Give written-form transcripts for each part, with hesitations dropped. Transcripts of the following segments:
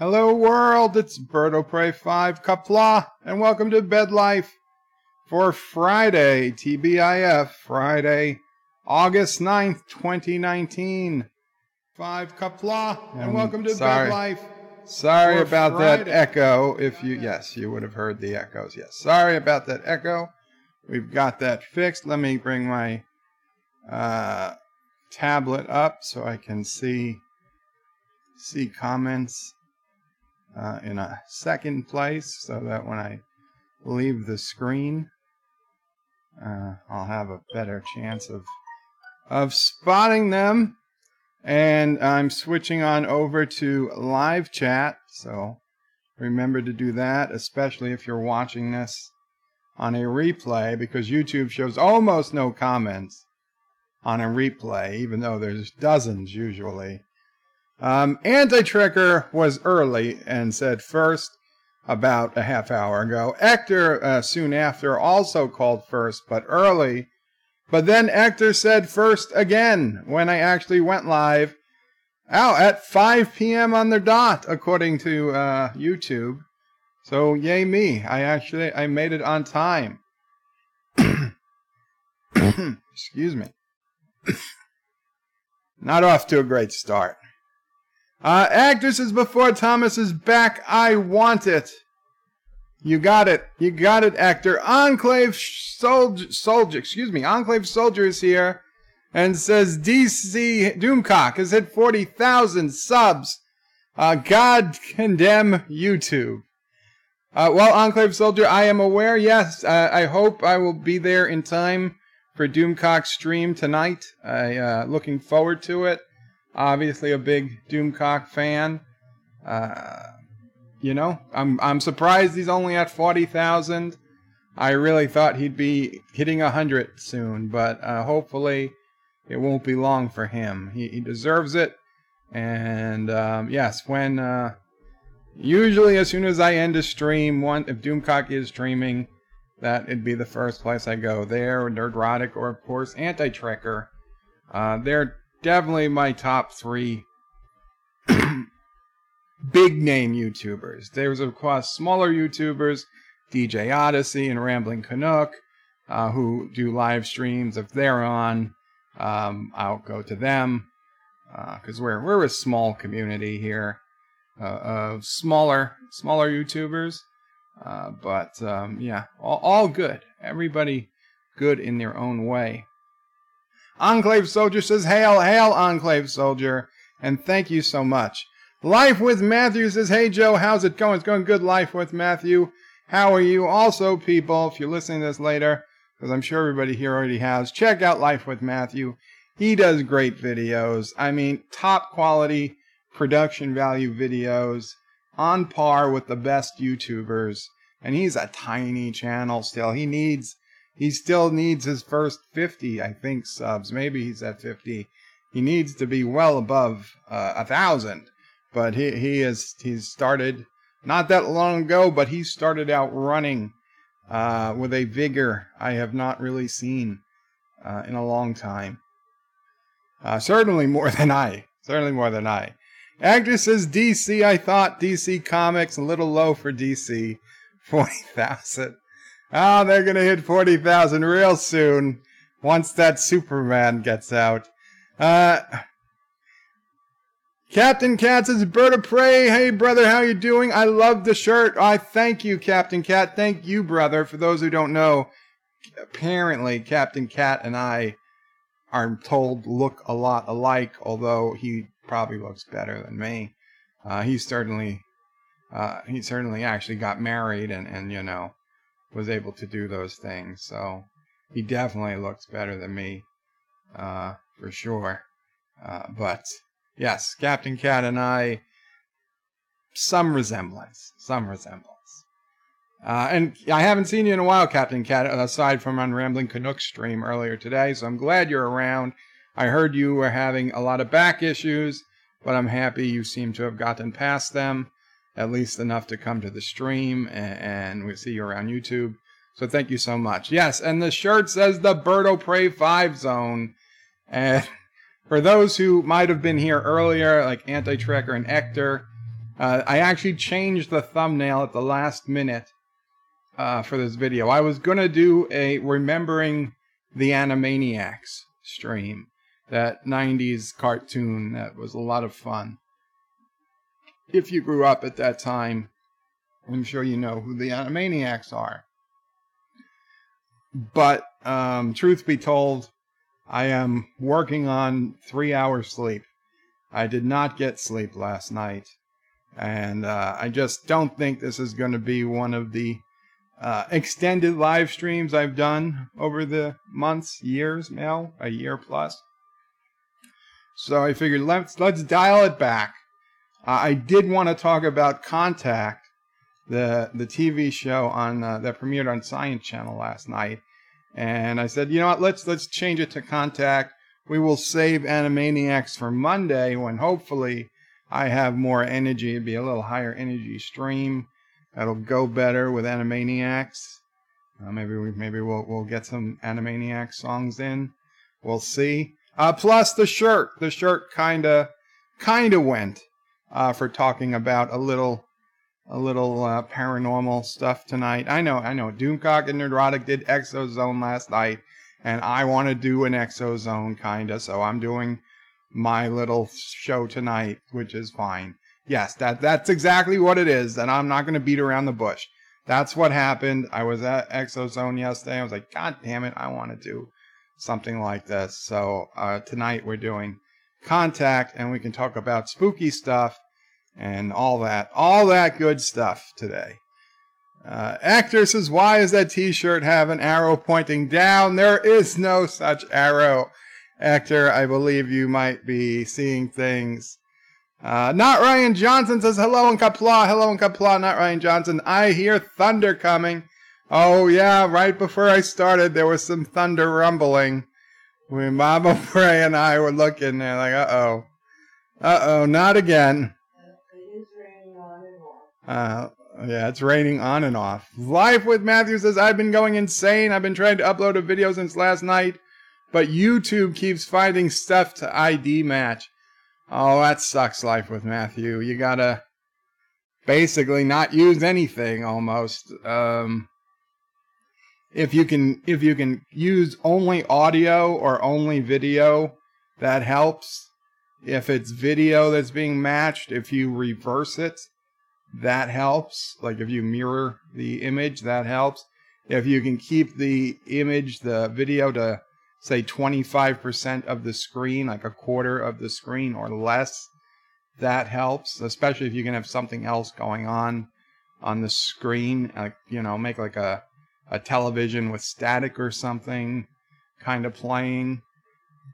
Hello world, it's Bird o' Prey 5 Qapla, and welcome to Bed Life for Friday, TBIF, Friday, August 9th, 2019. 5 Qapla, and welcome to Bed Life. Sorry about that echo, yes, you would have heard the echoes, yes. Sorry about that echo. We've got that fixed. Let me bring my tablet up so I can see comments in a second place, so that when I leave the screen, I'll have a better chance of spotting them. And I'm switching on over to live chat, so remember to do that, especially if you're watching this on a replay, because YouTube shows almost no comments on a replay, even though there's dozens usually. Anti-Trekker was early and said first about a half hour ago. Ector soon after also called first, but early. But then Ector said first again when I actually went live. At 5 p.m. on the dot, according to YouTube. So yay me! I made it on time. Excuse me. Not off to a great start. Actor says before Thomas is back, I want it. You got it. You got it, Actor. Enclave Soldier is here and says DC Doomcock has hit 40,000 subs. God condemn YouTube. Well, Enclave Soldier, I am aware, yes. I hope I will be there in time for Doomcock's stream tonight. Looking forward to it. Obviously a big Doomcock fan. I'm surprised he's only at 40,000. I really thought he'd be hitting 100 soon, but hopefully it won't be long for him. He deserves it. And yes, when usually as soon as I end a stream, if Doomcock is streaming, that'd be the first place I go. There, Nerdrotic, or of course Anti-Trekker. They're definitely my top 3 big name YouTubers. There's of course smaller YouTubers, DJ Odyssey and Rambling Canuck, who do live streams. If they're on, I'll go to them, because we're a small community here of smaller YouTubers. But yeah, all good. Everybody good in their own way. Enclave Soldier says, hail, hail, Enclave Soldier, and thank you so much. Life with Matthew says, hey Joe, how's it going? It's going good, Life with Matthew. How are you? Also, people, if you're listening to this later, because I'm sure everybody here already has, check out Life with Matthew. He does great videos. I mean, top quality production value videos, on par with the best YouTubers. And he's a tiny channel still. He still needs his first 50, I think, subs. Maybe he's at 50. He needs to be well above 1,000. But he's started not that long ago, but he started out running with a vigor I have not really seen in a long time. Certainly more than I. Actor says DC, I thought DC Comics a little low for DC. 40,000. Oh, they're going to hit 40,000 real soon once that Superman gets out. Captain Cat says, Bird of Prey, hey brother, how you doing? I love the shirt. I thank you, Captain Cat. Thank you, brother. For those who don't know, apparently Captain Cat and I are told look a lot alike, although he probably looks better than me. He certainly actually got married and was able to do those things. So he definitely looks better than me, for sure. But yes, Captain Cat and I, some resemblance. And I haven't seen you in a while, Captain Cat, aside from on Rambling Canuck's stream earlier today, so I'm glad you're around. I heard you were having a lot of back issues, but I'm happy you seem to have gotten past them, at least enough to come to the stream, and we see you around YouTube. So thank you so much. Yes, and the shirt says the Bird o' Prey 5 Zone. And for those who might have been here earlier, like Anti-Trekker and Ector, I actually changed the thumbnail at the last minute for this video. I was going to do a Remembering the Animaniacs stream. That 90s cartoon that was a lot of fun. If you grew up at that time, I'm sure you know who the Animaniacs are. But truth be told, I am working on 3 hours sleep. I did not get sleep last night. And I just don't think this is going to be one of the extended live streams I've done over the months, years now, a year plus. So I figured let's dial it back. I did want to talk about Contact, the TV show on that premiered on Science Channel last night, and I said, you know what, let's change it to Contact. We will save Animaniacs for Monday, when hopefully I have more energy. It'll be a little higher energy stream. That'll go better with Animaniacs. Maybe we'll get some Animaniacs songs in. We'll see. Plus the shirt kinda went for talking about a little paranormal stuff tonight. I know. Doomcock and Nerdrotic did Exozone last night, and I want to do an Exozone kinda, so I'm doing my little show tonight, which is fine. Yes, that's exactly what it is, and I'm not going to beat around the bush. That's what happened. I was at Exozone yesterday. I was like, God damn it, I want to do something like this. So tonight we're doing Contact, and we can talk about spooky stuff and all that good stuff today. Actor says, why does that t-shirt have an arrow pointing down? There is no such arrow. Actor, I believe you might be seeing things. Not Ryan Johnson says, hello in Qapla, not Ryan Johnson. I hear thunder coming. Oh yeah, right before I started, there was some thunder rumbling. When Mama Prey and I were looking there like, uh-oh, not again. It is raining on and off. Yeah, it's raining on and off. Life with Matthew says, I've been going insane. I've been trying to upload a video since last night, but YouTube keeps finding stuff to ID match. Oh, that sucks, Life with Matthew. You gotta basically not use anything almost. If you can use only audio or only video, that helps. If it's video that's being matched, if you reverse it, that helps. Like if you mirror the image, that helps. If you can keep the image, the video to say 25% of the screen, like a quarter of the screen or less, that helps. Especially if you can have something else going on the screen, like, you know, make like a television with static or something kind of playing.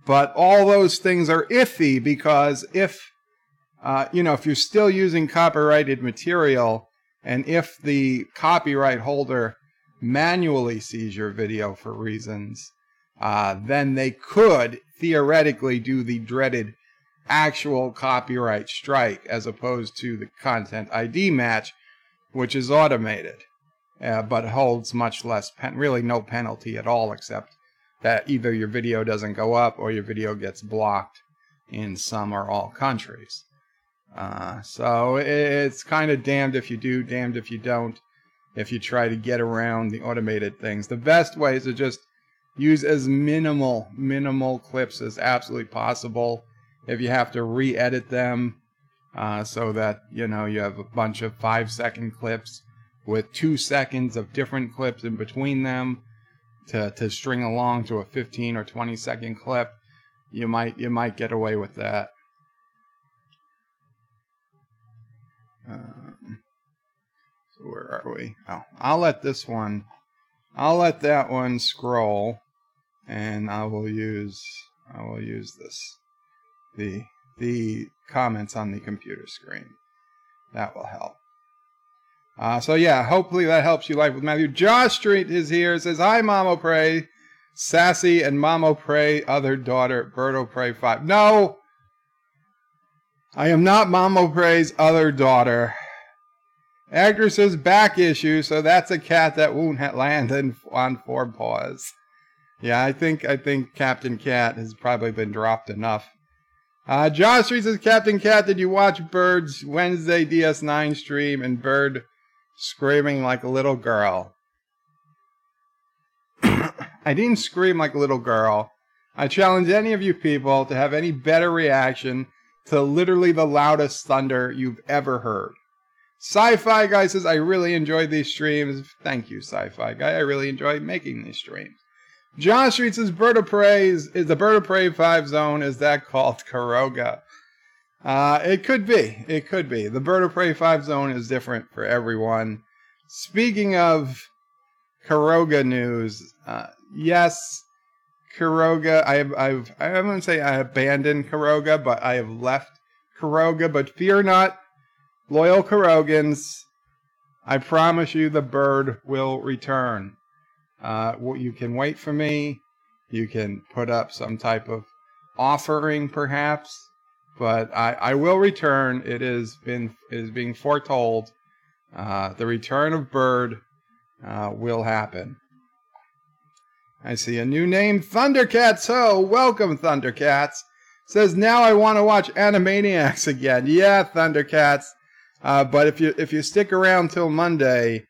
But all those things are iffy, because if you're still using copyrighted material, and if the copyright holder manually sees your video for reasons, then they could theoretically do the dreaded actual copyright strike, as opposed to the content ID match, which is automated, but holds much less, really no penalty at all, except that either your video doesn't go up or your video gets blocked in some or all countries. So it's kind of damned if you do, damned if you don't, if you try to get around the automated things. The best way is to just use as minimal clips as absolutely possible. If you have to re-edit them, so that, you have a bunch of 5-second clips with 2 seconds of different clips in between them to string along to a 15 or 20-second clip, you might get away with that. So where are we? Oh, I'll let that one scroll, and I will use this, the comments on the computer screen. That will help. So yeah, hopefully that helps you, Life with Matthew. Josh Street is here, says, hi, Mamo Prey, Sassy, and Mamo Prey, other daughter, Berto Prey 5. No! I am not Mamo Prey's other daughter. Actor says back issue, so that's a cat that won't land on 4 paws. Yeah, I think Captain Cat has probably been dropped enough John Street says, Captain Cat, did you watch Bird's Wednesday DS9 stream and Bird screaming like a little girl? I didn't scream like a little girl. I challenge any of you people to have any better reaction to literally the loudest thunder you've ever heard. Sci-Fi Guy says, I really enjoyed these streams. Thank you, Sci-Fi Guy. I really enjoyed making these streams. John Street says, Bird of Prey is the Bird of Prey 5 zone, is that called Karoga? It could be. It could be. The Bird of Prey 5 zone is different for everyone. Speaking of Karoga news, yes, Karoga, I wouldn't say I abandoned Karoga, but I have left Karoga. But fear not, loyal Karogans, I promise you the bird will return. You can wait for me. You can put up some type of offering, perhaps, but I will return. It is being foretold. The return of Bird will happen. I see a new name, Thundercats. Oh, welcome, Thundercats. Says, now I want to watch Animaniacs again. Yeah, Thundercats. But if you stick around till Monday,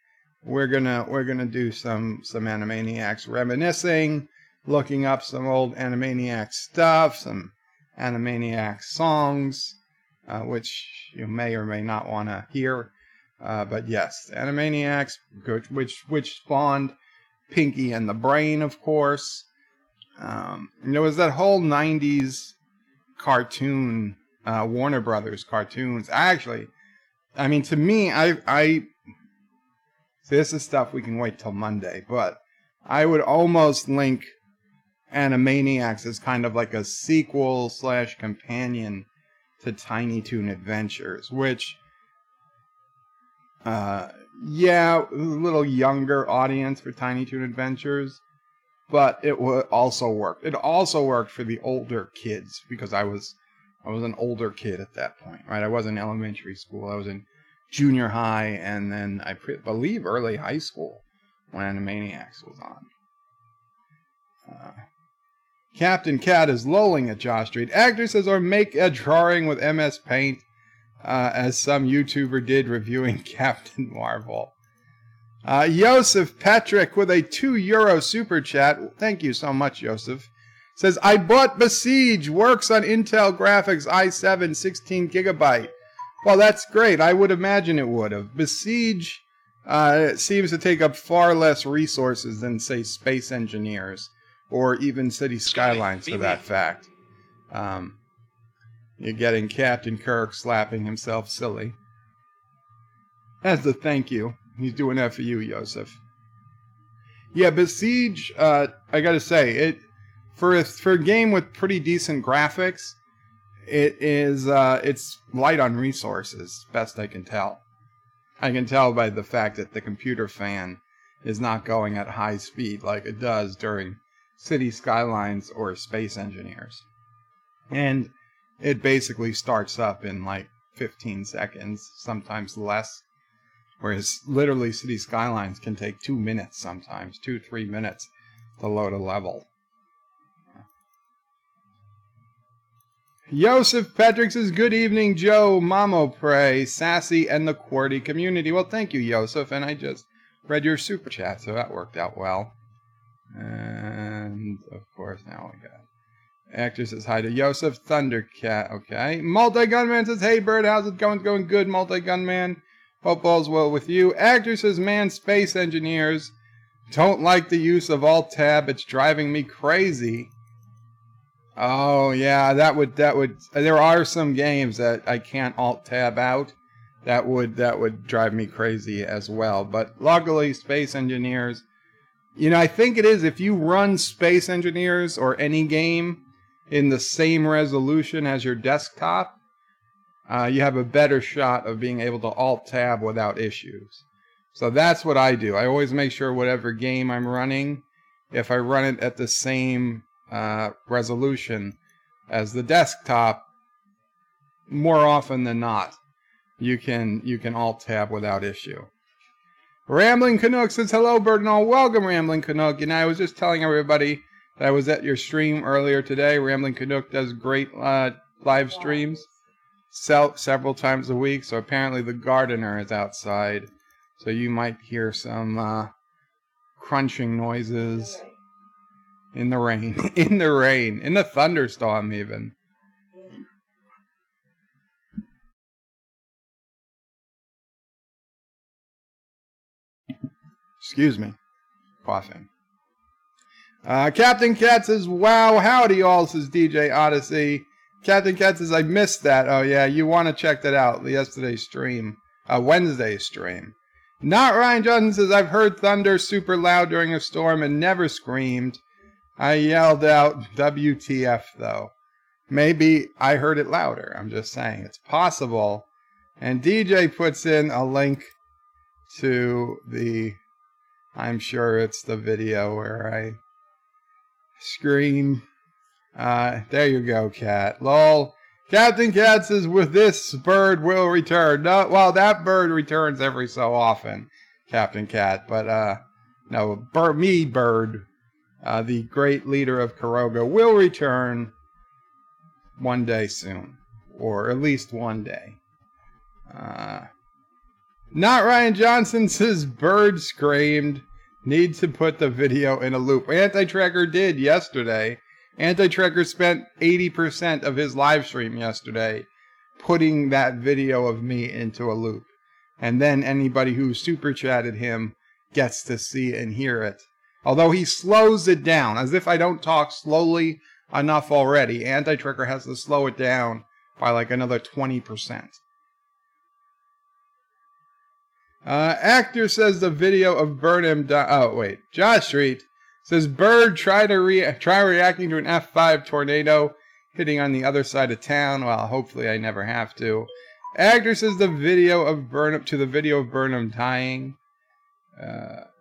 we're gonna do some Animaniacs reminiscing, looking up some old Animaniacs stuff, some Animaniacs songs, which you may or may not want to hear. But yes, Animaniacs, which spawned Pinky and the Brain, of course. There was that whole 90s cartoon, Warner Brothers cartoons. Actually, I mean, to me, this is stuff we can wait till Monday, but I would almost link Animaniacs as kind of like a sequel / companion to Tiny Toon Adventures, which, yeah, a little younger audience for Tiny Toon Adventures, but it would also work. It also worked for the older kids, because I was an older kid at that point, right? I was in elementary school. I was in junior high, and then I believe early high school when Animaniacs was on. Captain Cat is lolling at Josh Street. Actor says, or make a drawing with MS Paint, as some YouTuber did reviewing Captain Marvel. Joseph Patrick with a €2 super chat. Thank you so much, Joseph. Says, I bought Besiege. Works on Intel graphics, i7, 16 gigabyte. Well, that's great. I would imagine it would have. Besiege seems to take up far less resources than, say, Space Engineers or even City Skylines, for that fact. You're getting Captain Kirk slapping himself silly. As a thank you. He's doing that for you, Joseph. Yeah, Besiege, I gotta say, for a game with pretty decent graphics, it's light on resources, best I can tell. I can tell by the fact that the computer fan is not going at high speed like it does during City Skylines or Space Engineers. And it basically starts up in like 15 seconds, sometimes less. Whereas literally City Skylines can take 2 minutes sometimes, 2-3 minutes to load a level. Joseph Patrick says, good evening, Joe, Mamo Pray, Sassy, and the QWERTY community. Well, thank you, Joseph, and I just read your super chat, so that worked out well. And, of course, now we got Actor says hi to Joseph. Thundercat, okay. Multi-Gunman says, hey, Bird, how's it going? It's going good, Multi-Gunman. Hope all's well with you. Actor says, man, Space Engineers don't like the use of Alt-Tab. It's driving me crazy. Oh, yeah, that would, there are some games that I can't Alt-Tab out. That would drive me crazy as well. But luckily, Space Engineers, you know, I think it is, if you run Space Engineers or any game in the same resolution as your desktop, you have a better shot of being able to Alt-Tab without issues. So that's what I do. I always make sure whatever game I'm running, if I run it at the same resolution as the desktop, more often than not, you can Alt-Tab without issue. Rambling Canuck says, hello, Bird and all. Welcome, Rambling Canuck. And I was just telling everybody that I was at your stream earlier today. Rambling Canuck does great live streams several times a week. So apparently the gardener is outside. So you might hear some crunching noises in the rain. In the rain. In the thunderstorm even. Excuse me. Coughing. Captain Cat says, wow, howdy all, says DJ Odyssey. Captain Cat says, I missed that. Oh, yeah, you want to check that out. Yesterday's stream. Wednesday's stream. Not Ryan Johnson says, I've heard thunder super loud during a storm and never screamed. I yelled out, WTF, though. Maybe I heard it louder. I'm just saying. It's possible. And DJ puts in a link to the... I'm sure it's the video where I scream. There you go, Cat. Lol. Captain Cat says, with this bird will return. No, well, that bird returns every so often, Captain Cat. But, no, bird, the great leader of Karoga, will return one day soon. Or at least one day. Not Ryan Johnson says, bird screamed. Need to put the video in a loop. Anti-Tracker did yesterday. Anti-Tracker spent 80% of his live stream yesterday putting that video of me into a loop. And then anybody who super chatted him gets to see and hear it. Although he slows it down, as if I don't talk slowly enough already. Anti-Tracker has to slow it down by like another 20%. Actor says the video of Burnham... Josh Street says, Bird, try reacting to an F5 tornado hitting on the other side of town. Well, hopefully I never have to. Actor says the video of Burnham dying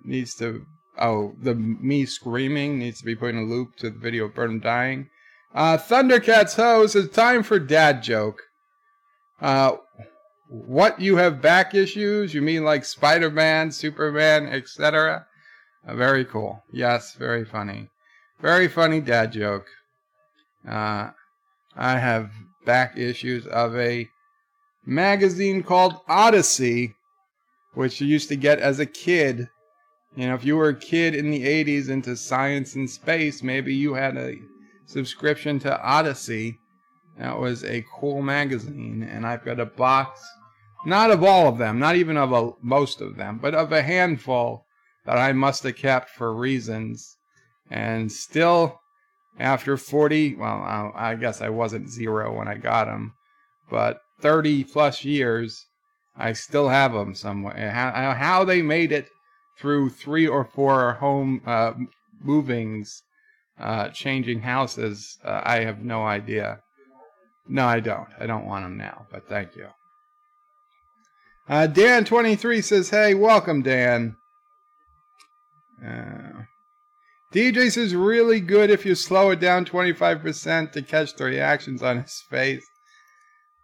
needs to... me screaming needs to be put in a loop to the video of Burnham dying. Thundercats Ho says, time for dad joke. What, you have back issues? You mean like Spider-Man, Superman, etc.? Very cool. Yes, very funny. Very funny dad joke. I have back issues of a magazine called Odyssey, which you used to get as a kid. You know, if you were a kid in the 80s into science and space, maybe you had a subscription to Odyssey. That was a cool magazine, and I've got a box, not of all of them, not even of most of them, but of a handful that I must have kept for reasons. And still, after 40, well, I guess I wasn't 0 when I got them, but 30 plus years, I still have them somewhere. How they made it through 3 or 4 home movings, changing houses, I have no idea. No, I don't. I don't want them now, but thank you. Dan23 says, hey, welcome, Dan. DJ says, really good if you slow it down 25% to catch the reactions on his face.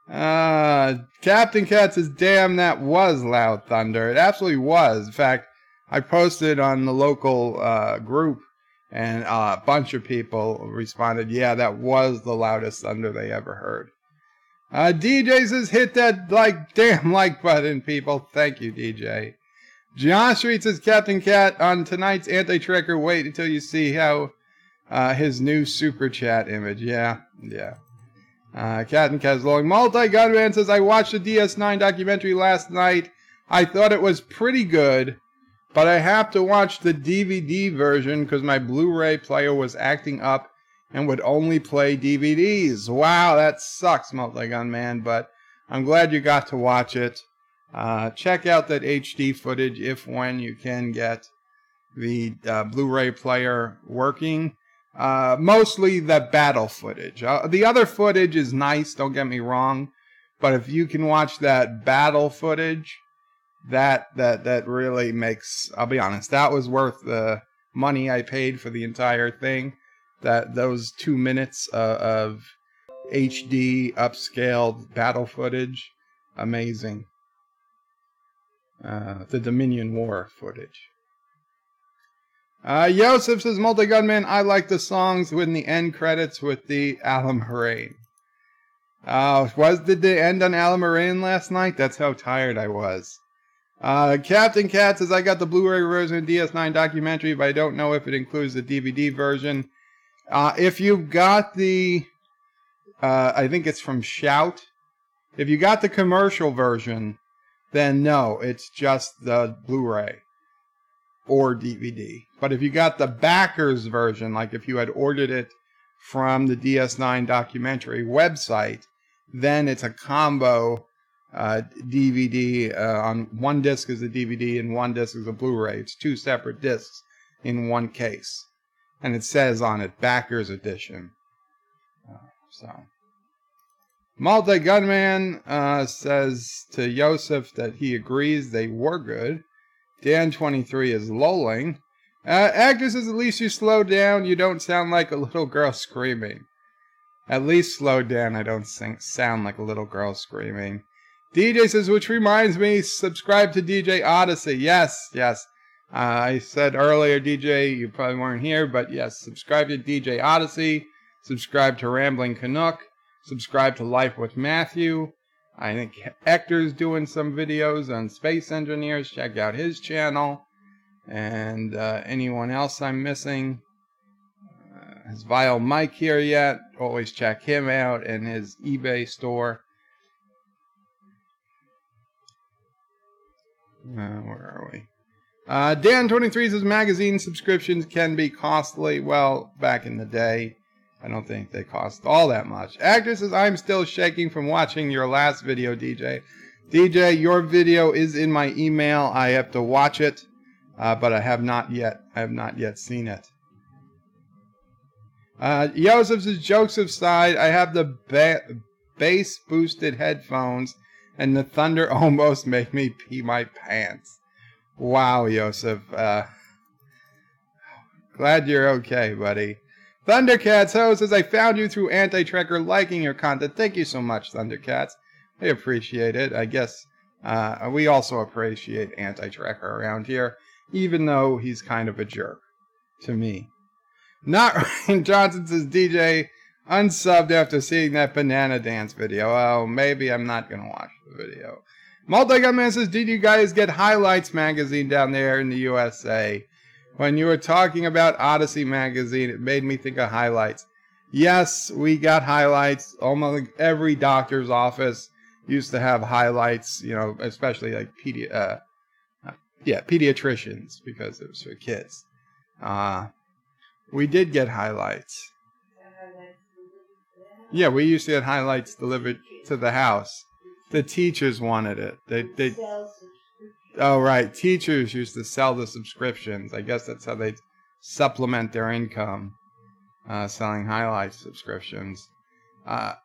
Captain Cat says, damn, that was loud thunder. It absolutely was. In fact, I posted on the local group, and a bunch of people responded, yeah, that was the loudest thunder they ever heard. DJ says, hit that damn like button, people. Thank you, DJ. John Street says, Captain Cat, on tonight's Anti-Tracker, wait until you see how his new super chat image. Yeah. Captain Cat's long. Multi-Gunman says, I watched the DS9 documentary last night. I thought it was pretty good, but I have to watch the DVD version because my Blu-ray player was acting up and would only play DVDs. Wow, that sucks, Multi-Gunman, but I'm glad you got to watch it. Check out that HD footage when you can get the Blu-ray player working. Mostly the battle footage. The other footage is nice, don't get me wrong, but if you can watch that battle footage, that really makes, I'll be honest, that was worth the money I paid for the entire thing. Those 2 minutes of HD upscaled battle footage, amazing. The Dominion War footage. Yosef says, Multi-Gunman, I like the songs with the end credits with the Alum Hooray. Did they end on Alan Moraine last night? That's how tired I was. Captain Cat says, I got the Blu-ray version of DS9 documentary, but I don't know if it includes the DVD version. If you've got the, I think it's from Shout. If you got the commercial version, then no, it's just the Blu-ray or DVD. But if you got the backers version, like if you had ordered it from the DS9 documentary website, then it's a combo DVD. On one disc is a DVD and one disc is a Blu-ray. It's two separate discs in one case. And it says on it, Backers Edition. Multi-Gunman says to Yosef that he agrees they were good. Dan23 is lolling. Actor says, at least you slow down. You don't sound like a little girl screaming. At least slow down. I don't sound like a little girl screaming. DJ says, which reminds me, subscribe to DJ Odyssey. Yes. I said earlier, DJ, you probably weren't here, but yes, subscribe to DJ Odyssey. Subscribe to Rambling Canuck. Subscribe to Life with Matthew. I think Hector's doing some videos on space engineers. Check out his channel. And anyone else I'm missing? Has Vile Mike here yet? Always check him out and his eBay store. Where are we? Dan23 says magazine subscriptions can be costly. Well, back in the day, I don't think they cost all that much. Actor says, I'm still shaking from watching your last video, DJ. DJ, your video is in my email. I have to watch it, but I have not yet seen it. Yosef says, jokes aside, I have the bass boosted headphones, and the thunder almost made me pee my pants. Wow, Yosef. Glad you're okay, buddy. Thundercats Ho says, I found you through Anti-Trekker liking your content. Thank you so much, Thundercats. I appreciate it. I guess we also appreciate Anti-Trekker around here, even though he's kind of a jerk to me. Not Ryan Johnson says, DJ, unsubbed after seeing that banana dance video. Oh, maybe I'm not going to watch the video. Multi-Gunman says, did you guys get Highlights magazine down there in the USA? When you were talking about Odyssey magazine, it made me think of Highlights. Yes, we got Highlights. Almost like every doctor's office used to have Highlights, you know, especially like pediatricians, because it was for kids. We did get Highlights. Yeah, we used to get Highlights delivered to the house. The teachers wanted it. They oh, right. Teachers used to sell the subscriptions. I guess that's how they supplement their income, selling Highlights subscriptions.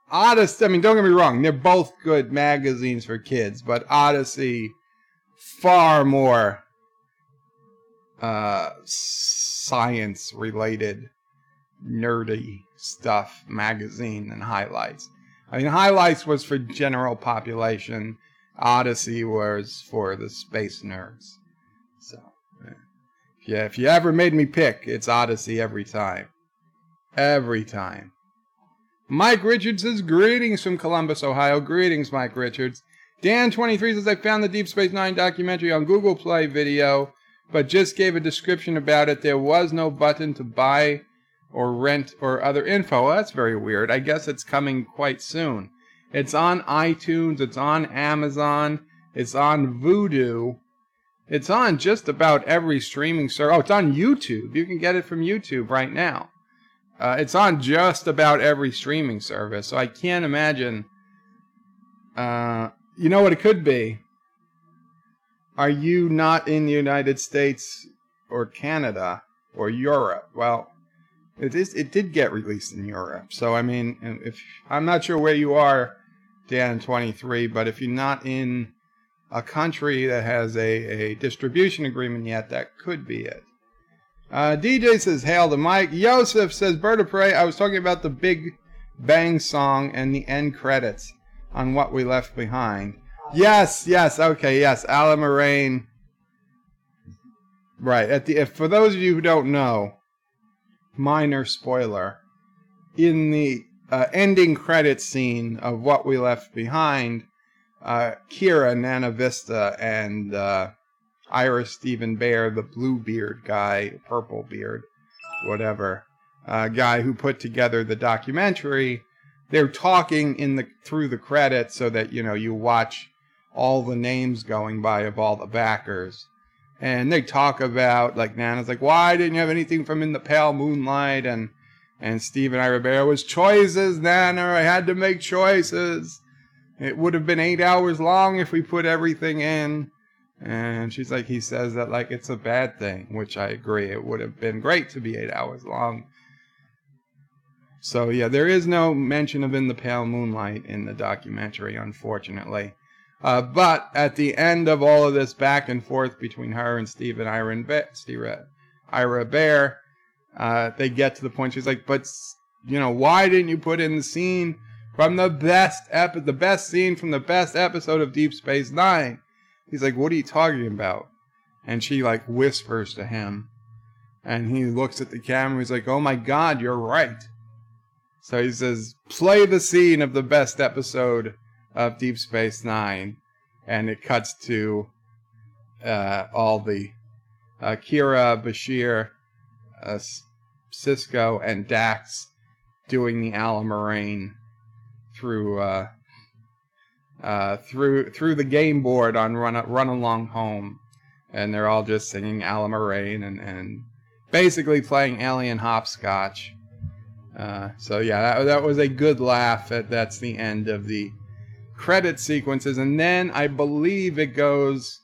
Odyssey, I mean, don't get me wrong. They're both good magazines for kids, but Odyssey, far more science-related, nerdy stuff magazine than Highlights. I mean, Highlights was for general population. Odyssey was for the space nerds. So, yeah, if you ever made me pick, it's Odyssey every time. Every time. Mike Richards says, greetings from Columbus, Ohio. Greetings, Mike Richards. Dan23 says, I found the Deep Space Nine documentary on Google Play Video, but just gave a description about it. There was no button to buy or rent or other info. Well, that's very weird. I guess it's coming quite soon. It's on iTunes. It's on Amazon. It's on Vudu. It's on just about every streaming service. Oh, it's on YouTube. You can get it from YouTube right now. It's on just about every streaming service. So I can't imagine. You know what it could be? Are you not in the United States or Canada or Europe? Well, it did get released in Europe. So, I mean, if I'm not sure where you are, Dan23, but if you're not in a country that has a distribution agreement yet, that could be it. DJ says, hail to Mike. Yosef says, Bird of Prey, I was talking about the Big Bang song and the end credits on What We Left Behind. Yes, okay, yes, Alan Moraine. Right, for those of you who don't know, minor spoiler, in the ending credit scene of What We Left Behind, Kira, Nana Vista, and Ira Stephen Bear, the blue beard guy, purple beard, whatever, guy who put together the documentary. They're talking through the credits so that, you watch all the names going by of all the backers. And they talk about, like, Nana's like, why didn't you have anything from In the Pale Moonlight? And Steve and Ira Bear was choices, Nana. I had to make choices. It would have been 8 hours long if we put everything in. And she's like, he says that like it's a bad thing, which I agree. It would have been great to be 8 hours long. So, yeah, there is no mention of In the Pale Moonlight in the documentary, unfortunately. But at the end of all of this back and forth between her and Steve and Ira Bear, they get to the point. She's like, but, why didn't you put in the scene from the best scene from the best episode of Deep Space Nine? He's like, what are you talking about? And she, like, whispers to him. And he looks at the camera. He's like, oh, my God, you're right. So he says, play the scene of the best episode of Deep Space Nine. And it cuts to all the Kira, Bashir, Cisco, and Dax doing the Alamarine through the game board on Run Along Home, and they're all just singing Alamarine and basically playing alien hopscotch. So yeah, that was a good laugh. That's the end of the credit sequences, and then I believe it goes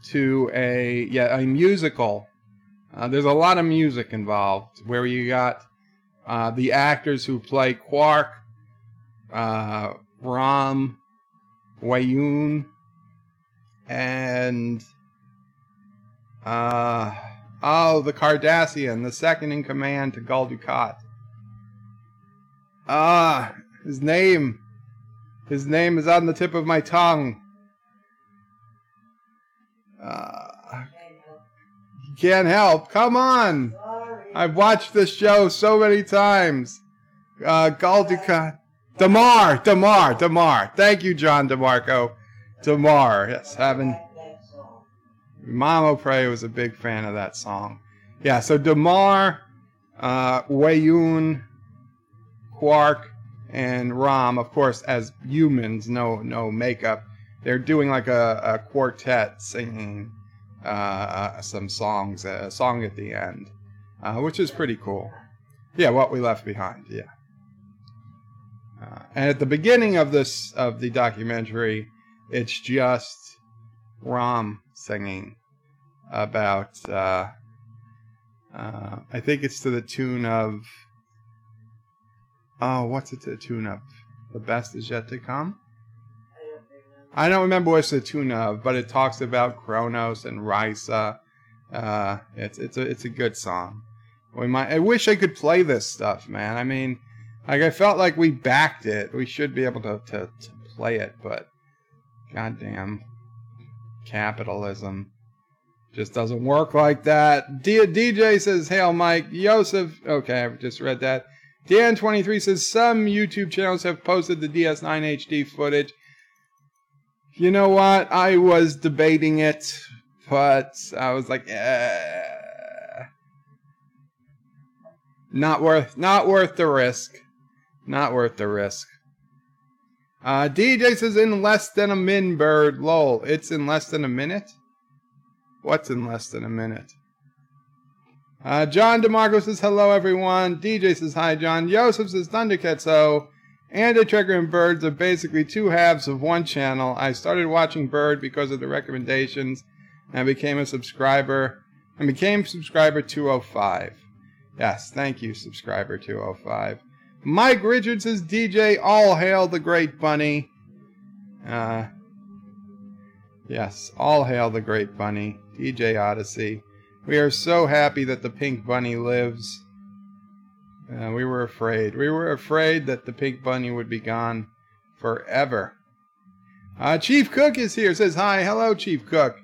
to a musical. There's a lot of music involved, where you got the actors who play Quark, Ram, Wayun, and the Cardassian, the second in command to Gul Dukat. His name is on the tip of my tongue. Can't help. Come on. Sorry. I've watched this show so many times. Gul Dukat. Damar. Thank you, John DeMarco. Damar. Yes, Mama Prey was a big fan of that song. Yeah, so Damar, Wayun, Quark, and Ram, of course, as humans, no makeup. They're doing like a quartet singing some songs, a song at the end, which is pretty cool. Yeah, What We Left Behind, yeah. And at the beginning of the documentary, it's just Ram singing about, I think it's to the tune of, what's it to the tune of? The Best Is Yet to Come? I don't remember what it's the tune of, but it talks about Kronos and Risa. It's a good song. I wish I could play this stuff, man. I mean, like, I felt like we backed it. We should be able to play it, but goddamn capitalism just doesn't work like that. DJ says, hail Mike. Yosef, okay, I've just read that. Dan23 says, some YouTube channels have posted the DS9 HD footage. You know what? I was debating it, but I was like, not worth the risk. Not worth the risk. DJ says, in less than a min, bird. Lol. It's in less than a minute? What's in less than a minute? John DeMarco says, hello, everyone. DJ says, hi, John. Yosef says, Thundercatso and a Trigger and Birds are basically two halves of one channel. I started watching Bird because of the recommendations and became subscriber 205. Yes, thank you, subscriber 205. Mike Richards says, DJ, all hail the great bunny. Yes, all hail the great bunny. DJ Odyssey. We are so happy that the pink bunny lives. We were afraid. We were afraid that the pink bunny would be gone forever. Chief Cook is here. Says, hi. Hello, Chief Cook.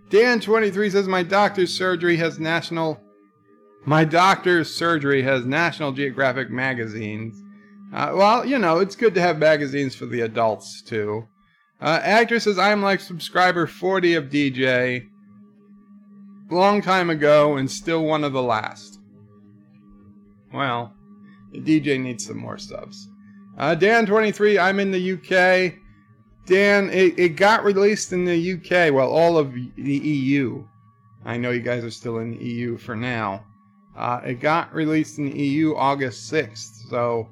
Dan23 says, my doctor's surgery has National Geographic magazines. Well, you know, it's good to have magazines for the adults, too. Actor says, I'm like subscriber 40 of DJ. Long time ago and still one of the last. Well, DJ needs some more subs. Dan23, I'm in the UK. Dan, it got released in the UK. Well, all of the EU. I know you guys are still in the EU for now. It got released in the EU August 6th. So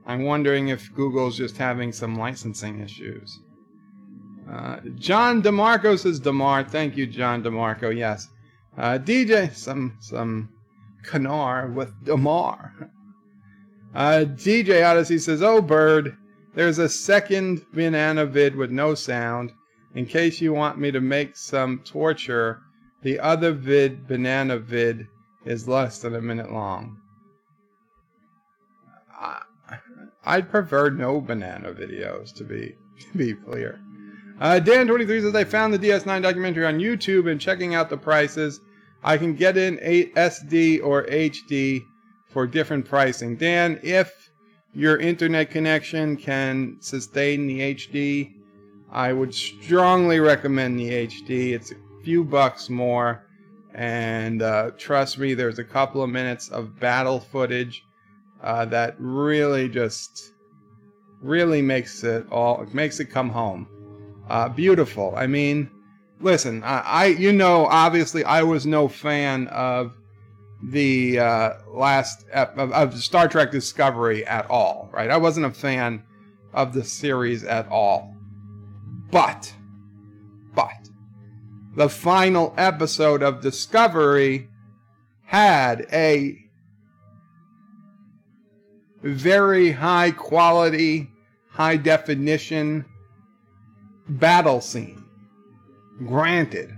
I'm wondering if Google's just having some licensing issues. John DeMarco says DeMar. Thank you, John DeMarco. Yes. DJ, some canar with DeMar. DJ Odyssey says, oh, Bird, there's a second banana vid with no sound. In case you want me to make some torture, the other banana vid, is less than a minute long. I'd prefer no banana videos, to be clear. Dan23 says, I found the DS9 documentary on YouTube and checking out the prices. I can get in SD or HD for different pricing. Dan, if your internet connection can sustain the HD, I would strongly recommend the HD. It's a few bucks more. And trust me, there's a couple of minutes of battle footage that really makes it come home. Beautiful. I mean, listen, obviously I was no fan of the of Star Trek Discovery at all, right? I wasn't a fan of the series at all. But the final episode of Discovery had a very high quality, high definition battle scene. Granted,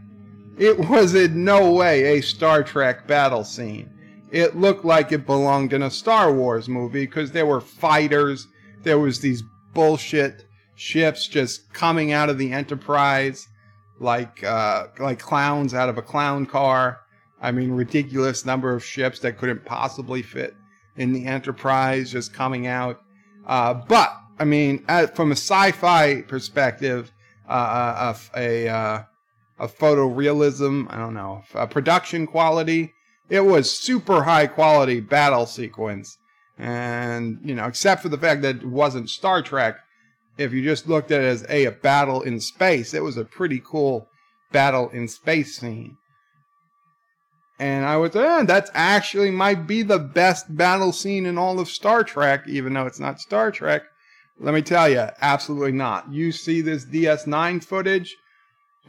it was in no way a Star Trek battle scene. It looked like it belonged in a Star Wars movie because there were fighters, there was these bullshit ships just coming out of the Enterprise like clowns out of a clown car. I mean, ridiculous number of ships that couldn't possibly fit in the Enterprise just coming out. But I mean, from a sci-fi perspective, a photorealism, I don't know, a production quality, it was super high quality battle sequence. And, you know, except for the fact that it wasn't Star Trek, if you just looked at it as a battle in space, it was a pretty cool battle in space scene. And I would say, that actually might be the best battle scene in all of Star Trek, even though it's not Star Trek. Let me tell you, absolutely not. You see this DS9 footage,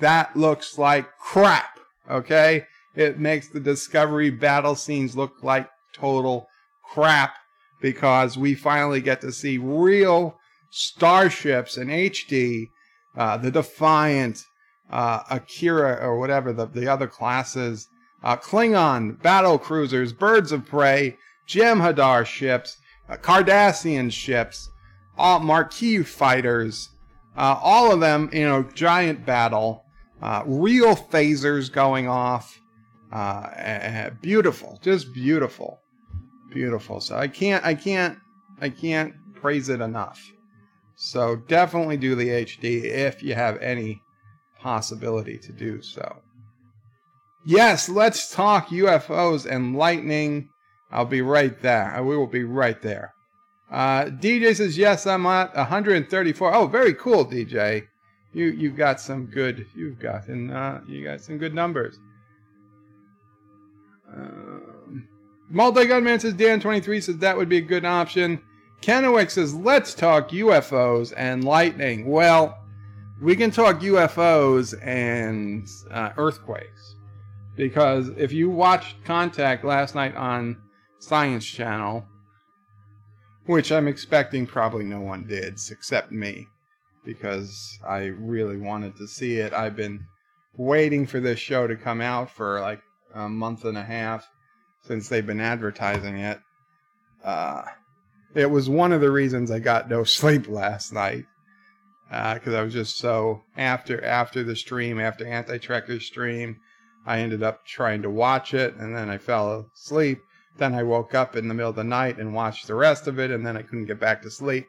that looks like crap, okay? It makes the Discovery battle scenes look like total crap because we finally get to see real starships in HD, the Defiant, Akira, or whatever the other classes, Klingon battle cruisers, Birds of Prey, Jem'Hadar ships, Cardassian ships, all Marquis fighters, all of them, you know, giant battle, real phasers going off, beautiful, just beautiful. So I can't praise it enough. So definitely do the HD if you have any possibility to do so. Yes, let's talk UFOs and lightning. I'll be right there. We will be right there. DJ says, yes, I'm at 134. Oh, very cool, DJ. You got some good, you got some good numbers. Multi-Gunman says, Dan23 says that would be a good option. Kennewick says, let's talk UFOs and lightning. Well, we can talk UFOs and earthquakes. Because if you watched Contact last night on Science Channel, which I'm expecting probably no one did except me, because I really wanted to see it. I've been waiting for this show to come out for like a month and a half since they've been advertising it. It was one of the reasons I got no sleep last night, because I was just so after the stream, after Anti-Trekker's stream, I ended up trying to watch it, and then I fell asleep. Then I woke up in the middle of the night and watched the rest of it, and then I couldn't get back to sleep.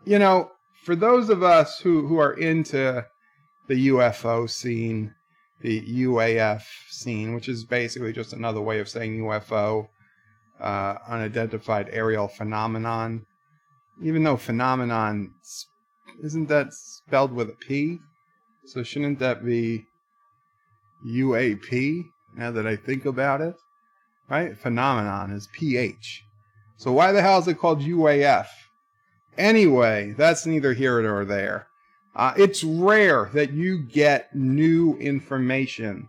You know, for those of us who are into the UFO scene, the UAF scene, which is basically just another way of saying UFO, unidentified aerial phenomenon. Even though phenomenon, isn't that spelled with a P? So shouldn't that be UAP, now that I think about it? Right? Phenomenon is PH. So why the hell is it called UAF? Anyway, that's neither here nor there. It's rare that you get new information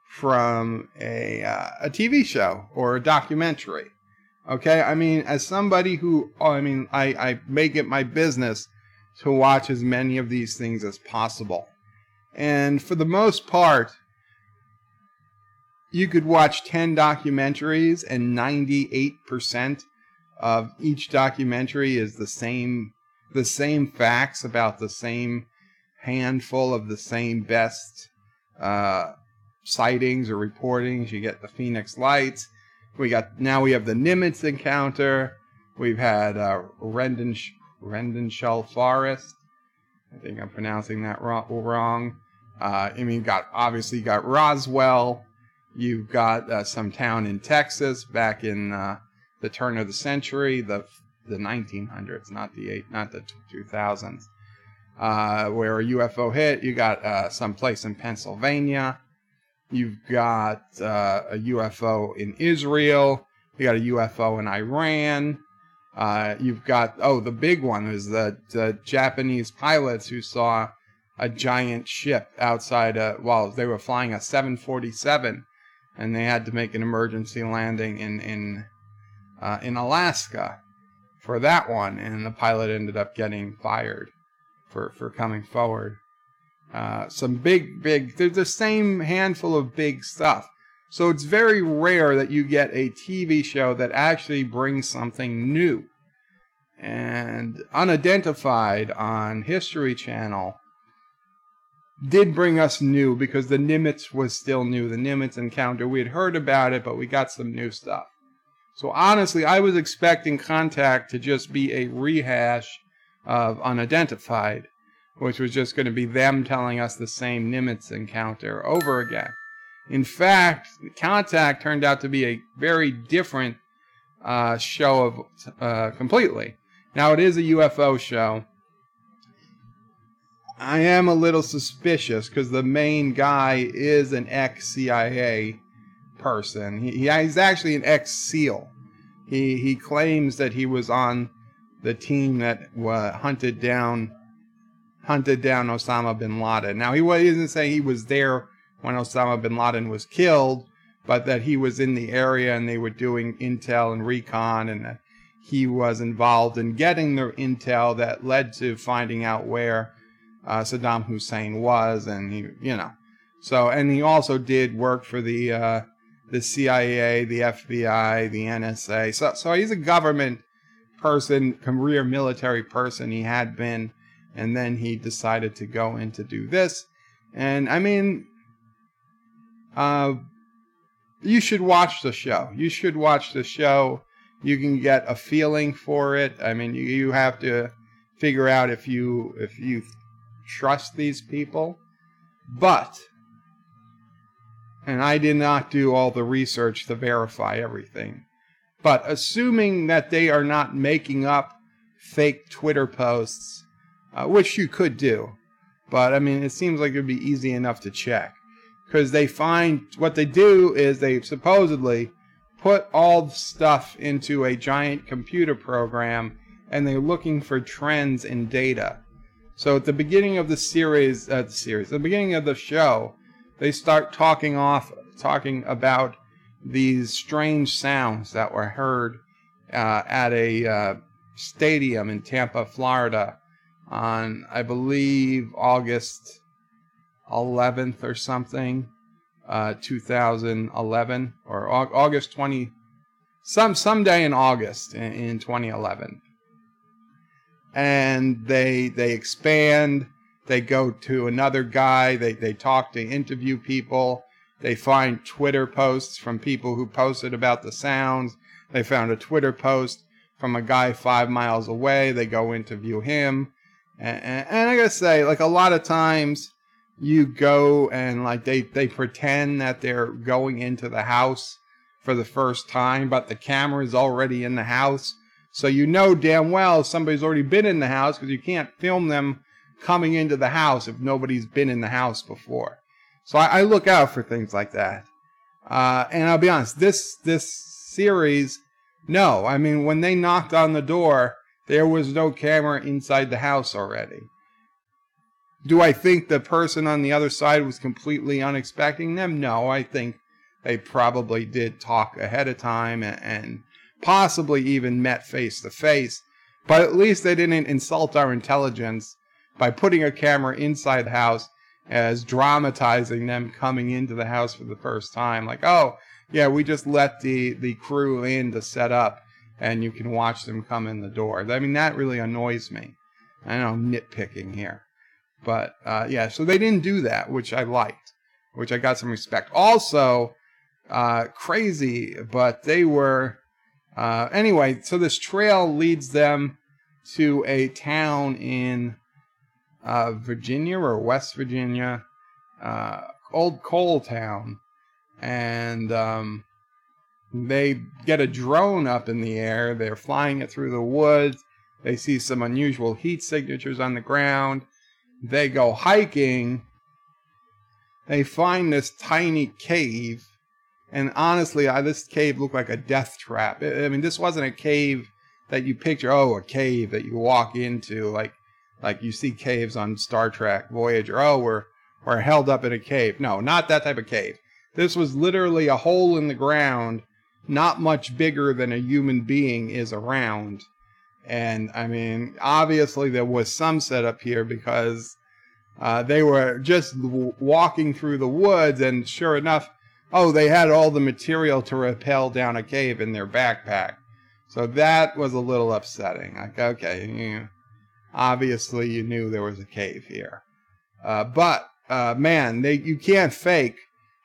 from a TV show or a documentary. Okay? I mean, as somebody who, I make it my business to watch as many of these things as possible. And for the most part, you could watch 10 documentaries and 98% of each documentary is the same facts about the same handful of the same best sightings or reportings. You get the Phoenix Lights. Now we have the Nimitz encounter. We've had Rendenshall Forest. I think I'm pronouncing that wrong. Obviously got Roswell. You've got some town in Texas back in the turn of the century, the 1900s, not the 2000s, where a UFO hit. You got some place in Pennsylvania. You've got a UFO in Israel. You got a UFO in Iran. You've got, the big one is the Japanese pilots who saw a giant ship outside while they were flying a 747. And they had to make an emergency landing in Alaska for that one, and the pilot ended up getting fired for coming forward. Some big, they're the same handful of big stuff. So it's very rare that you get a TV show that actually brings something new. And Unidentified on History Channel did bring us new because the Nimitz was still new. The Nimitz encounter, we had heard about it, but we got some new stuff. So honestly, I was expecting Contact to just be a rehash of Unidentified, which was just going to be them telling us the same Nimitz encounter over again. In fact, Contact turned out to be a very different show completely. Now, it is a UFO show. I am a little suspicious because the main guy is an ex-CIA person. He's actually an ex-SEAL. He claims that he was on the team that hunted down Osama bin Laden. Now, he doesn't say he was there when Osama bin Laden was killed, but that he was in the area and they were doing intel and recon, and that he was involved in getting the intel that led to finding out where Saddam Hussein was, and and he also did work for the CIA, the FBI, the NSA. So he's a government person, career military person. He had been, and then he decided to go in to do this. And I mean, you should watch the show. You can get a feeling for it. I mean, you have to figure out if you trust these people. But, and I did not do all the research to verify everything, but assuming that they are not making up fake Twitter posts, which you could do, but I mean, it seems like it would be easy enough to check, because what they do is they supposedly put all the stuff into a giant computer program, and they're looking for trends in data. So at the beginning of the beginning of the show, they start talking about these strange sounds that were heard at a stadium in Tampa, Florida, on, I believe, August 11th or something, 2011, or August 20, someday in August in 2011. And they expand. They go to another guy. They talk to interview people. They find Twitter posts from people who posted about the sounds. They found a Twitter post from a guy 5 miles away. They go interview him. And I gotta say, like, a lot of times you go and, like, they pretend that they're going into the house for the first time, but the camera is already in the house. So you know damn well somebody's already been in the house, because you can't film them coming into the house if nobody's been in the house before. So I look out for things like that. And I'll be honest, this series, no. I mean, when they knocked on the door, there was no camera inside the house already. Do I think the person on the other side was completely unexpecting them? No, I think they probably did talk ahead of time and possibly even met face to face. But at least they didn't insult our intelligence by putting a camera inside the house as dramatizing them coming into the house for the first time. Like, oh, yeah, we just let the crew in to set up, and you can watch them come in the door. I mean, that really annoys me. I know I'm nitpicking here. But, yeah, so they didn't do that, which I liked, which I got some respect. Also, crazy, but they were... anyway, so this trail leads them to a town in Virginia or West Virginia, old coal town, and they get a drone up in the air. They're flying it through the woods. They see some unusual heat signatures on the ground. They go hiking. They find this tiny cave, and honestly, this cave looked like a death trap. I mean, this wasn't a cave that you picture, a cave that you walk into, like you see caves on Star Trek, Voyager. Oh, we're held up in a cave. No, not that type of cave. This was literally a hole in the ground, not much bigger than a human being is around. And, I mean, obviously there was some setup here, because they were just walking through the woods, and sure enough, they had all the material to rappel down a cave in their backpack. So that was a little upsetting. Like, okay, obviously you knew there was a cave here. But man, you can't fake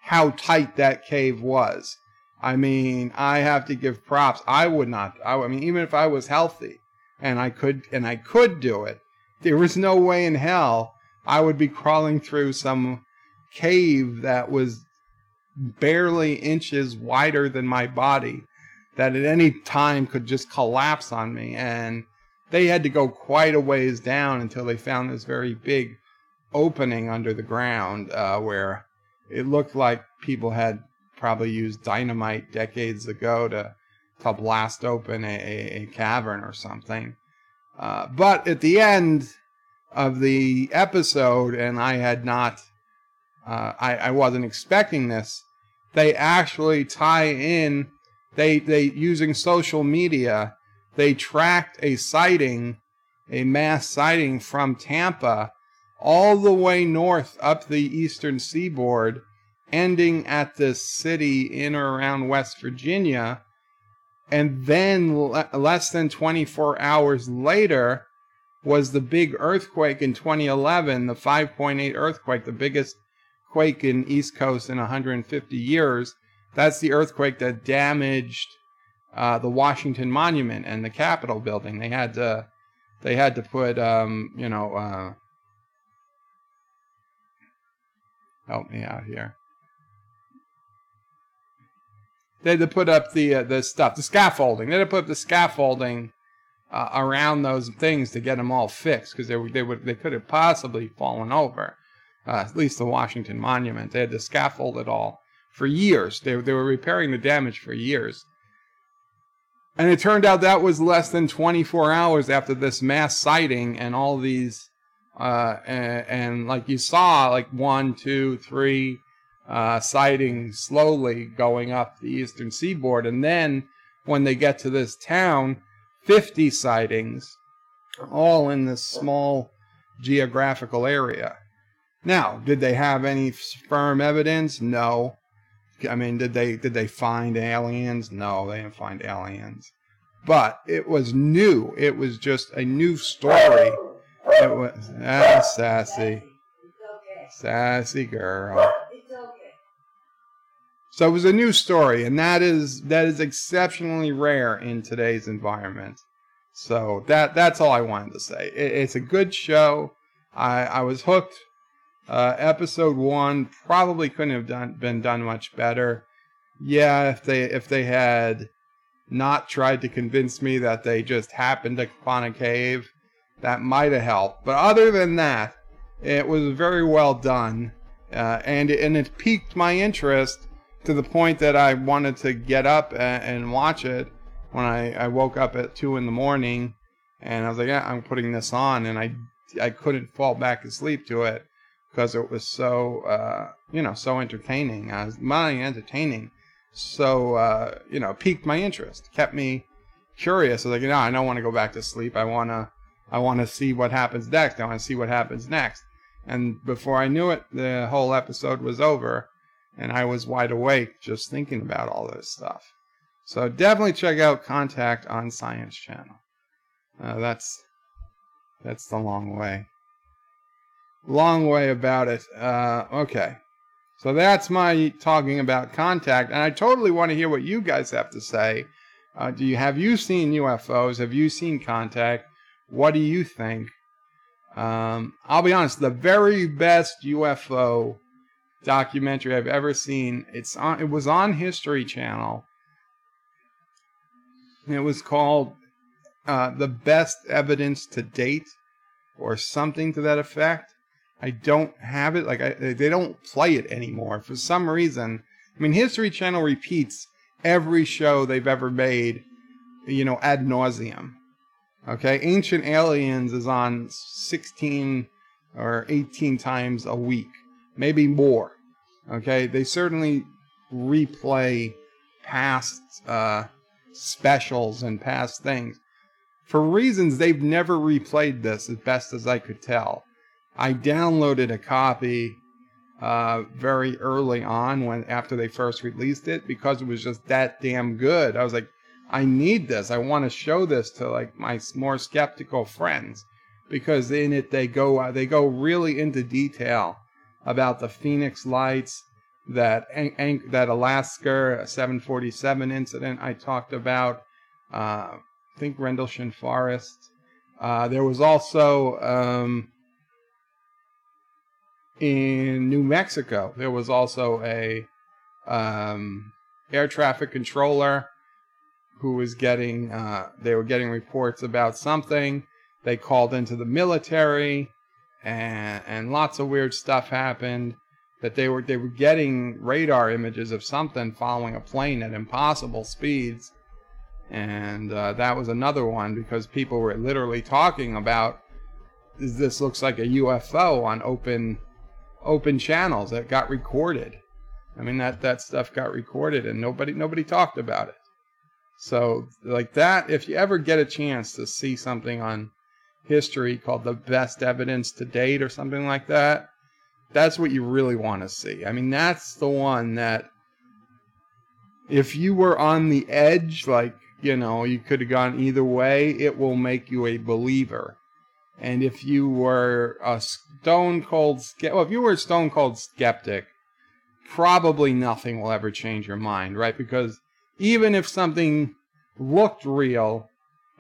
how tight that cave was. I mean, I have to give props. I would not. I mean, even if I was healthy and I could do it, there was no way in hell I would be crawling through some cave that was barely inches wider than my body, that at any time could just collapse on me. And they had to go quite a ways down until they found this very big opening under the ground, where it looked like people had probably used dynamite decades ago to blast open a cavern or something. But at the end of the episode, and I had not, I wasn't expecting this, they actually tie in, they using social media, they tracked a sighting, a mass sighting from Tampa all the way north up the eastern seaboard, ending at this city in or around West Virginia. And then less than 24 hours later was the big earthquake in 2011, the 5.8 earthquake, the biggest quake in East Coast in 150 years. That's the earthquake that damaged the Washington Monument and the Capitol building. They had to put, help me out here. They had to put up the scaffolding. They had to put up the scaffolding around those things to get them all fixed, because they could have possibly fallen over. At least the Washington Monument. They had to scaffold it all for years. They were repairing the damage for years. And it turned out that was less than 24 hours after this mass sighting and all these, and like you saw, like 1, 2, 3 sightings slowly going up the eastern seaboard. And then when they get to this town, 50 sightings, all in this small geographical area. Now, did they have any firm evidence? No. I mean, did they find aliens? No, they didn't find aliens. But it was new. It was just a new story. It was sassy. Sassy girl. So it was a new story, and that is exceptionally rare in today's environment. So that's all I wanted to say. It's a good show. I was hooked. Episode 1 probably couldn't have been done much better. Yeah, if they had not tried to convince me that they just happened upon a cave, that might have helped. But other than that, it was very well done, and it piqued my interest to the point that I wanted to get up and watch it when I woke up at 2 in the morning, and I was like, yeah, I'm putting this on, and I couldn't fall back asleep to it because it was so, so entertaining. Not entertaining, so, piqued my interest, kept me curious. I was like, I don't want to go back to sleep. I want to see what happens next. I want to see what happens next. And before I knew it, the whole episode was over. And I was wide awake just thinking about all this stuff. So definitely check out Contact on Science Channel. That's the long way. Long way about it. Okay. So that's my talking about Contact. And I totally want to hear what you guys have to say. Have you seen UFOs? Have you seen Contact? What do you think? I'll be honest. The very best UFO documentary I've ever seen. It was on History Channel. It was called The Best Evidence to Date, or something to that effect. I don't have it. They don't play it anymore for some reason. I mean, History Channel repeats every show they've ever made, ad nauseum. Okay, Ancient Aliens is on 16 or 18 times a week. Maybe more. Okay, they certainly replay past specials and past things. For reasons they've never replayed this, as best as I could tell. I downloaded a copy very early on after they first released it because it was just that damn good. I was like, I need this. I want to show this to my more skeptical friends, because in it they go really into detail about the Phoenix Lights, that Alaska 747 incident I talked about. I think Rendlesham Forest. There was also in New Mexico. There was also a air traffic controller who was getting. They were getting reports about something. They called into the military. And lots of weird stuff happened. That they were getting radar images of something following a plane at impossible speeds, and that was another one because people were literally talking about, this looks like a UFO on open channels that got recorded. I mean, that stuff got recorded and nobody talked about it. So like that, if you ever get a chance to see something on History called The Best Evidence to Date or something like that, that's what you really want to see. I mean, that's the one that if you were on the edge, you could have gone either way, it will make you a believer. And if you were a stone cold skeptic, probably nothing will ever change your mind, right? Because even if something looked real,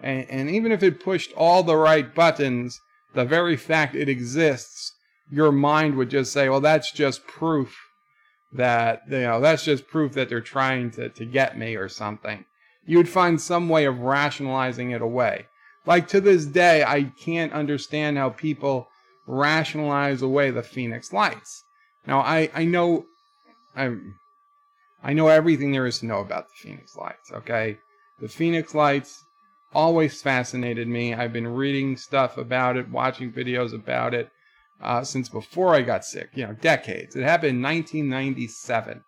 and even if it pushed all the right buttons, the very fact it exists, your mind would just say, well, that's just proof that, they're trying to get me or something. You would find some way of rationalizing it away. Like to this day, I can't understand how people rationalize away the Phoenix Lights. Now, I know everything there is to know about the Phoenix Lights, okay? The Phoenix Lights always fascinated me. I've been reading stuff about it, watching videos about it since before I got sick, decades. It happened in 1997.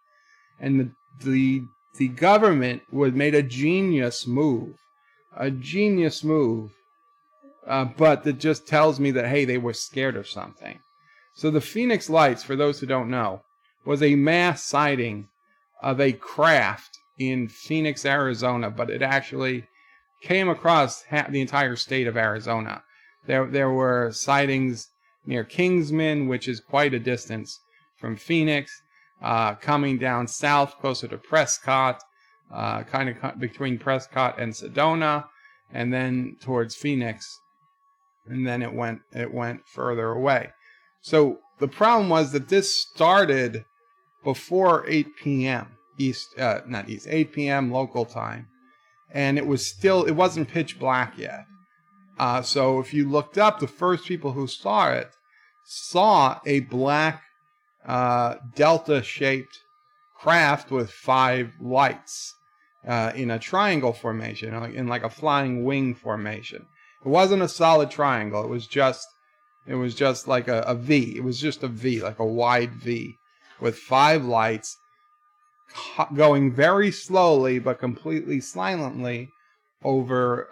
And the government made a genius move. But that just tells me that, hey, they were scared of something. So the Phoenix Lights, for those who don't know, was a mass sighting of a craft in Phoenix, Arizona, but it actually came across the entire state of Arizona. There were sightings near Kingsman, which is quite a distance from Phoenix. coming down south closer to Prescott, kind of between Prescott and Sedona, and then towards Phoenix, and then it went further away. So the problem was that this started before 8 p.m. 8 p.m. local time, and it wasn't pitch black yet. So if you looked up, the first people who saw a black delta-shaped craft with 5 lights in a triangle formation, in like a flying wing formation. It wasn't a solid triangle. It was just like a V. It was just a V, like a wide V, with 5 lights going very slowly but completely silently over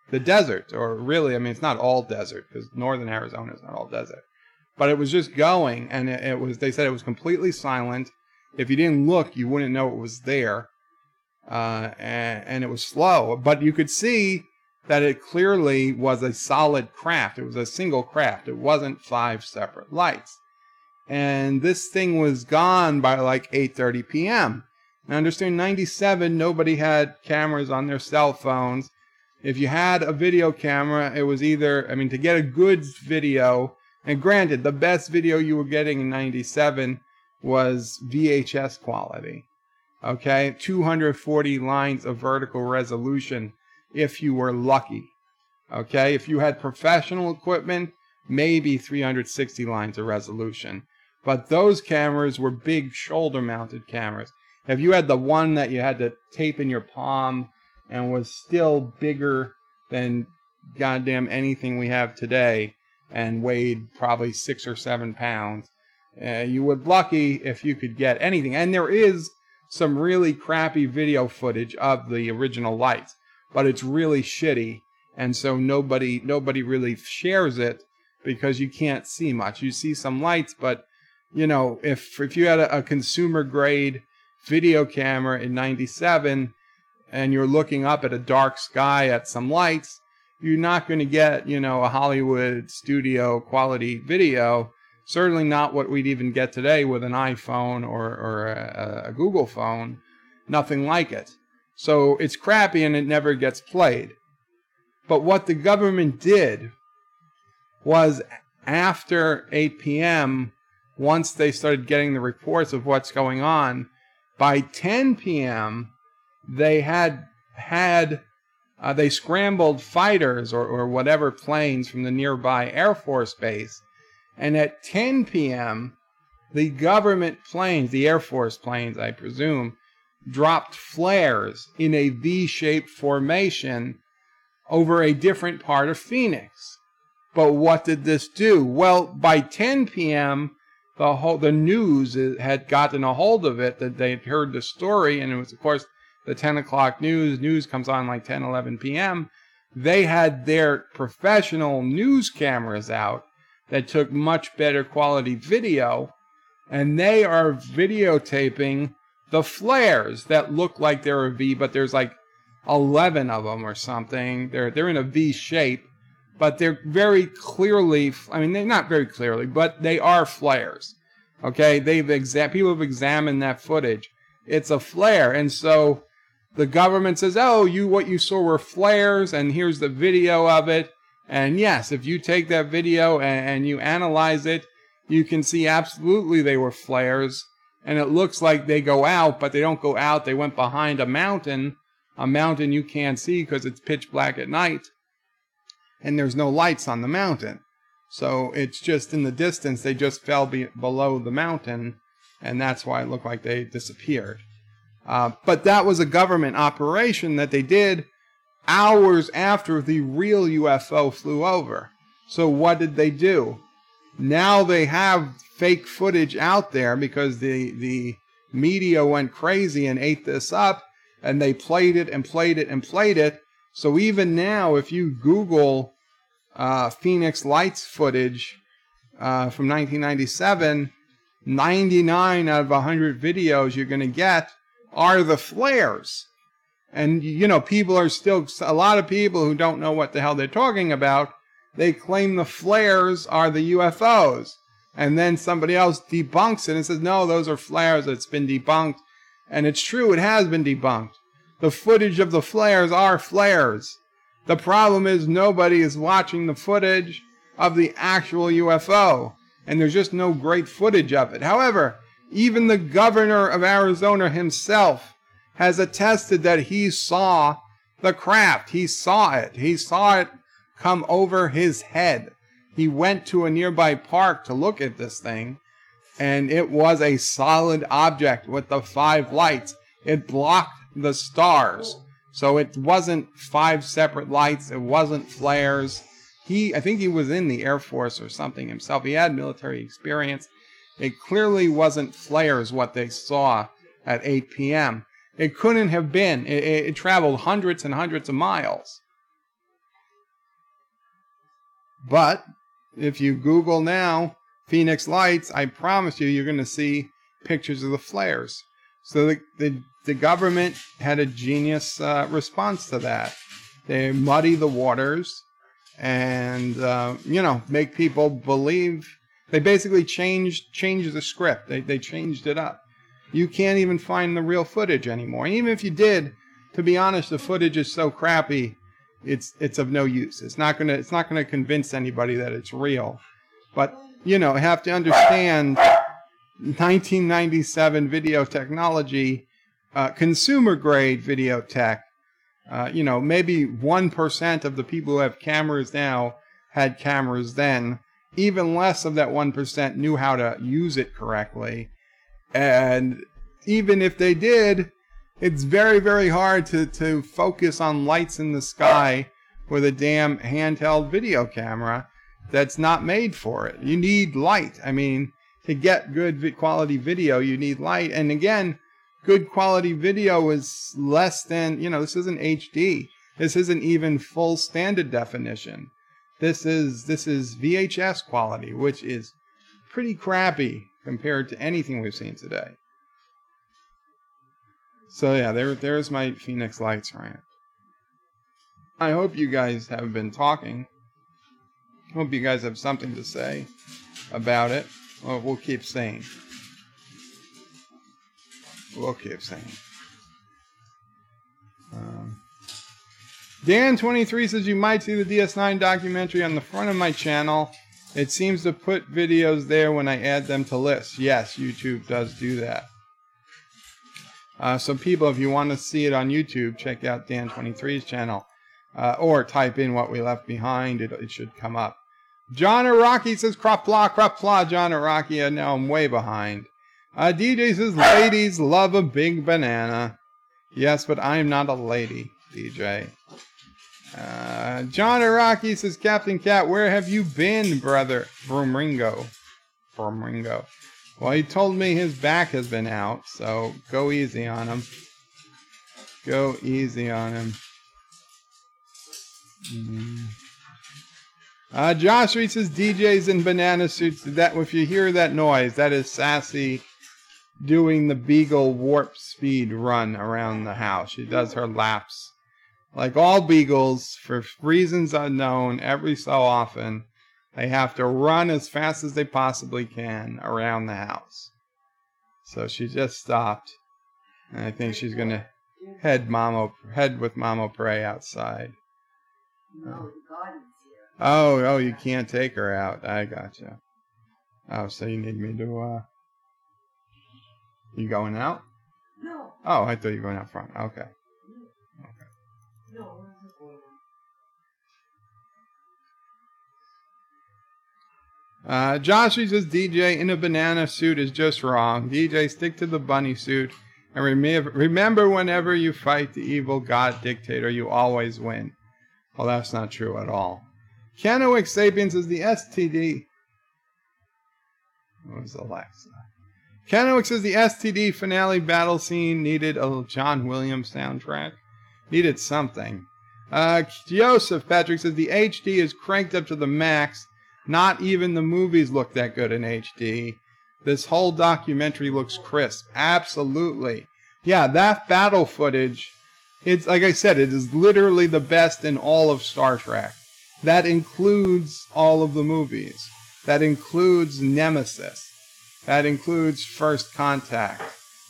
the desert. Or really, I mean, it's not all desert, because northern Arizona is not all desert. But it was just going, and they said it was completely silent. If you didn't look, you wouldn't know it was there. And it was slow. But you could see that it clearly was a solid craft. It was a single craft. It wasn't 5 separate lights. And this thing was gone by like 8:30 p.m. Now, understand, 97, nobody had cameras on their cell phones. If you had a video camera, it was either, I mean, to get a good video, and granted, the best video you were getting in 97 was VHS quality. Okay, 240 lines of vertical resolution if you were lucky. Okay, if you had professional equipment, maybe 360 lines of resolution. But those cameras were big shoulder-mounted cameras. If you had the one that you had to tape in your palm and was still bigger than goddamn anything we have today and weighed probably 6 or 7 pounds, you were lucky if you could get anything. And there is some really crappy video footage of the original lights, but it's really shitty, and so nobody really shares it because you can't see much. You see some lights, but you know, if you had a consumer grade video camera in 97 and you're looking up at a dark sky at some lights, you're not going to get, you know, a Hollywood studio quality video. Certainly not what we'd even get today with an iPhone or a Google phone. Nothing like it. So it's crappy and it never gets played. But what the government did was, after 8 p.m., once they started getting the reports of what's going on, by 10 p.m., they they scrambled fighters or whatever planes from the nearby Air Force base. And at 10 p.m., the government planes, the Air Force planes, I presume, dropped flares in a V-shaped formation over a different part of Phoenix. But what did this do? Well, by 10 p.m., the news had gotten a hold of it, that they'd heard the story, and it was, of course, the 10 o'clock news. News comes on like 10, 11 p.m. They had their professional news cameras out that took much better quality video, and they are videotaping the flares that look like they're a V, but there's like 11 of them or something. They're in a V shape, but they're very clearly, I mean, they're not very clearly, but they are flares. Okay, people have examined that footage. It's a flare, and so the government says, "Oh, what you saw were flares, and here's the video of it." And yes, if you take that video and you analyze it, you can see absolutely they were flares, and it looks like they go out, but they don't go out. They went behind a mountain you can't see because it's pitch black at night, and there's no lights on the mountain. So it's just in the distance, they just fell below the mountain, and that's why it looked like they disappeared. But that was a government operation that they did hours after the real UFO flew over. So what did they do? Now they have fake footage out there because the media went crazy and ate this up, and they played it and played it and played it. So even now, if you Google Phoenix lights footage from 1997, 99 out of 100 videos you're going to get are the flares. And, you know, people are still, a lot of people who don't know what the hell they're talking about, they claim the flares are the UFOs. And then somebody else debunks it and says, no, those are flares. It's been debunked. And it's true, it has been debunked. The footage of the flares are flares. The problem is nobody is watching the footage of the actual UFO. And there's just no great footage of it. However, even the governor of Arizona himself has attested that he saw the craft. He saw it. He saw it come over his head. He went to a nearby park to look at this thing, and it was a solid object with the 5 lights. It blocked the stars. So it wasn't 5 separate lights. It wasn't flares. I think he was in the Air Force or something himself. He had military experience. It clearly wasn't flares what they saw at 8 p.m. It couldn't have been. It traveled hundreds and hundreds of miles. But if you Google now, Phoenix Lights, I promise you, you're going to see pictures of the flares. So the government had a genius response to that. They muddy the waters and, make people believe. They basically changed the script. They changed it up. You can't even find the real footage anymore. And even if you did, to be honest, the footage is so crappy, it's of no use. It's not gonna convince anybody that it's real. But you have to understand 1997 video technology, consumer grade video tech. Maybe 1% of the people who have cameras now had cameras then. Even less of that 1% knew how to use it correctly. And even if they did, it's very, very hard to focus on lights in the sky with a damn handheld video camera that's not made for it. You need light. I mean, to get good quality video, you need light. And again, good quality video is less than, this isn't HD. This isn't even full standard definition. This is VHS quality, which is pretty crappy compared to anything we've seen today. So yeah, there's my Phoenix Lights rant. I hope you guys have been talking. Hope you guys have something to say about it. Well, we'll keep saying. Dan23 says you might see the DS9 documentary on the front of my channel. It seems to put videos there when I add them to lists. Yes, YouTube does do that. So people, if you want to see it on YouTube, check out Dan23's channel. Or type in what we left behind. It should come up. John Araki says, Qapla, John Araki. Now I'm way behind. DJ says, ladies love a big banana. Yes, but I'm not a lady, DJ. John Araki says, Captain Cat, where have you been, brother? Bromringo. Well, he told me his back has been out, so go easy on him. Josh Reed says, DJs in banana suits. That if you hear that noise, that is Sassy doing the Beagle warp speed run around the house. She does her laps. Like all beagles, for reasons unknown, every so often, they have to run as fast as they possibly can around the house. So she just stopped. And I think she's going to head with Mama Prey outside. No, the garden's here. Oh, you can't take her out. I gotcha. Oh, so you need me to, you going out? No. Oh, I thought you were going out front. Okay. No, where's the boiler? Josh says DJ in a banana suit is just wrong. DJ, stick to the bunny suit. And remember, whenever you fight the evil god dictator, you always win. Well, that's not true at all. Canoic Sapiens is the STD. What was Alexa? Canoic says the STD finale battle scene needed a John Williams soundtrack. Needed something. Joseph Patrick says the HD is cranked up to the max. Not even the movies look that good in HD. This whole documentary looks crisp. Absolutely. Yeah, that battle footage, it's like I said, it is literally the best in all of Star Trek. That includes all of the movies. That includes Nemesis. That includes First Contact.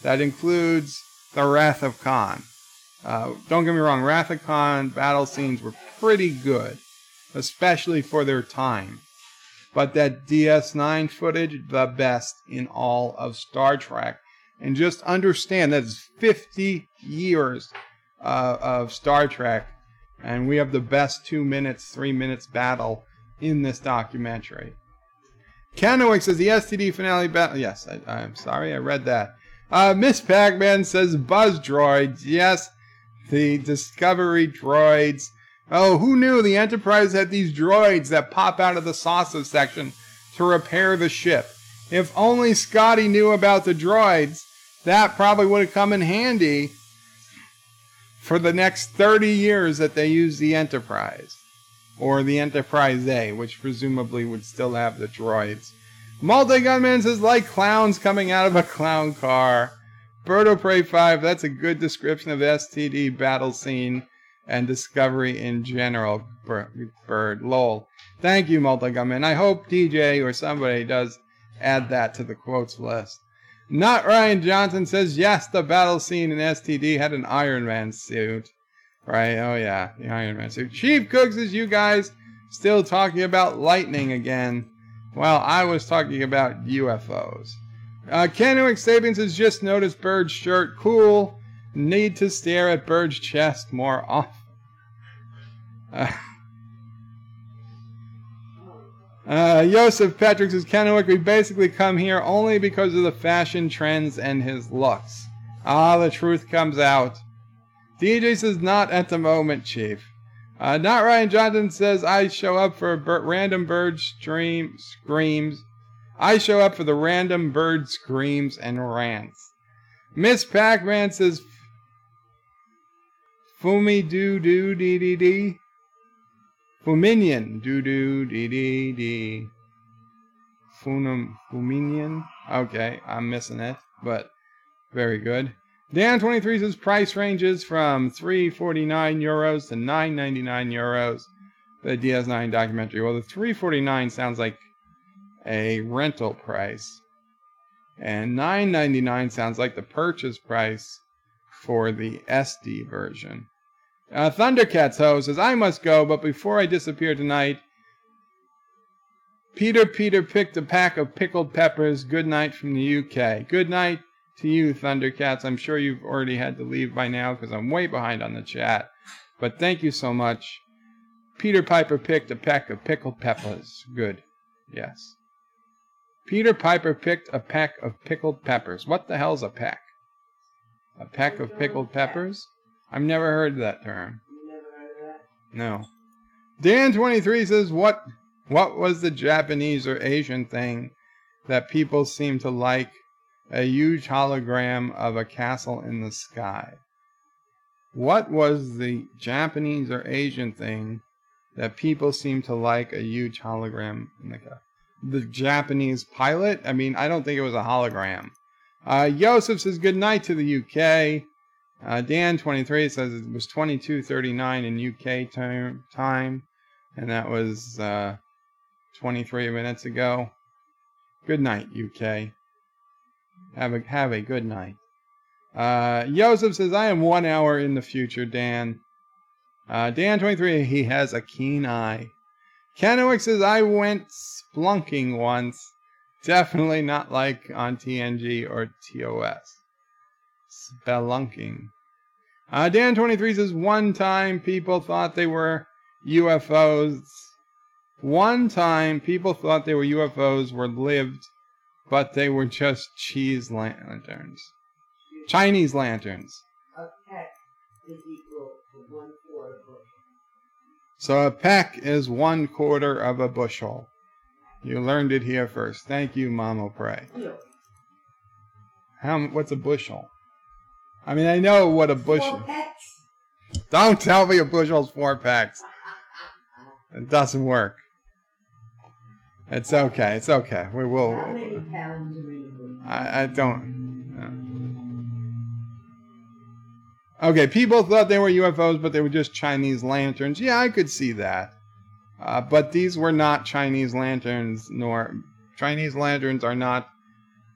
That includes the Wrath of Khan. Don't get me wrong, Wrath of Khan battle scenes were pretty good, especially for their time. But that DS9 footage, the best in all of Star Trek. And just understand that it's 50 years of Star Trek, and we have the best 2 minutes, 3 minutes battle in this documentary. Kennewick says the STD finale battle. Yes, I'm sorry, I read that. Miss Pac-Man says buzz droids. Yes, the Discovery droids. Oh, who knew the Enterprise had these droids that pop out of the saucer section to repair the ship? If only Scotty knew about the droids, that probably would have come in handy for the next 30 years that they use the Enterprise. Or the Enterprise A, which presumably would still have the droids. Multi-Gunman says, like clowns coming out of a clown car. Bird of Prey 5, that's a good description of the STD battle scene and Discovery in general. Bird, lol. Thank you, Multi-Gunman. I hope DJ or somebody does add that to the quotes list. Not Ryan Johnson says, yes, the battle scene in STD had an Iron Man suit. Right, oh yeah, the Iron Man suit. Chief Cook says, you guys still talking about lightning again. Well, I was talking about UFOs. Kennewick Sabian says, just noticed Bird's shirt. Cool. Need to stare at Bird's chest more often. Joseph Patrick says, Kennewick, we basically come here only because of the fashion trends and his looks. Ah, the truth comes out. DJ says, not at the moment, Chief. Not Ryan Johnson says, I show up for random bird screams. I show up for the random bird screams and rants. Miss Pac-Man says, Fumi doo doo dee dee dee. Fuminian doo doo dee dee dee. Fuminian. Okay, I'm missing it, but very good. Dan23 says price ranges from €349 to €999. The DS9 documentary. Well, the $349 sounds like a rental price, and $999 sounds like the purchase price for the SD version. Thundercats Ho says, I must go, but before I disappear tonight, Peter picked a pack of pickled peppers. Good night from the UK. Good night to you, Thundercats. I'm sure you've already had to leave by now because I'm way behind on the chat. But thank you so much. Peter Piper picked a pack of pickled peppers. Good. Yes. Peter Piper picked a pack of pickled peppers. What the hell's a pack? A pack of pickled peppers? I've never heard that term. No. Dan23 says, what was the Japanese or Asian thing that people seem to like? A huge hologram of a castle in the sky. What was the Japanese or Asian thing that people seem to like a huge hologram in the sky? The Japanese pilot? I mean, I don't think it was a hologram. Joseph says, good night to the UK. Dan23 says it was 22:39 in UK time. And that was 23 minutes ago. Good night, UK. Have a good night. Joseph says, I am 1 hour in the future, Dan. Dan23, he has a keen eye. Kennewick says, I went splunking once. Definitely not like on TNG or TOS. Spelunking. Dan23 says, one time people thought they were UFOs. One time people thought they were UFOs were lived, but they were just cheese lanterns. Chinese lanterns. A peck is equal to 1/4 bushel. So a peck is 1/4 of a bushel. You learned it here first. Thank you, Mama Pray. What's a bushel? I mean, I know what a bushel. 4 pecks. Don't tell me a bushel's 4 pecks. It doesn't work. It's okay. It's okay. We will. How many pounds are in I don't. Okay, people thought they were UFOs, but they were just Chinese lanterns. Yeah, I could see that. But these were not Chinese lanterns, nor Chinese lanterns are not,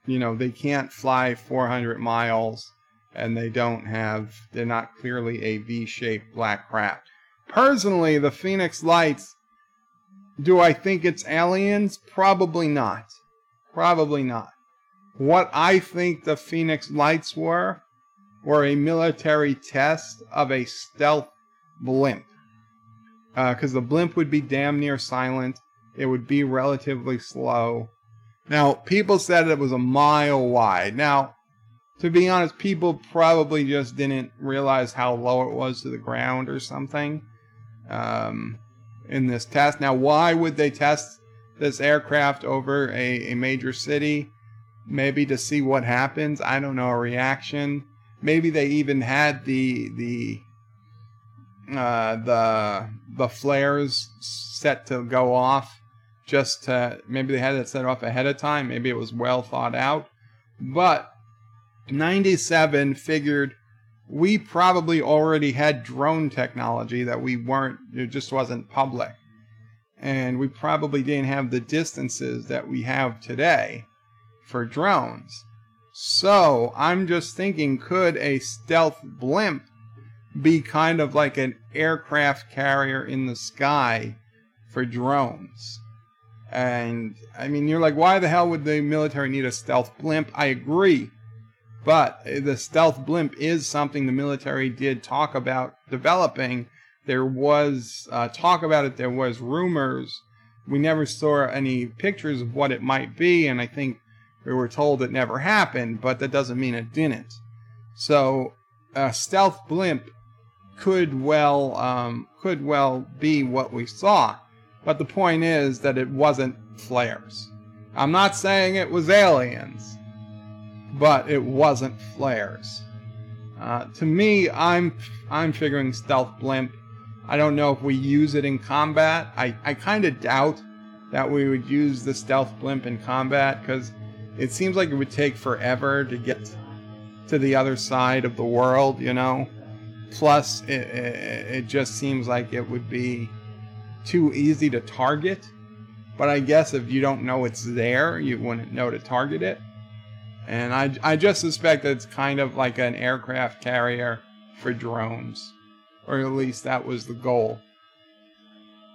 they can't fly 400 miles, and they're not clearly a V-shaped black craft. Personally, the Phoenix Lights, do I think it's aliens? Probably not. Probably not. What I think the Phoenix Lights were a military test of a stealth blimp. Because the blimp would be damn near silent. It would be relatively slow. Now, people said it was a mile wide. Now, to be honest, people probably just didn't realize how low it was to the ground or something in this test. Now, why would they test this aircraft over a major city? Maybe to see what happens. I don't know, a reaction. Maybe they even had the flares set to go off, maybe they had it set off ahead of time. Maybe it was well thought out. But 97 figured we probably already had drone technology that it just wasn't public. And we probably didn't have the distances that we have today for drones. So I'm just thinking, could a stealth blimp be kind of like an aircraft carrier in the sky for drones? And I mean, you're like, why the hell would the military need a stealth blimp? I agree. But the stealth blimp is something the military did talk about developing. There was talk about it. There was rumors. We never saw any pictures of what it might be. And I think we were told it never happened, but that doesn't mean it didn't. So a stealth blimp could well be what we saw. But the point is that it wasn't flares. I'm not saying it was aliens, but it wasn't flares. To me, I'm figuring stealth blimp. I don't know if we use it in combat. I kind of doubt that we would use the stealth blimp in combat, because it seems like it would take forever to get to the other side of the world, Plus, it just seems like it would be too easy to target. But I guess if you don't know it's there, you wouldn't know to target it. And I just suspect that it's kind of like an aircraft carrier for drones. Or at least that was the goal.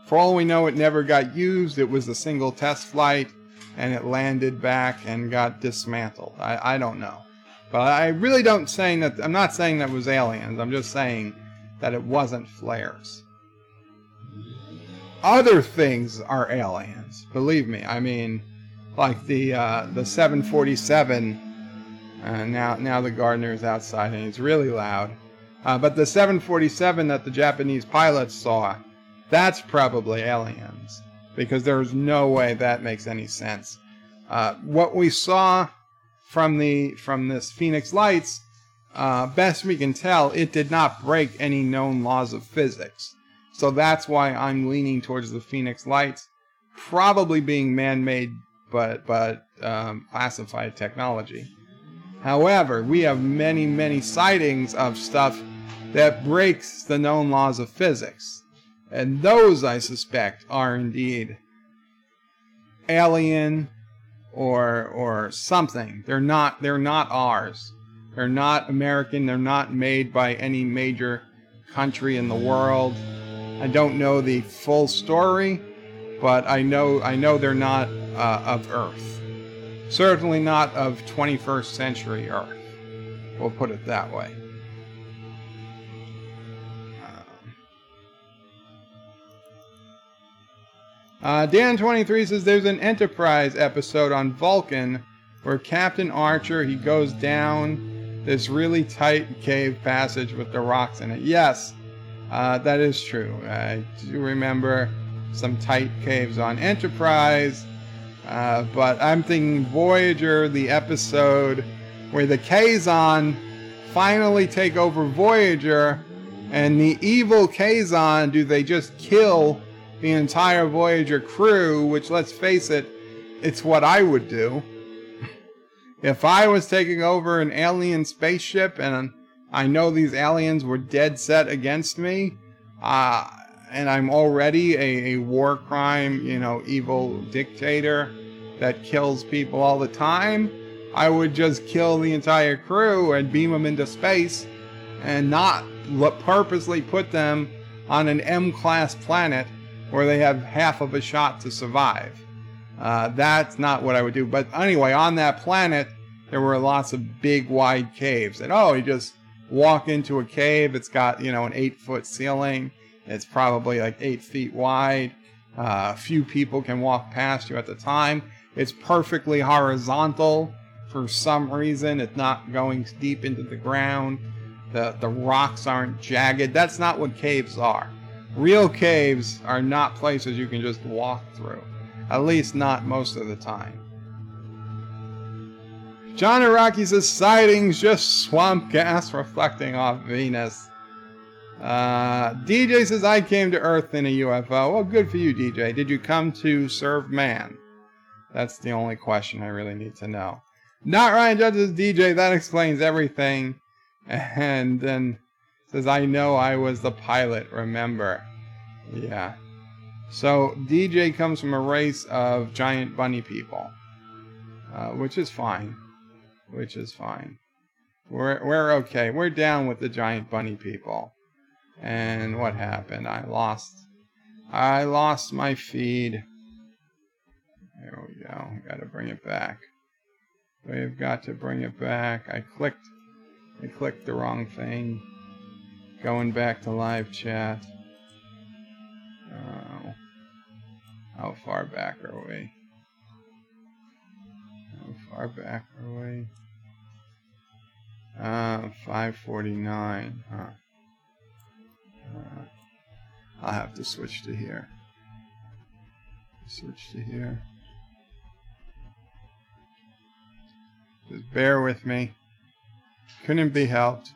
For all we know, it never got used. It was a single test flight, and it landed back and got dismantled. I don't know. But I really don't saying that. I'm not saying that it was aliens. I'm just saying that it wasn't flares. Other things are aliens. Believe me. I mean, like the 747. Now the gardener is outside and it's really loud. But the 747 that the Japanese pilots saw, that's probably aliens, because there's no way that makes any sense. What we saw from this Phoenix Lights, best we can tell, it did not break any known laws of physics. So that's why I'm leaning towards the Phoenix Lights, probably being man-made but classified technology. However, we have many, many sightings of stuff that breaks the known laws of physics. And those, I suspect, are indeed alien or something. They're not ours. They're not American. They're not made by any major country in the world. I don't know the full story, but I know they're not of Earth. Certainly not of 21st century Earth. We'll put it that way. Dan23 says there's an Enterprise episode on Vulcan where Captain Archer, he goes down this really tight cave passage with the rocks in it. Yes, that is true. I do remember some tight caves on Enterprise, but I'm thinking Voyager, the episode where the Kazon finally take over Voyager, and the evil Kazon, do they just kill the entire Voyager crew, which, let's face it, it's what I would do. If I was taking over an alien spaceship and I know these aliens were dead set against me, and I'm already a war crime, evil dictator that kills people all the time, I would just kill the entire crew and beam them into space and not purposely put them on an M-class planet where they have half of a shot to survive. That's not what I would do. But anyway, on that planet, there were lots of big, wide caves. And you just walk into a cave. It's got, an 8-foot ceiling. It's probably like 8 feet wide. A few people can walk past you at the time. It's perfectly horizontal. For some reason, it's not going deep into the ground. The rocks aren't jagged. That's not what caves are. Real caves are not places you can just walk through. At least not most of the time. John Iraqi says sightings, just swamp gas reflecting off Venus. DJ says I came to Earth in a UFO. Well, good for you, DJ. Did you come to serve man? That's the only question I really need to know. Not Ryan Judge's DJ. That explains everything. And then says, I know I was the pilot, remember. Yeah. So DJ comes from a race of giant bunny people. Which is fine. We're okay. We're down with the giant bunny people. And what happened? I lost my feed. There we go. Gotta bring it back. We've got to bring it back. I clicked the wrong thing. Going back to live chat. How far back are we? 549. Huh. I'll have to switch to here. Just bear with me. Couldn't be helped.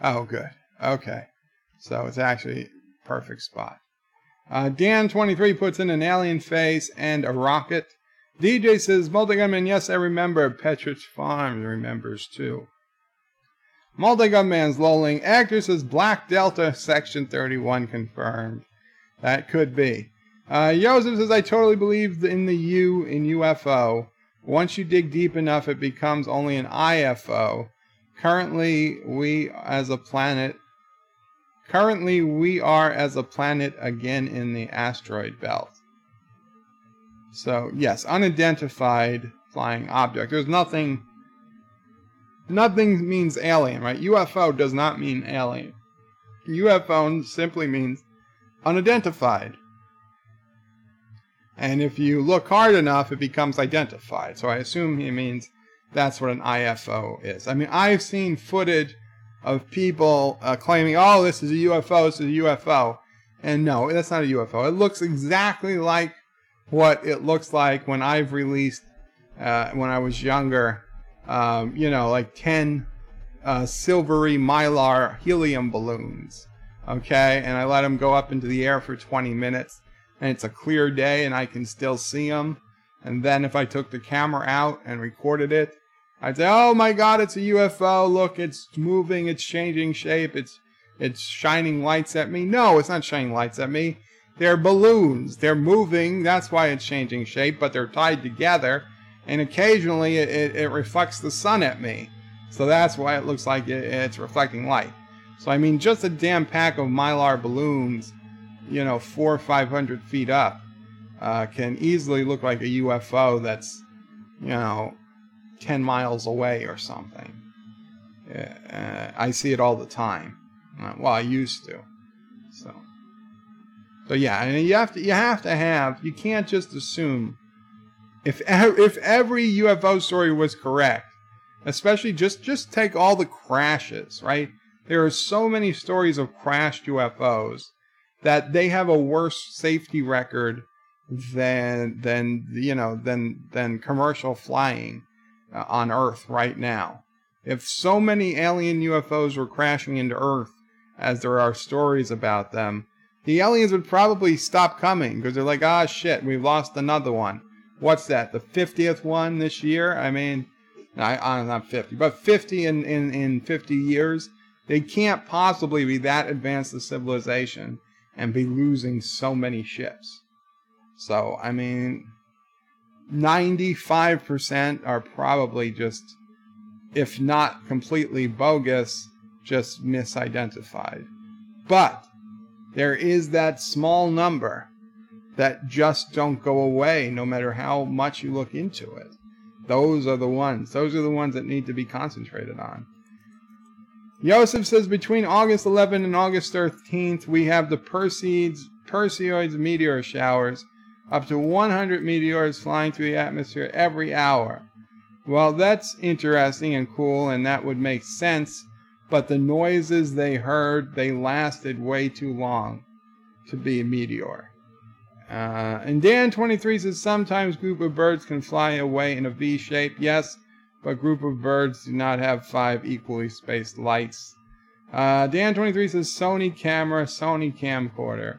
Oh, good. Okay. So it's actually perfect spot. Dan23 puts in an alien face and a rocket. DJ says, Multigunman, yes, I remember. Petridge Farms remembers too. Multigunman's lolling. Actor says, Black Delta, Section 31 confirmed. That could be. Joseph says, I totally believe in the U in UFO. Once you dig deep enough, it becomes only an IFO. Currently, we are as a planet again in the asteroid belt. So, yes, unidentified flying object. There's nothing means alien, right? UFO does not mean alien. UFO simply means unidentified. And if you look hard enough, it becomes identified. So I assume he means that's what an IFO is. I mean, I've seen footage of people claiming, oh, this is a UFO, And no, that's not a UFO. It looks exactly like what it looks like when I've released, when I was younger, like 10 silvery mylar helium balloons. Okay? And I let them go up into the air for 20 minutes. And it's a clear day and I can still see them. And then if I took the camera out and recorded it, I'd say, oh my God, it's a UFO. Look, it's moving. It's changing shape. It's shining lights at me. No, it's not shining lights at me. They're balloons. They're moving. That's why it's changing shape, but they're tied together. And occasionally it reflects the sun at me. So that's why it looks like it's reflecting light. So I mean, just a damn pack of mylar balloons, 400 or 500 feet up, can easily look like a UFO that's, 10 miles away or something. I see it all the time. Well, I used to. So yeah, and you can't just assume if every UFO story was correct, especially just take all the crashes, right? There are so many stories of crashed UFOs that they have a worse safety record than commercial flying on Earth right now. If so many alien UFOs were crashing into Earth, as there are stories about them, the aliens would probably stop coming because they're like, ah, shit, we've lost another one. What's that? The 50th one this year? I mean, not 50, but 50 in 50 years. They can't possibly be that advanced a civilization and be losing so many ships. So, I mean, 95% are probably just, if not completely bogus, just misidentified. But there is that small number that just don't go away no matter how much you look into it. Those are the ones. Those are the ones that need to be concentrated on. Yosef says between August 11th and August 13th, we have the Perseids meteor showers. Up to 100 meteors flying through the atmosphere every hour. Well, that's interesting and cool, and that would make sense. But the noises they heard, they lasted way too long to be a meteor. And Dan23 says sometimes group of birds can fly away in a V shape. Yes, but group of birds do not have 5 equally spaced lights. Dan23 says Sony camera, Sony camcorder.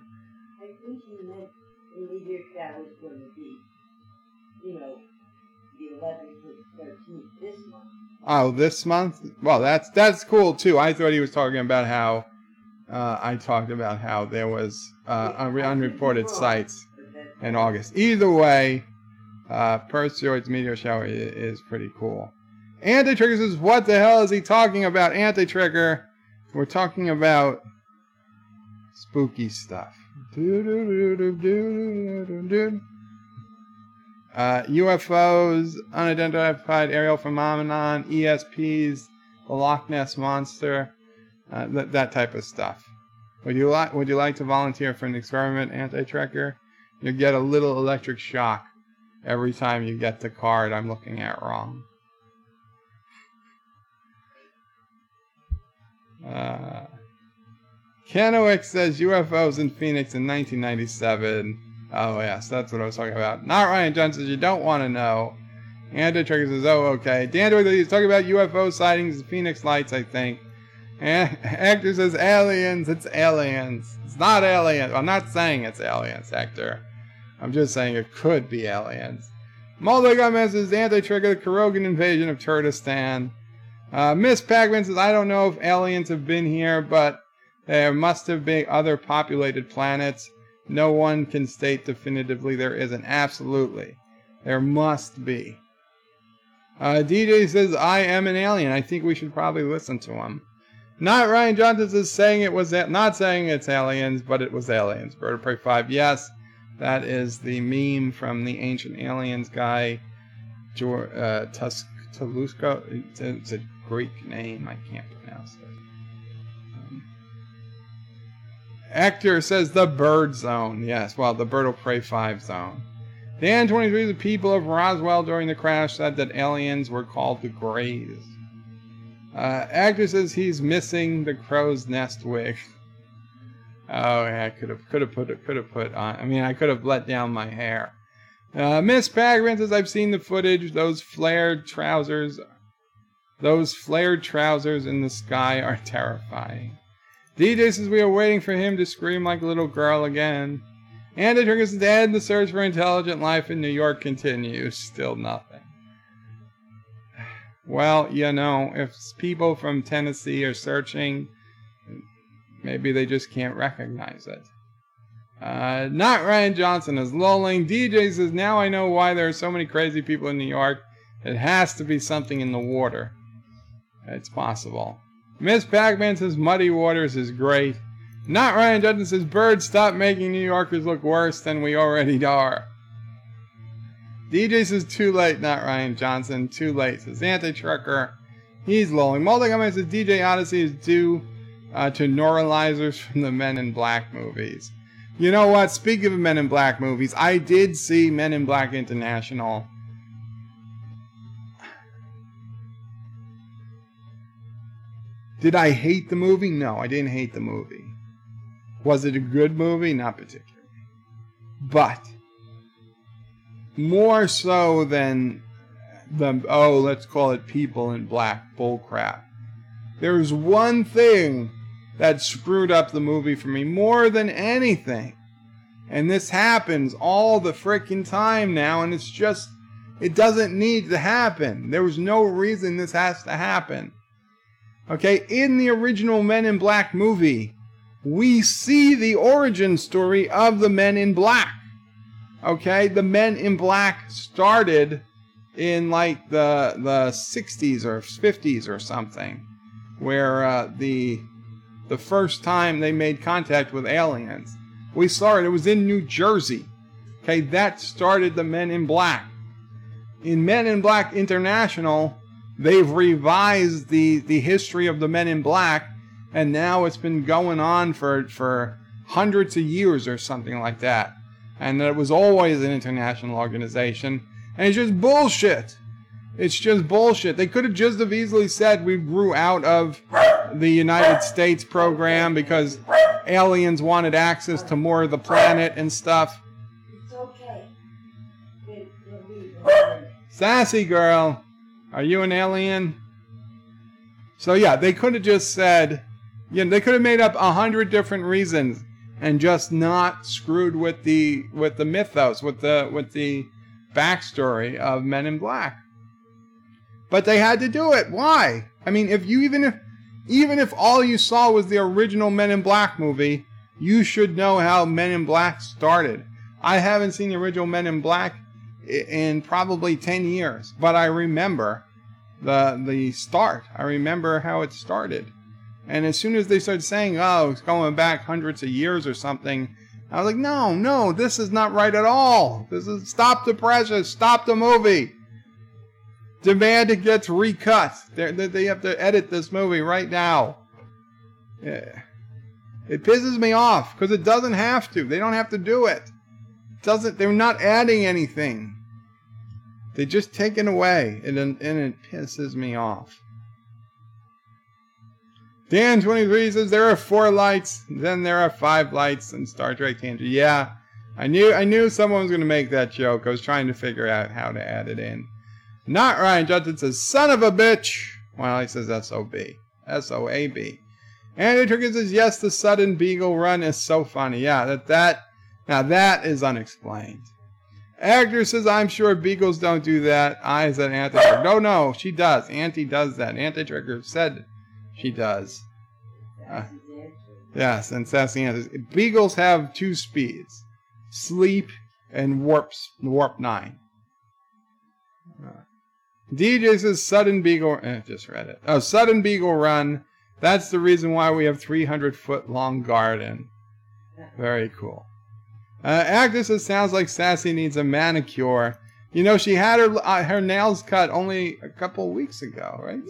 I think he meant the meteor shower was going to be, the 11th to the 13th this month. Oh, this month? Well, that's cool too. I thought he was talking about how I talked about how there was unreported sites in August. Either way, Perseids meteor shower is pretty cool. Anti-Trigger says, what the hell is he talking about? Anti-Trigger, we're talking about spooky stuff. UFOs, unidentified aerial phenomenon, ESPs, the Loch Ness monster, that type of stuff. Would you like to volunteer for an experiment, Anti-Trekker? You get a little electric shock every time you get the card I'm looking at wrong. Kennewick says UFOs in Phoenix in 1997. Oh, yes, that's what I was talking about. Not Ryan Johnson says you don't want to know. Anti-Trigger says, oh, okay. Dan Doyle is talking about UFO sightings in Phoenix Lights, I think. And Hector says aliens. It's aliens. It's not aliens. I'm not saying it's aliens, Hector. I'm just saying it could be aliens. Multigun says Anti-Trigger, the Kurogan invasion of Kurdistan. Miss Pac-Man says, I don't know if aliens have been here, but there must have been other populated planets. No one can state definitively there isn't. Absolutely. There must be. DJ says, I am an alien. I think we should probably listen to him. Not Ryan Johnson is saying it was not saying it's aliens, but it was aliens. Bird of Prey 5. Yes, that is the meme from the Ancient Aliens guy, Tulusco. It's a Greek name. I can't pronounce it. Hector says the bird zone. Yes, well, the Bird of Prey 5 zone. Dan 23, the people of Roswell during the crash said that aliens were called the Greys. Hector says he's missing the crow's nest wig. Oh yeah, I could have put on. I mean, I could have let down my hair. Miss Pac-Man says I've seen the footage. Those flared trousers in the sky are terrifying. DJ says we are waiting for him to scream like a little girl again. And the trigger is dead. The search for intelligent life in New York continues. Still nothing. Well, if people from Tennessee are searching, maybe they just can't recognize it. Not Ryan Johnson is lolling. DJ says, now I know why there are so many crazy people in New York. It has to be something in the water. It's possible. Miss Pac-Man says Muddy Waters is great. Not Ryan Johnson says birds stop making New Yorkers look worse than we already are. DJ says too late, not Ryan Johnson. Too late, says Anti-Trucker. He's lolling. Multigun says DJ Odyssey is due to neuralizers from the Men in Black movies. You know what? Speaking of Men in Black movies, I did see Men in Black International. Did I hate the movie? No, I didn't hate the movie. Was it a good movie? Not particularly. But more so than the, let's call it People in Black bullcrap. There's one thing that screwed up the movie for me more than anything. And this happens all the frickin' time now, and it's just, it doesn't need to happen. There was no reason this has to happen. Okay, in the original Men in Black movie, we see the origin story of the Men in Black. Okay, the Men in Black started in like the 60s or 50s or something, where the first time they made contact with aliens. We saw it. It was in New Jersey. Okay, that started the Men in Black. In Men in Black International, they've revised the history of the Men in Black, and now it's been going on for hundreds of years or something like that. And it was always an international organization. And it's just bullshit. It's just bullshit. They could have just have easily said we grew out of the United States program because aliens wanted access to more of the planet and stuff. It's okay. Sassy girl, are you an alien? So yeah, they could have just said, they could have made up 100 different reasons and just not screwed with the mythos, with the backstory of Men in Black. But they had to do it. Why? I mean, even if all you saw was the original Men in Black movie, you should know how Men in Black started. I haven't seen the original Men in Black in probably 10 years, but I remember the start. I remember how it started. And as soon as they started saying, oh, it's going back hundreds of years or something, I was like, no, this is not right at all. Stop the pressure, stop the movie. Demand it gets recut. They have to edit this movie right now. Yeah. It pisses me off because it doesn't have to. They don't have to do it. They're not adding anything. They just take it away, and it pisses me off. Dan23 says there are 4 lights, then there are 5 lights in Star Trek Tangent. Yeah, I knew someone was going to make that joke. I was trying to figure out how to add it in. Not Ryan Judson says, son of a bitch. Well, he says S-O-B. S-O-A-B. Andy Trigger says, yes, the sudden Beagle run is so funny. Yeah, now that is unexplained. Actor says, I'm sure Beagles don't do that. Eyes at Anti-Trigger. No, she does. Auntie does that. Anti-Trigger said she does. Yes, and Sassy answers. Beagles have 2 speeds. Sleep and warp 9. DJ says sudden Beagle... just read it. Oh, sudden Beagle run. That's the reason why we have 300-foot long garden. Very cool. Actor says, sounds like Sassy needs a manicure. She had her nails cut only a couple weeks ago, right?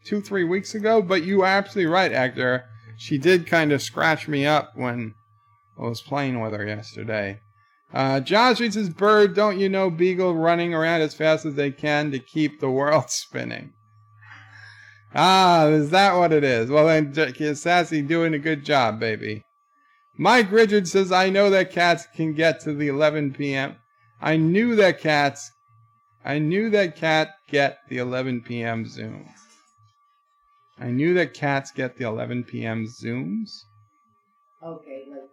2-3 weeks ago. But you are absolutely right, Actor. She did kind of scratch me up when I was playing with her yesterday. Josh reads his bird. Don't you know Beagle running around as fast as they can to keep the world spinning? Is that what it is? Well, then, Sassy doing a good job, baby. Mike Richards says, I know that cats can get to the 11 p.m. I knew that cat get the 11 p.m. Zoom. I knew that cats get the 11 p.m. Zooms. Okay, like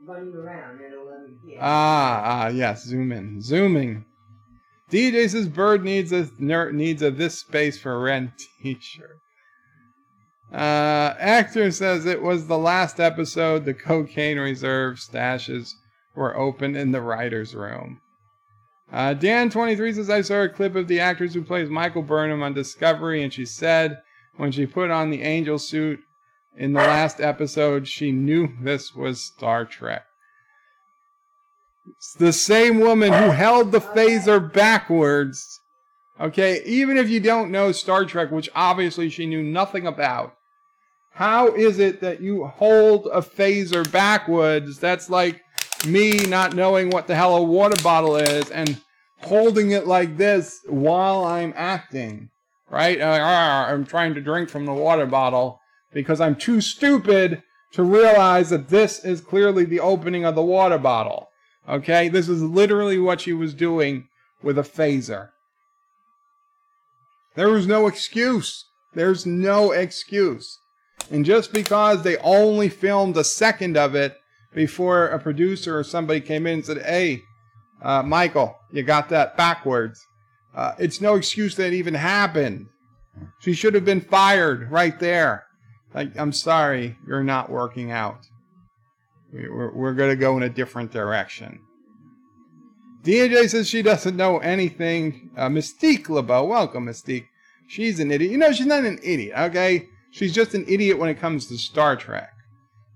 running around at 11 p.m. Yes, zooming. DJ says Bird needs a this space for rent t-shirt. Actor says it was the last episode the cocaine reserve stashes were open in the writer's room. Dan23 says I saw a clip of the actress who plays Michael Burnham on Discovery, and she said when she put on the angel suit in the last episode, she knew this was Star Trek. It's the same woman who held the phaser backwards. Okay, even if you don't know Star Trek, which obviously she knew nothing about, how is it that you hold a phaser backwards? That's like me not knowing what the hell a water bottle is and holding it like this while I'm acting, right? I'm trying to drink from the water bottle because I'm too stupid to realize that this is clearly the opening of the water bottle. Okay, this is literally what she was doing with a phaser. There was no excuse. There's no excuse. And just because they only filmed a second of it before a producer or somebody came in and said, hey, Michael, you got that backwards. It's no excuse that it even happened. She should have been fired right there. Like, I'm sorry, you're not working out. We're going to go in a different direction. DJ says she doesn't know anything. Mystique LeBeau, welcome Mystique. She's an idiot. You know, she's not an idiot, okay? She's just an idiot when it comes to Star Trek.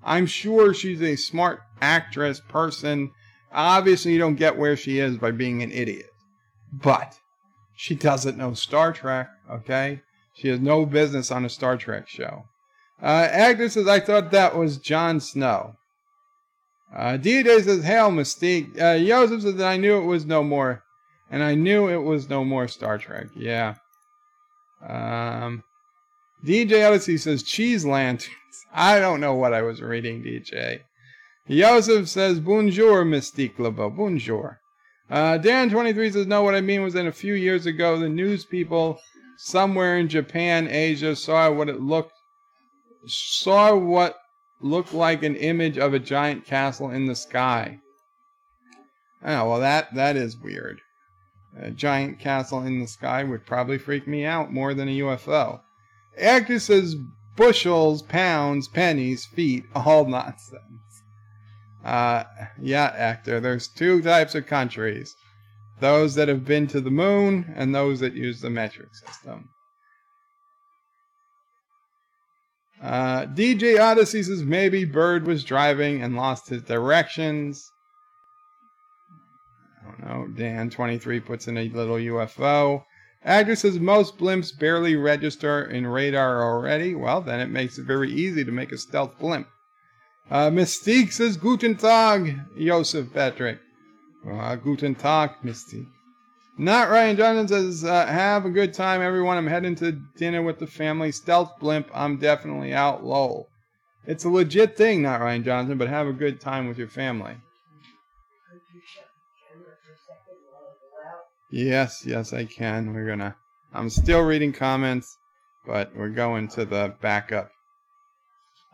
I'm sure she's a smart actress, person. Obviously, you don't get where she is by being an idiot. But she doesn't know Star Trek, okay? She has no business on a Star Trek show. Agnes says, I thought that was Jon Snow. DJ says, hail Mystique. Joseph says, I knew it was no more. And I knew it was no more Star Trek. Yeah. DJ Odyssey says, cheese lanterns. I don't know what I was reading, DJ. Joseph says, bonjour, Mystique LeBeau. Bonjour. Dan23 says, no, what I mean was that a few years ago, the news people somewhere in Japan, Asia, saw what looked like an image of a giant castle in the sky. Oh, well, that is weird. A giant castle in the sky would probably freak me out more than a UFO. Actor says, bushels, pounds, pennies, feet, all nonsense. Yeah, Actor, there's two types of countries. Those that have been to the moon and those that use the metric system. DJ Odyssey says maybe Bird was driving and lost his directions. I don't know. Dan23 puts in a little UFO. Actor says most blimps barely register in radar already. Well, then it makes it very easy to make a stealth blimp. Mystique says Guten Tag, Joseph Patrick. Guten Tag, Mystique. Not Ryan Johnson says, have a good time, everyone. I'm heading to dinner with the family. Stealth blimp, I'm definitely out, lol. It's a legit thing, Not Ryan Johnson, but have a good time with your family. Yes, I can. I'm still reading comments, but we're going to the backup.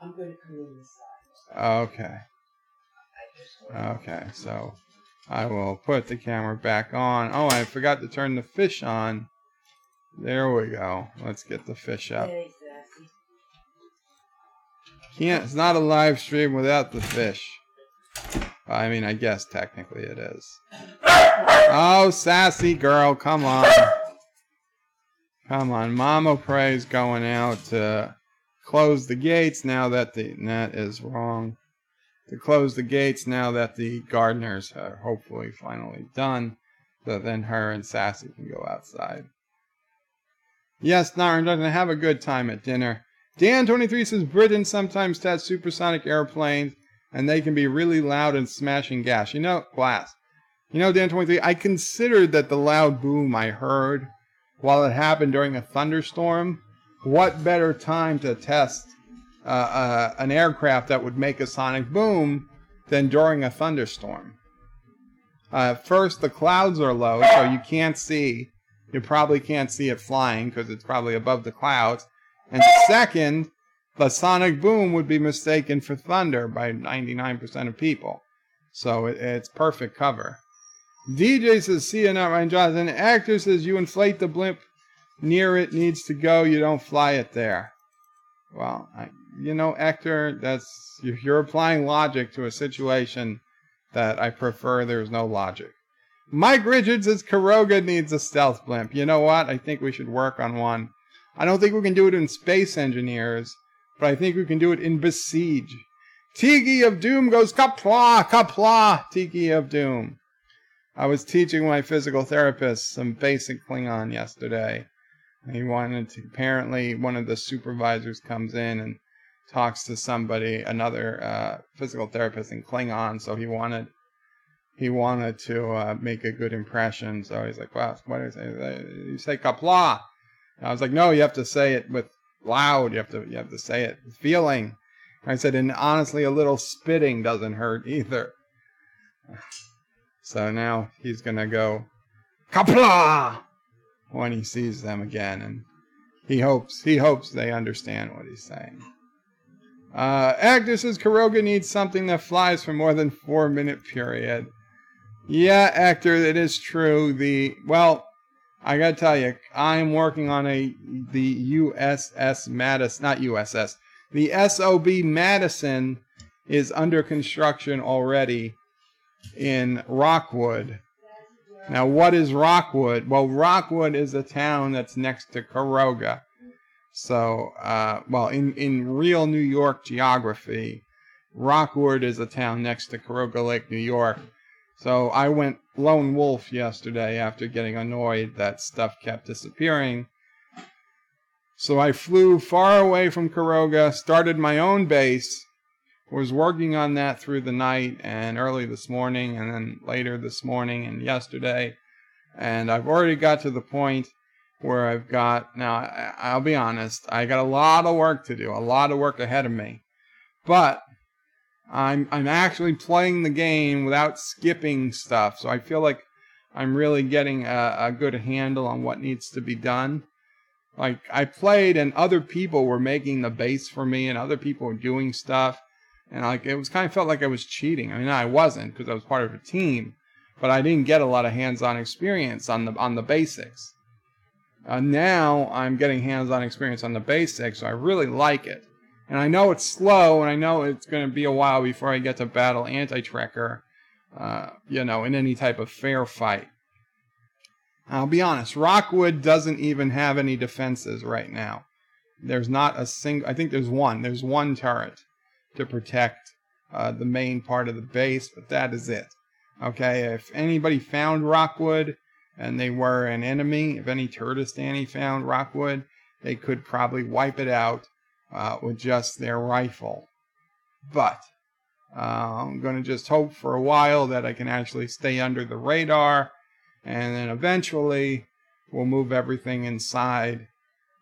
I'm going to come in this side. Okay, so I will put the camera back on. Oh, I forgot to turn the fish on. There we go. Let's get the fish up. It's not a live stream without the fish. I mean, I guess technically it is. Oh, sassy girl, come on. Come on. Mama Pray's going out to close the gates now that that is wrong. To close the gates now that the gardeners are hopefully finally done. So then her and Sassy can go outside. Yes, Naren doesn't have a good time at dinner. Dan23 says Britain sometimes tests supersonic airplanes and they can be really loud and smashing gas. You know, Dan23, I considered that the loud boom I heard while it happened during a thunderstorm, what better time to test an aircraft that would make a sonic boom than during a thunderstorm. First, the clouds are low, so you can't see. You probably can't see it flying because it's probably above the clouds. And second, the sonic boom would be mistaken for thunder by 99% of people. So it's perfect cover. DJ says, see you, Not Ryan Johnson. Actor says, you inflate the blimp near it needs to go. You don't fly it there. Well, Hector, you're applying logic to a situation that I prefer there's no logic. Mike Richards says Karoga needs a stealth blimp. You know what? I think we should work on one. I don't think we can do it in Space Engineers, but I think we can do it in Besiege. Tiki of Doom goes Qapla, Qapla, Tiki of Doom. I was teaching my physical therapist some basic Klingon yesterday. He wanted to, apparently one of the supervisors comes in and talks to somebody, another physical therapist in Klingon, so he wanted to make a good impression. So he's like, wow, what do you say? You say Qapla. And I was like, no, you have to say it with loud. You have to say it with feeling. I said, and honestly, a little spitting doesn't hurt either. So now he's gonna go Qapla when he sees them again, and he hopes they understand what he's saying. Actor says Karoga needs something that flies for more than 4-minute period. Yeah, Actor, it is true. I gotta tell you, I'm working on the USS Madison, not USS. The SOB Madison is under construction already in Rockwood. Now, what is Rockwood? Well, Rockwood is a town that's next to Caroga. So, well, in real New York geography, Rockwood is a town next to Caroga Lake, New York. So I went lone wolf yesterday after getting annoyed that stuff kept disappearing. So I flew far away from Caroga, started my own base, was working on that through the night and early this morning and then later this morning and yesterday. And I've already got to the point where I've got, now I'll be honest, I got a lot of work to do, a lot of work ahead of me. But I'm actually playing the game without skipping stuff, so I feel like I'm really getting a good handle on what needs to be done. Like, I played and other people were making the base for me and other people were doing stuff, and like it was kind of felt like I was cheating. I mean, I wasn't because I was part of a team, but I didn't get a lot of hands-on experience on the basics. Now I'm getting hands-on experience on the basics, so I really like it. And I know it's slow, and I know it's going to be a while before I get to battle Anti-Trekker, in any type of fair fight. I'll be honest, Rockwood doesn't even have any defenses right now. There's not a single, I think there's one turret to protect the main part of the base, but that is it. Okay, if anybody found Rockwood, and they were an enemy, if any Turtistani found Rockwood, they could probably wipe it out with just their rifle. But I'm going to just hope for a while that I can actually stay under the radar, and then eventually we'll move everything inside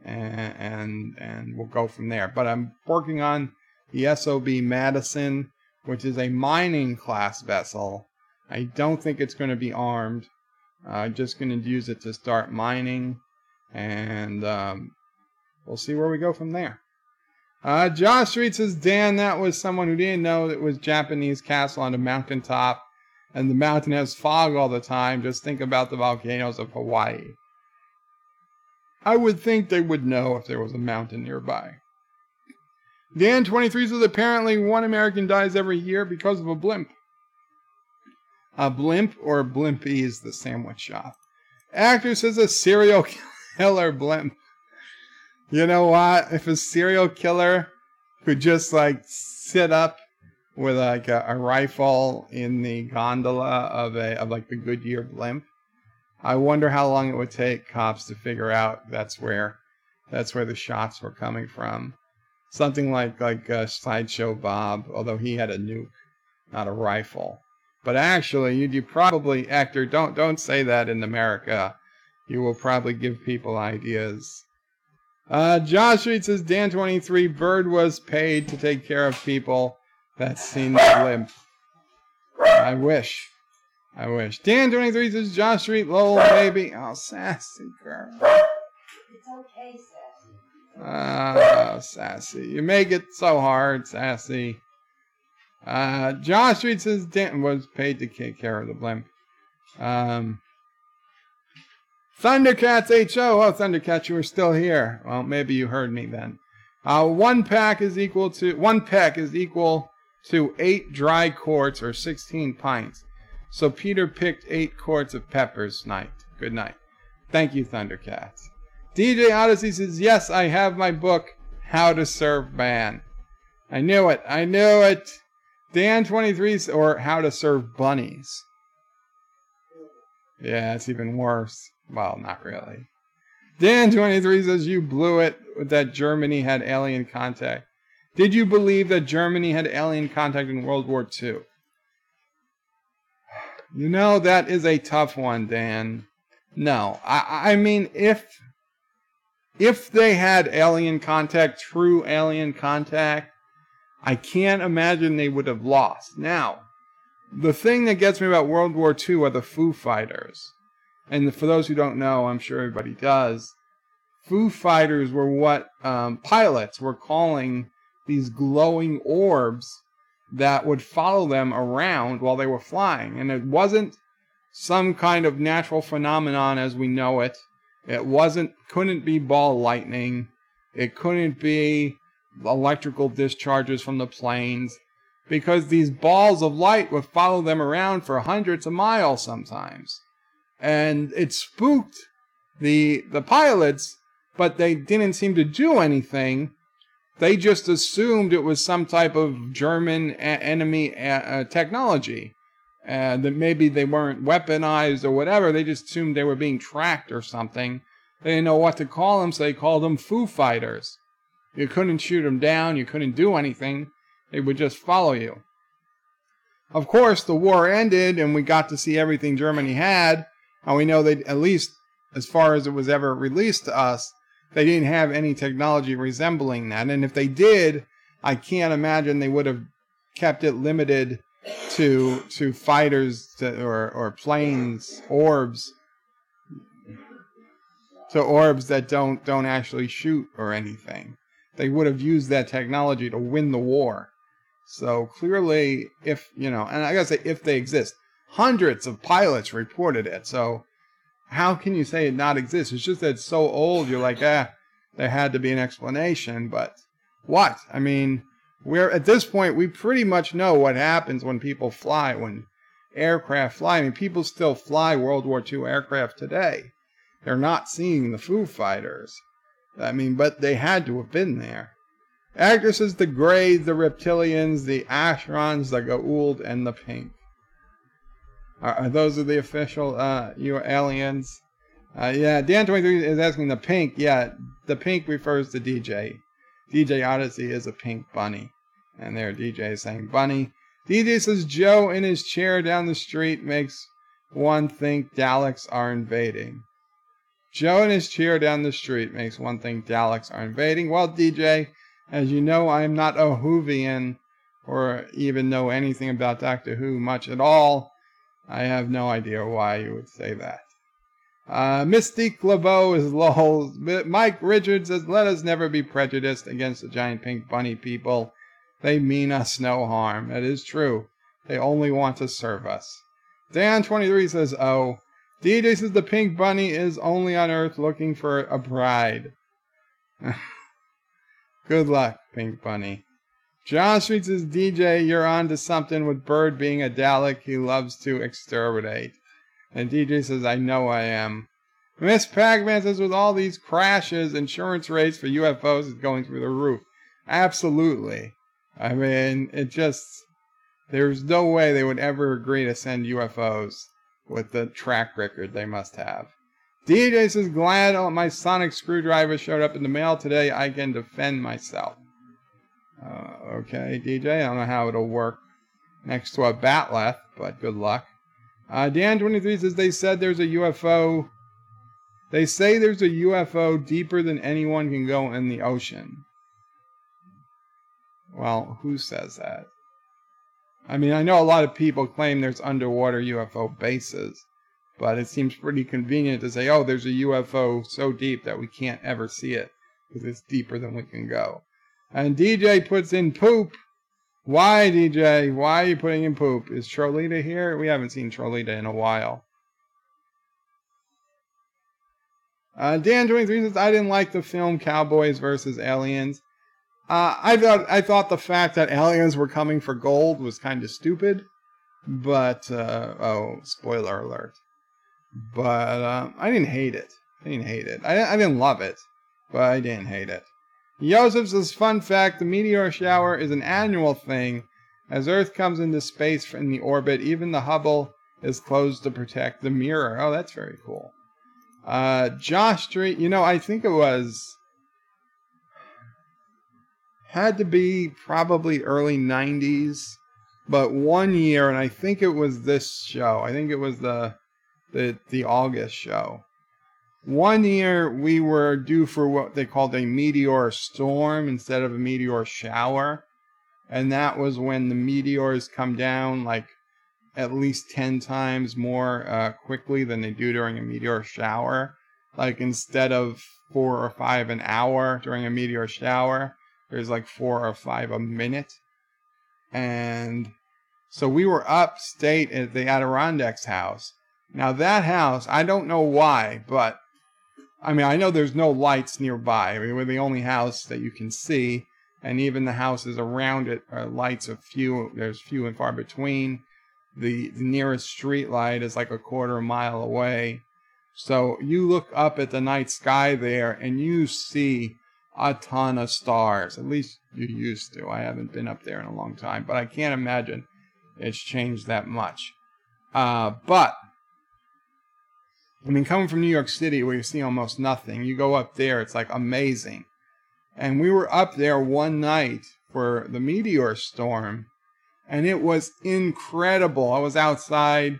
and we'll go from there. But I'm working on the SOB Madison, which is a mining class vessel. I don't think it's going to be armed. I'm just going to use it to start mining, and we'll see where we go from there. Josh Street says, Dan, that was someone who didn't know it was Japanese castle on a mountaintop, and the mountain has fog all the time. Just think about the volcanoes of Hawaii. I would think they would know if there was a mountain nearby. Dan 23 says, apparently one American dies every year because of a blimp. A blimp or Blimpies, the sandwich shop. Actor says a serial killer blimp. You know what? If a serial killer could just like sit up with like a rifle in the gondola of like the Goodyear blimp, I wonder how long it would take cops to figure out that's where the shots were coming from. Something like Sideshow Bob, although he had a nuke, not a rifle. But actually, you probably, actor, don't say that in America. You will probably give people ideas. Josh Street says, Dan 23, Bird was paid to take care of people that's seen the blimp. I wish. Dan 23 says, Josh Street, lol, baby. Oh, sassy girl. It's okay, Sassy. Oh, sassy. You make it so hard, sassy. Josh Street says Dan was paid to take care of the blimp. Thundercats HO. Oh, Thundercats, you were still here. Well, maybe you heard me then. One peck is equal to 8 dry quarts or 16 pints. So Peter picked 8 quarts of peppers tonight. Good night. Thank you, Thundercats. DJ Odyssey says, yes, I have my book, How to Serve Man. I knew it. Dan 23, or How to Serve Bunnies. Yeah, it's even worse. Well, not really. Dan 23 says, you blew it that Germany had alien contact. Did you believe that Germany had alien contact in World War II? You know, that is a tough one, Dan. No. I mean, if they had alien contact, true alien contact, I can't imagine they would have lost. Now, the thing that gets me about World War II are the Foo Fighters. And for those who don't know, I'm sure everybody does, Foo Fighters were what pilots were calling these glowing orbs that would follow them around while they were flying. And it wasn't some kind of natural phenomenon as we know it. It couldn't be ball lightning. It couldn't be electrical discharges from the planes, because these balls of light would follow them around for hundreds of miles sometimes. And it spooked the pilots, but they didn't seem to do anything. They just assumed it was some type of German enemy technology. That maybe they weren't weaponized or whatever. They just assumed they were being tracked or something. They didn't know what to call them, so they called them Foo Fighters. You couldn't shoot them down. You couldn't do anything. They would just follow you. Of course, the war ended, and we got to see everything Germany had. And we know that, at least as far as it was ever released to us, they didn't have any technology resembling that. And if they did, I can't imagine they would have kept it limited to fighters or planes, orbs, to orbs that don't actually shoot or anything. They would have used that technology to win the war. So clearly, and I gotta say, if they exist, hundreds of pilots reported it. So how can you say it not exists? It's just that it's so old, you're like, there had to be an explanation. But what? I mean, at this point, we pretty much know what happens when people fly, when aircraft fly. I mean, people still fly World War II aircraft today. They're not seeing the Foo Fighters. I mean, but they had to have been there. Actresses, the Greys, the Reptilians, the Ashrons, the Goa'uld, and the Pink. Are those the official aliens? Yeah, Dan23 is asking the Pink. Yeah, the Pink refers to DJ. DJ Odyssey is a pink bunny. And there, DJ is saying bunny. DJ says Joe in his chair down the street makes one think Daleks are invading. Joe in his chair down the street makes one think Daleks are invading. Well, DJ, as you know, I am not a Whovian or even know anything about Doctor Who much at all. I have no idea why you would say that. Mystique LeBeau is lol. Mike Richards says, let us never be prejudiced against the giant pink bunny people. They mean us no harm. That is true. They only want to serve us. Dan23 says, oh. DJ says the pink bunny is only on Earth looking for a bride. Good luck, pink bunny. John Street says, DJ, you're on to something with Bird being a Dalek he loves to exterminate. And DJ says, I know I am. Miss Pac-Man says, with all these crashes, insurance rates for UFOs is going through the roof. Absolutely. I mean, there's no way they would ever agree to send UFOs with the track record they must have. DJ says, glad my sonic screwdriver showed up in the mail today. I can defend myself. Okay, DJ, I don't know how it'll work next to a batleth, but good luck. Dan23 says, they said there's a UFO. They say there's a UFO deeper than anyone can go in the ocean. Well, who says that? I mean, I know a lot of people claim there's underwater UFO bases, but it seems pretty convenient to say, oh, there's a UFO so deep that we can't ever see it because it's deeper than we can go. And DJ puts in poop. Why, DJ? Why are you putting in poop? Is Trolita here? We haven't seen Trolita in a while. Dan23 says, I didn't like the film Cowboys versus Aliens. I thought the fact that aliens were coming for gold was kind of stupid. But, spoiler alert. But, I didn't hate it. I didn't love it, but I didn't hate it. Joseph says, fun fact, the meteor shower is an annual thing. As Earth comes into space in the orbit, even the Hubble is closed to protect the mirror. Oh, that's very cool. Josh Street, I think it had to be probably early 90s, but one year, and I think it was this show. I think it was the August show. One year, we were due for what they called a meteor storm instead of a meteor shower. And that was when the meteors come down like at least 10 times more quickly than they do during a meteor shower. Like instead of 4 or 5 an hour during a meteor shower, there's like 4 or 5 a minute. And so we were upstate at the Adirondacks house. Now that house, I don't know why, but I mean, I know there's no lights nearby. I mean, we're the only house that you can see, and even the houses around it are lights are few. There's few and far between. The nearest street light is like a quarter mile away. So you look up at the night sky there, and you see a ton of stars. At least you used to. I haven't been up there in a long time, but I can't imagine it's changed that much. But I mean, coming from New York City, where you see almost nothing, you go up there, it's like amazing. And we were up there one night for the meteor storm, and it was incredible. I was outside,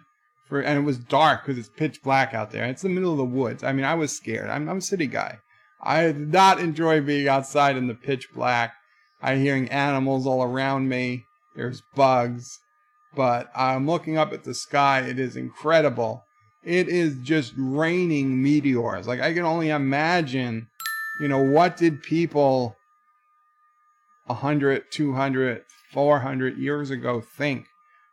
and it was dark because it's pitch black out there. It's the middle of the woods. I mean, I was scared. I'm a city guy. I did not enjoy being outside in the pitch black. I'm hearing animals all around me. There's bugs. But I'm looking up at the sky. It is incredible. It is just raining meteors. Like, I can only imagine, what did people 100, 200, 400 years ago think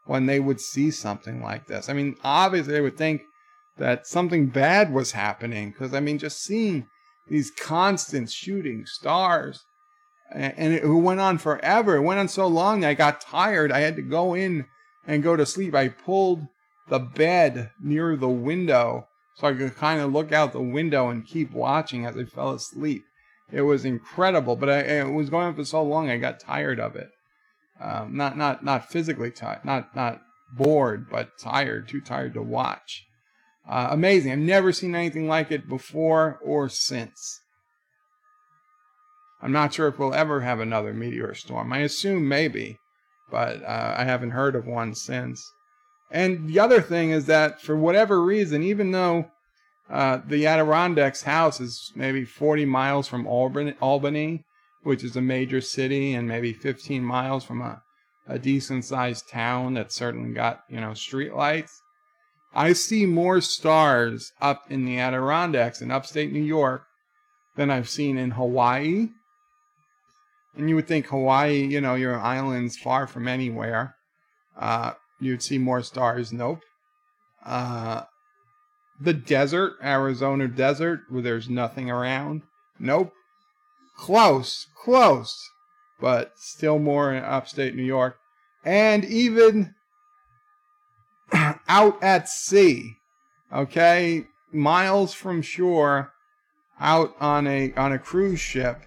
when they would see something like this? I mean, obviously they would think that something bad was happening, because, I mean, just seeing these constant shooting stars, and it went on forever. It went on so long that I got tired. I had to go in and go to sleep. I pulled the bed near the window so I could kind of look out the window and keep watching as I fell asleep. It was incredible, but it was going on for so long I got tired of it. Not physically tired, not bored, but tired, too tired to watch. Amazing. I've never seen anything like it before or since. I'm not sure if we'll ever have another meteor storm. I assume maybe, but I haven't heard of one since. And the other thing is that for whatever reason, even though the Adirondacks house is maybe 40 miles from Albany, which is a major city, and maybe 15 miles from a decent-sized town that's certainly got, street lights, I see more stars up in the Adirondacks in upstate New York than I've seen in Hawaii. And you would think Hawaii, your island's far from anywhere. You'd see more stars. Nope. The desert, Arizona desert, where there's nothing around. Nope. Close, but still more in upstate New York. And even out at sea, okay, miles from shore, out on a cruise ship,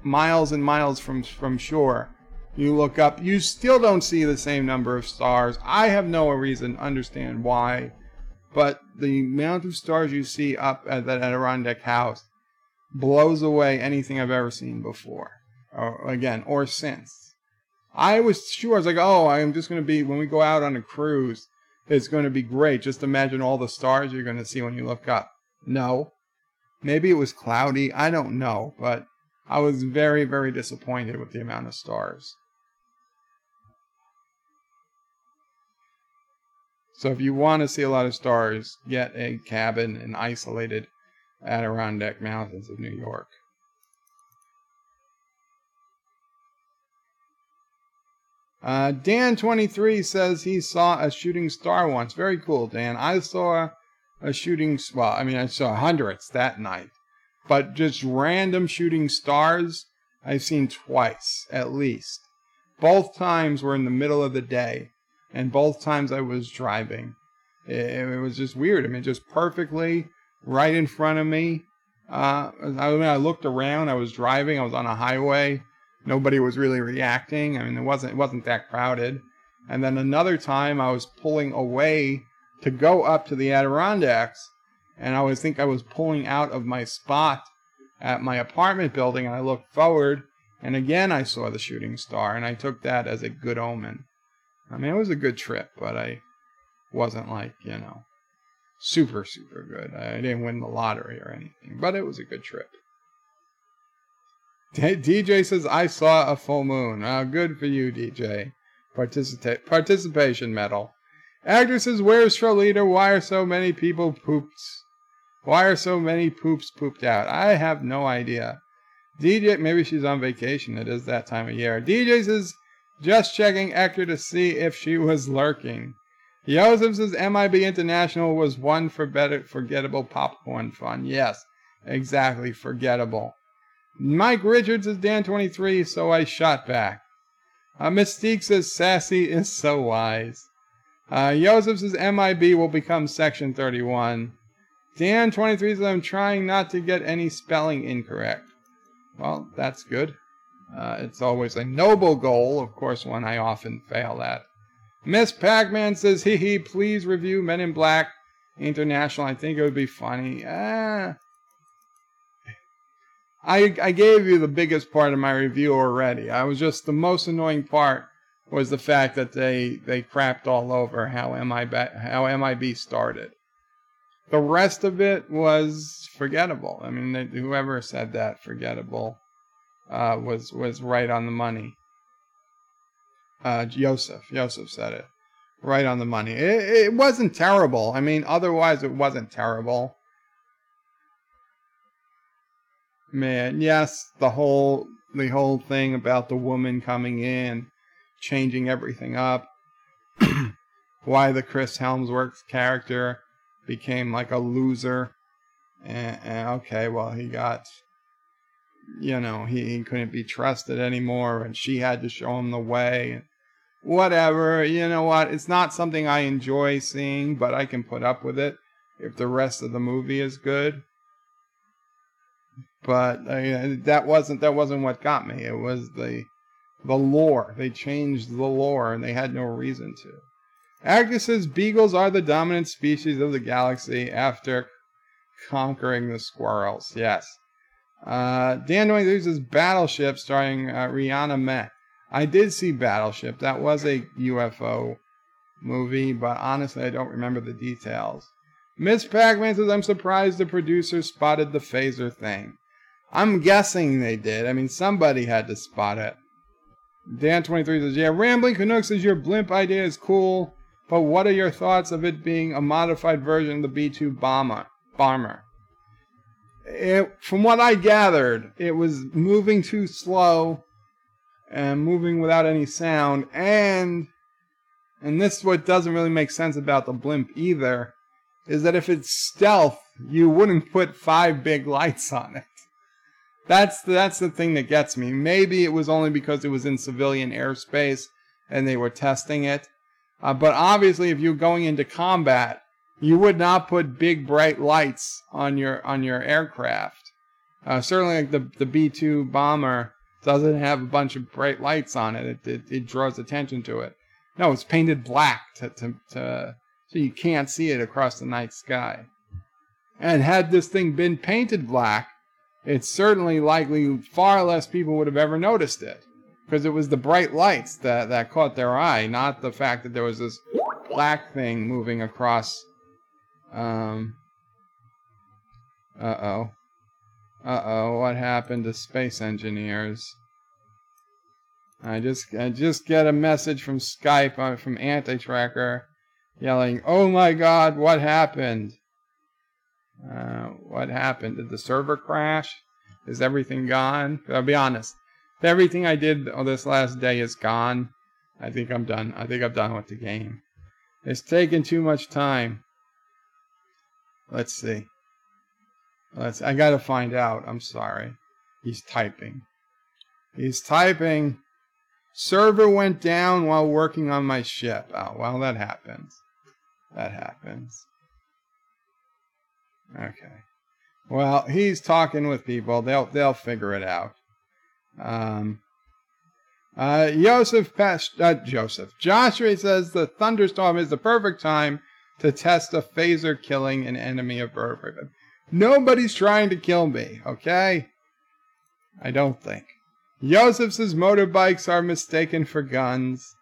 miles and miles from shore. You look up, you still don't see the same number of stars. I have no reason to understand why, but the amount of stars you see up at that Adirondack house blows away anything I've ever seen before, or since. I was sure, I was like, I'm just going to be, when we go out on a cruise, it's going to be great. Just imagine all the stars you're going to see when you look up. No. Maybe it was cloudy. I don't know, but I was very, very disappointed with the amount of stars. So if you want to see a lot of stars, get a cabin in isolated Adirondack Mountains of New York. Dan23 says he saw a shooting star once. Very cool, Dan. I saw a shooting, I saw hundreds that night. But just random shooting stars, I've seen twice, at least. Both times were in the middle of the day, and both times I was driving. It was just weird. Just perfectly right in front of me. I looked around. I was driving. I was on a highway. Nobody was really reacting. It wasn't that crowded. And then another time I was pulling away to go up to the Adirondacks, and I was pulling out of my spot at my apartment building, and I looked forward, and again I saw the shooting star, and I took that as a good omen. It was a good trip, but I wasn't super, super good. I didn't win the lottery or anything, but it was a good trip. DJ says, I saw a full moon. Good for you, DJ. Participation medal. Actor says, where's Trolita? Why are so many people pooped? Why are so many poops pooped out? I have no idea. DJ, maybe she's on vacation. It is that time of year. DJ says, just checking Actor to see if she was lurking. Joseph says MIB International was one forgettable popcorn fun. Yes, exactly, forgettable. Mike Richards is Dan23, so I shot back. Mystique says Sassy is so wise. Joseph says MIB will become Section 31. Dan23 says I'm trying not to get any spelling incorrect. Well, that's good. It's always a noble goal, of course, one I often fail at. Miss Pac-Man says, hee hee, please review Men in Black International. I think it would be funny. I gave you the biggest part of my review already. The most annoying part was the fact that they crapped all over how MIB started. The rest of it was forgettable. I mean, whoever said that, forgettable, was right on the money. Joseph said it. Right on the money. It wasn't terrible. I mean, otherwise it wasn't terrible. Man, yes, the whole thing about the woman coming in, changing everything up. Why the Chris Helmsworth character became like a loser. And okay, well, he got, he couldn't be trusted anymore, and she had to show him the way. And whatever, you know what? It's not something I enjoy seeing, but I can put up with it if the rest of the movie is good. But that wasn't what got me. It was the lore. They changed the lore, and they had no reason to. Agnes says beagles are the dominant species of the galaxy after conquering the squirrels. Yes. Dan Noy says Battleship starring Rihanna Meh. I did see Battleship. That was a UFO movie, but honestly, I don't remember the details. Miss Pac-Man says, I'm surprised the producer spotted the phaser thing. I'm guessing they did. I mean, somebody had to spot it. Dan23 says, yeah, Rambling Canuck says your blimp idea is cool, but what are your thoughts of it being a modified version of the B-2 bomber? From what I gathered, it was moving too slow and moving without any sound, and this is what doesn't really make sense about the blimp either, is that if it's stealth, you wouldn't put 5 big lights on it. That's the thing that gets me. Maybe it was only because it was in civilian airspace and they were testing it. But obviously, if you're going into combat, you would not put big bright lights on your aircraft. Certainly, like the B-2 bomber doesn't have a bunch of bright lights on it. It draws attention to it. No, it's painted black so you can't see it across the night sky. And had this thing been painted black, it's certainly likely far less people would have ever noticed it. Because it was the bright lights that caught their eye, not the fact that there was this black thing moving across. Uh-oh, what happened to space engineers? I just get a message from Skype, from Anti-Tracker, yelling, oh my god, what happened? What happened? Did the server crash? Is everything gone? I'll be honest. If everything I did this last day is gone, I think I'm done. I think I'm done with the game. It's taken too much time. Let's see. I gotta find out. I'm sorry. He's typing. Server went down while working on my ship. Oh, well, that happens. Okay. Well, he's talking with people. They'll figure it out. Joshua says the thunderstorm is the perfect time to test a phaser killing an enemy of Earth. Nobody's trying to kill me, okay? I don't think. Joseph says motorbikes are mistaken for guns.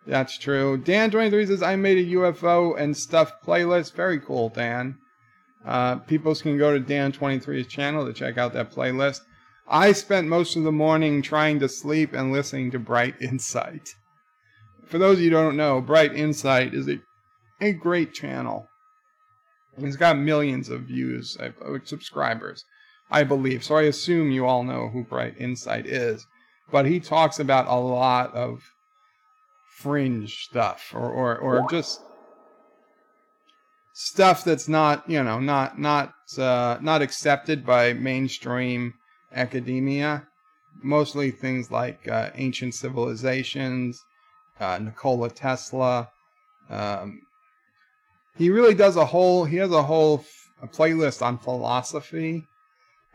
That's true. Dan23 says I made a UFO and stuff playlist. Very cool, Dan. People can go to Dan23's channel to check out that playlist. I spent most of the morning trying to sleep and listening to Bright Insight. For those of you who don't know, Bright Insight is a great channel. It's got millions of views, subscribers, I believe. So I assume you all know who Bright Insight is. But he talks about a lot of fringe stuff, or just stuff that's not, not accepted by mainstream academia. Mostly things like ancient civilizations, Nikola Tesla. He really does he has a whole playlist on philosophy.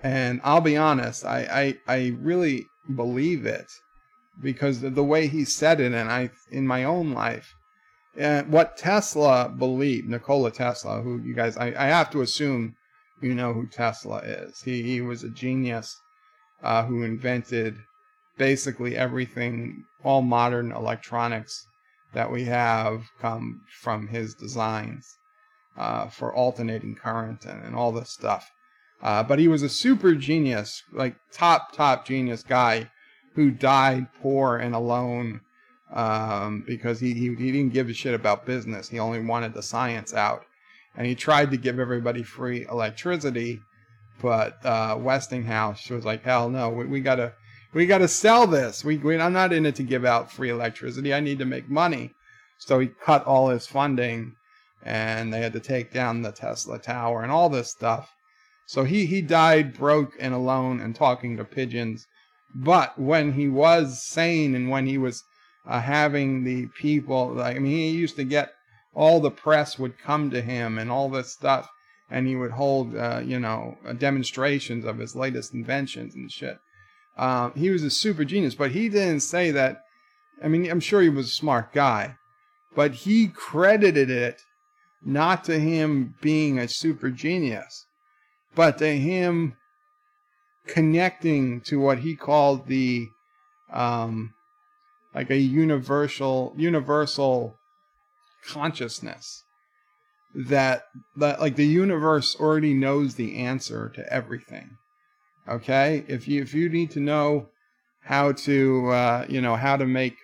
And I'll be honest, I really believe it because of the way he said it, and in my own life. And what Tesla believed, Nikola Tesla, who you guys, I have to assume you know who Tesla is. He was a genius who invented basically everything, all modern electronics that we have come from his designs for alternating current and all this stuff. But he was a super genius, like top genius guy who died poor and alone because he didn't give a shit about business. He only wanted the science out. And he tried to give everybody free electricity, but Westinghouse was like, hell no, we gotta sell this. I'm not in it to give out free electricity. I need to make money. So he cut all his funding, and they had to take down the Tesla Tower and all this stuff. So he died broke and alone and talking to pigeons. But when he was sane and when he was having the people, he used to get all the press would come to him and all this stuff, and he would hold, demonstrations of his latest inventions and shit. He was a super genius, but he didn't say that. I'm sure he was a smart guy, but he credited it not to him being a super genius, but to him connecting to what he called the, like a universal consciousness, that like the universe already knows the answer to everything. Okay, if you need to know how to how to make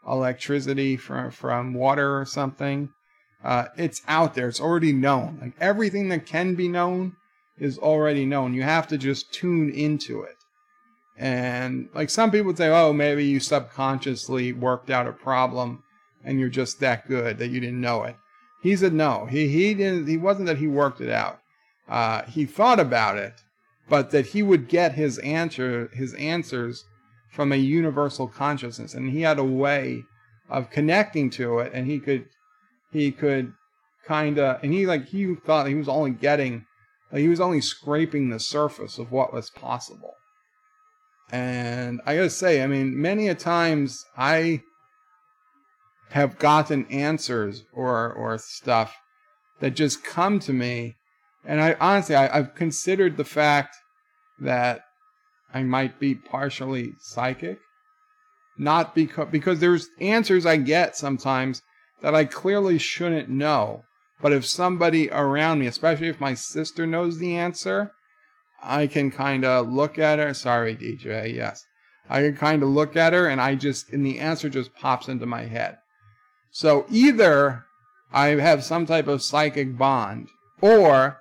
electricity from water or something, it's out there. It's already known. Like everything that can be known is already known. You have to just tune into it. And like some people say, oh, maybe you subconsciously worked out a problem and you're just that good that you didn't know it. He said no. He didn't. He wasn't that he worked it out. He thought about it, but that he would get his answers from a universal consciousness, and he had a way of connecting to it, and he could kind of, and he thought he was only getting, like he was only scraping the surface of what was possible. And I gotta say, many a times I have gotten answers or stuff that just come to me, and I've considered the fact that I might be partially psychic, not because there's answers I get sometimes that I clearly shouldn't know, but if somebody around me, especially if my sister knows the answer, I can kind of look at her. Sorry, DJ. Yes, I can kind of look at her, and the answer just pops into my head. So either I have some type of psychic bond, or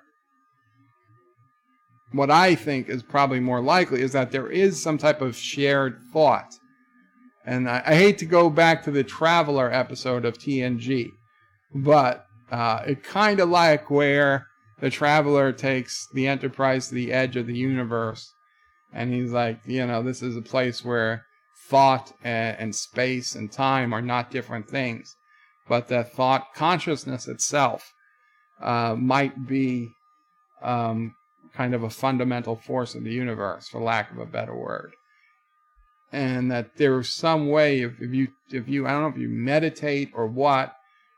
what I think is probably more likely is that there is some type of shared thought. And I hate to go back to the Traveler episode of TNG, but it kind of like where the Traveler takes the Enterprise to the edge of the universe, and he's like, this is a place where thought and space and time are not different things, but that thought consciousness itself might be kind of a fundamental force of the universe, for lack of a better word. And that there's some way, if you I don't know if you meditate or what,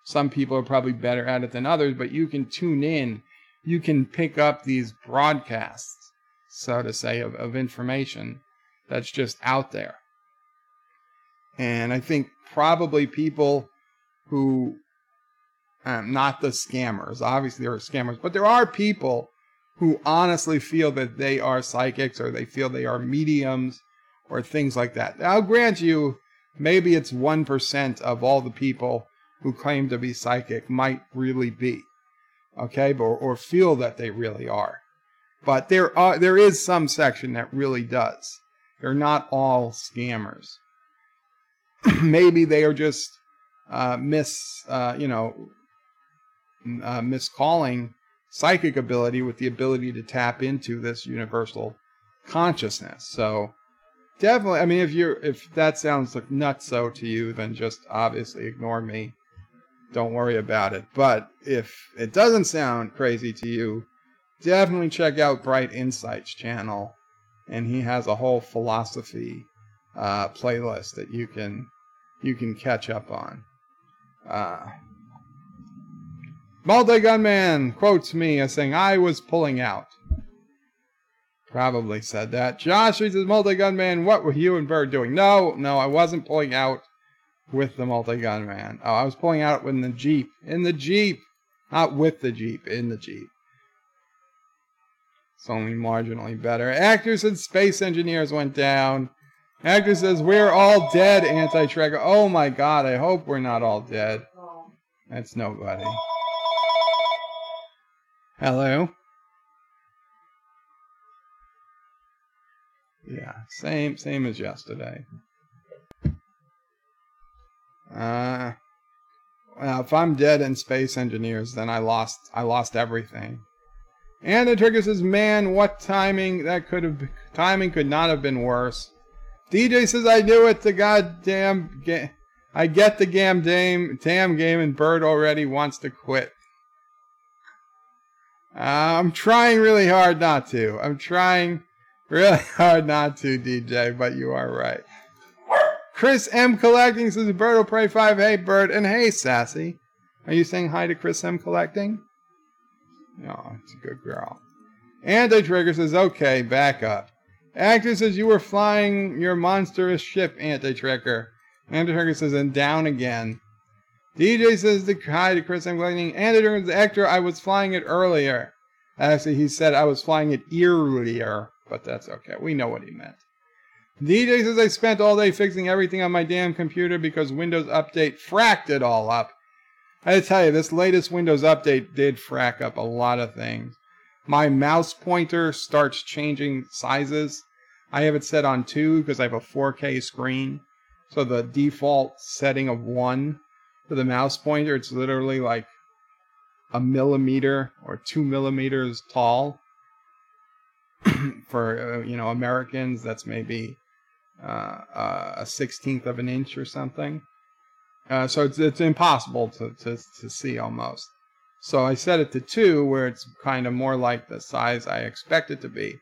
some people are probably better at it than others, but you can tune in, you can pick up these broadcasts, so to say, of information that's just out there. And I think probably people who, not the scammers, obviously there are scammers, but there are people who honestly feel that they are psychics, or they feel they are mediums, or things like that. I'll grant you, maybe it's 1% of all the people who claim to be psychic might really be, okay, or feel that they really are. But there is some section that really does. They're not all scammers. Maybe they are just miscalling psychic ability with the ability to tap into this universal consciousness. So definitely, I mean, if that sounds like nutso to you, then just obviously ignore me. Don't worry about it. But if it doesn't sound crazy to you, definitely check out Bright Insights channel, and he has a whole philosophy playlist that you can catch up on. Multi-Gunman quotes me as saying, I was pulling out. Probably said that. Josh says, Multi-Gunman, what were you and Bird doing? No, I wasn't pulling out with the Multi-Gunman. Oh, I was pulling out in the Jeep. In the Jeep. Not with the Jeep, in the Jeep. It's only marginally better. Actors and space engineers went down. Actor says, we're all dead, Anti-Tracker. Oh my god, I hope we're not all dead. That's nobody. Hello? Yeah, same as yesterday. Well, if I'm dead in space engineers, then I lost everything. And the trigger says, man, what timing, timing could not have been worse. DJ says, I knew it, the goddamn game. I get the damn game, and Bird already wants to quit. I'm trying really hard not to. DJ, but you are right. Chris M. Collecting says, Bird will pray 5. Hey, Bird, and hey, Sassy. Are you saying hi to Chris M. Collecting? No, it's a good girl. Anti-Trigger says, okay, back up. Actor says, you were flying your monstrous ship, Anti-Trigger. Anti-Trigger says, and down again. DJ says, hi to Chris M. Collecting. Anti-Trigger says, Actor, I was flying it earlier. Actually, he said I was flying it earlier, but that's okay. We know what he meant. DJ says, I spent all day fixing everything on my damn computer because Windows Update fracked it all up. I gotta tell you, this latest Windows Update did frack up a lot of things. My mouse pointer starts changing sizes. I have it set on 2 because I have a 4K screen. So the default setting of 1 for the mouse pointer, it's literally like a millimeter or 2 millimeters tall. For, Americans, that's maybe a 1/16 of an inch or something. So it's impossible to see almost. So I set it to 2, where it's kind of more like the size I expect it to be.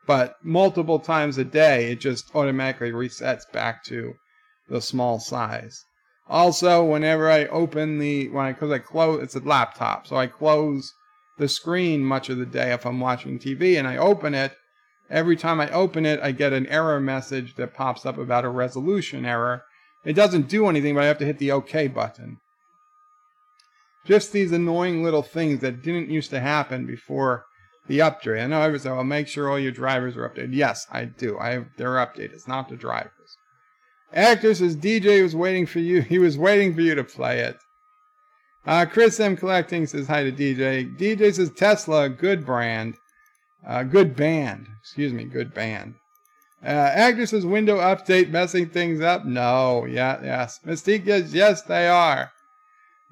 But multiple times a day, it just automatically resets back to the small size. Also, whenever I open because I close, it's a laptop, so I close the screen much of the day if I'm watching TV, and I open it. Every time I open it, I get an error message that pops up about a resolution error. It doesn't do anything, but I have to hit the OK button. Just these annoying little things that didn't used to happen before the update. I know everyone says, well, make sure all your drivers are updated. Yes, I do. They're updated. It's not the drivers. Actor says, DJ was waiting for you. He was waiting for you to play it. Chris M. Collecting says hi to DJ. DJ says, Tesla, good brand. Good band. Good band. Actor says, window update messing things up. No, yes. Mystique says, yes, they are.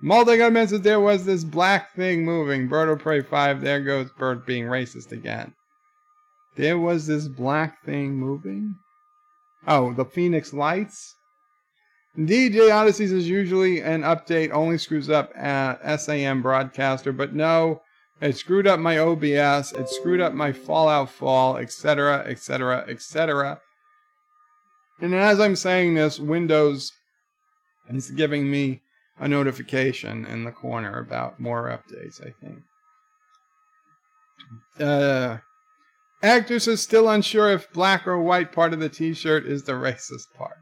Multi-Gunman says, there was this black thing moving. Bird will pray 5. There goes Bird being racist again. There was this black thing moving? Oh, the Phoenix Lights? DJ Odyssey says, usually an update only screws up SAM broadcaster, but no, it screwed up my OBS, it screwed up my Fallout Fall, etc., etc., etc. And as I'm saying this, Windows is giving me a notification in the corner about more updates, I think. Actress is still unsure if black or white part of the t-shirt is the racist part.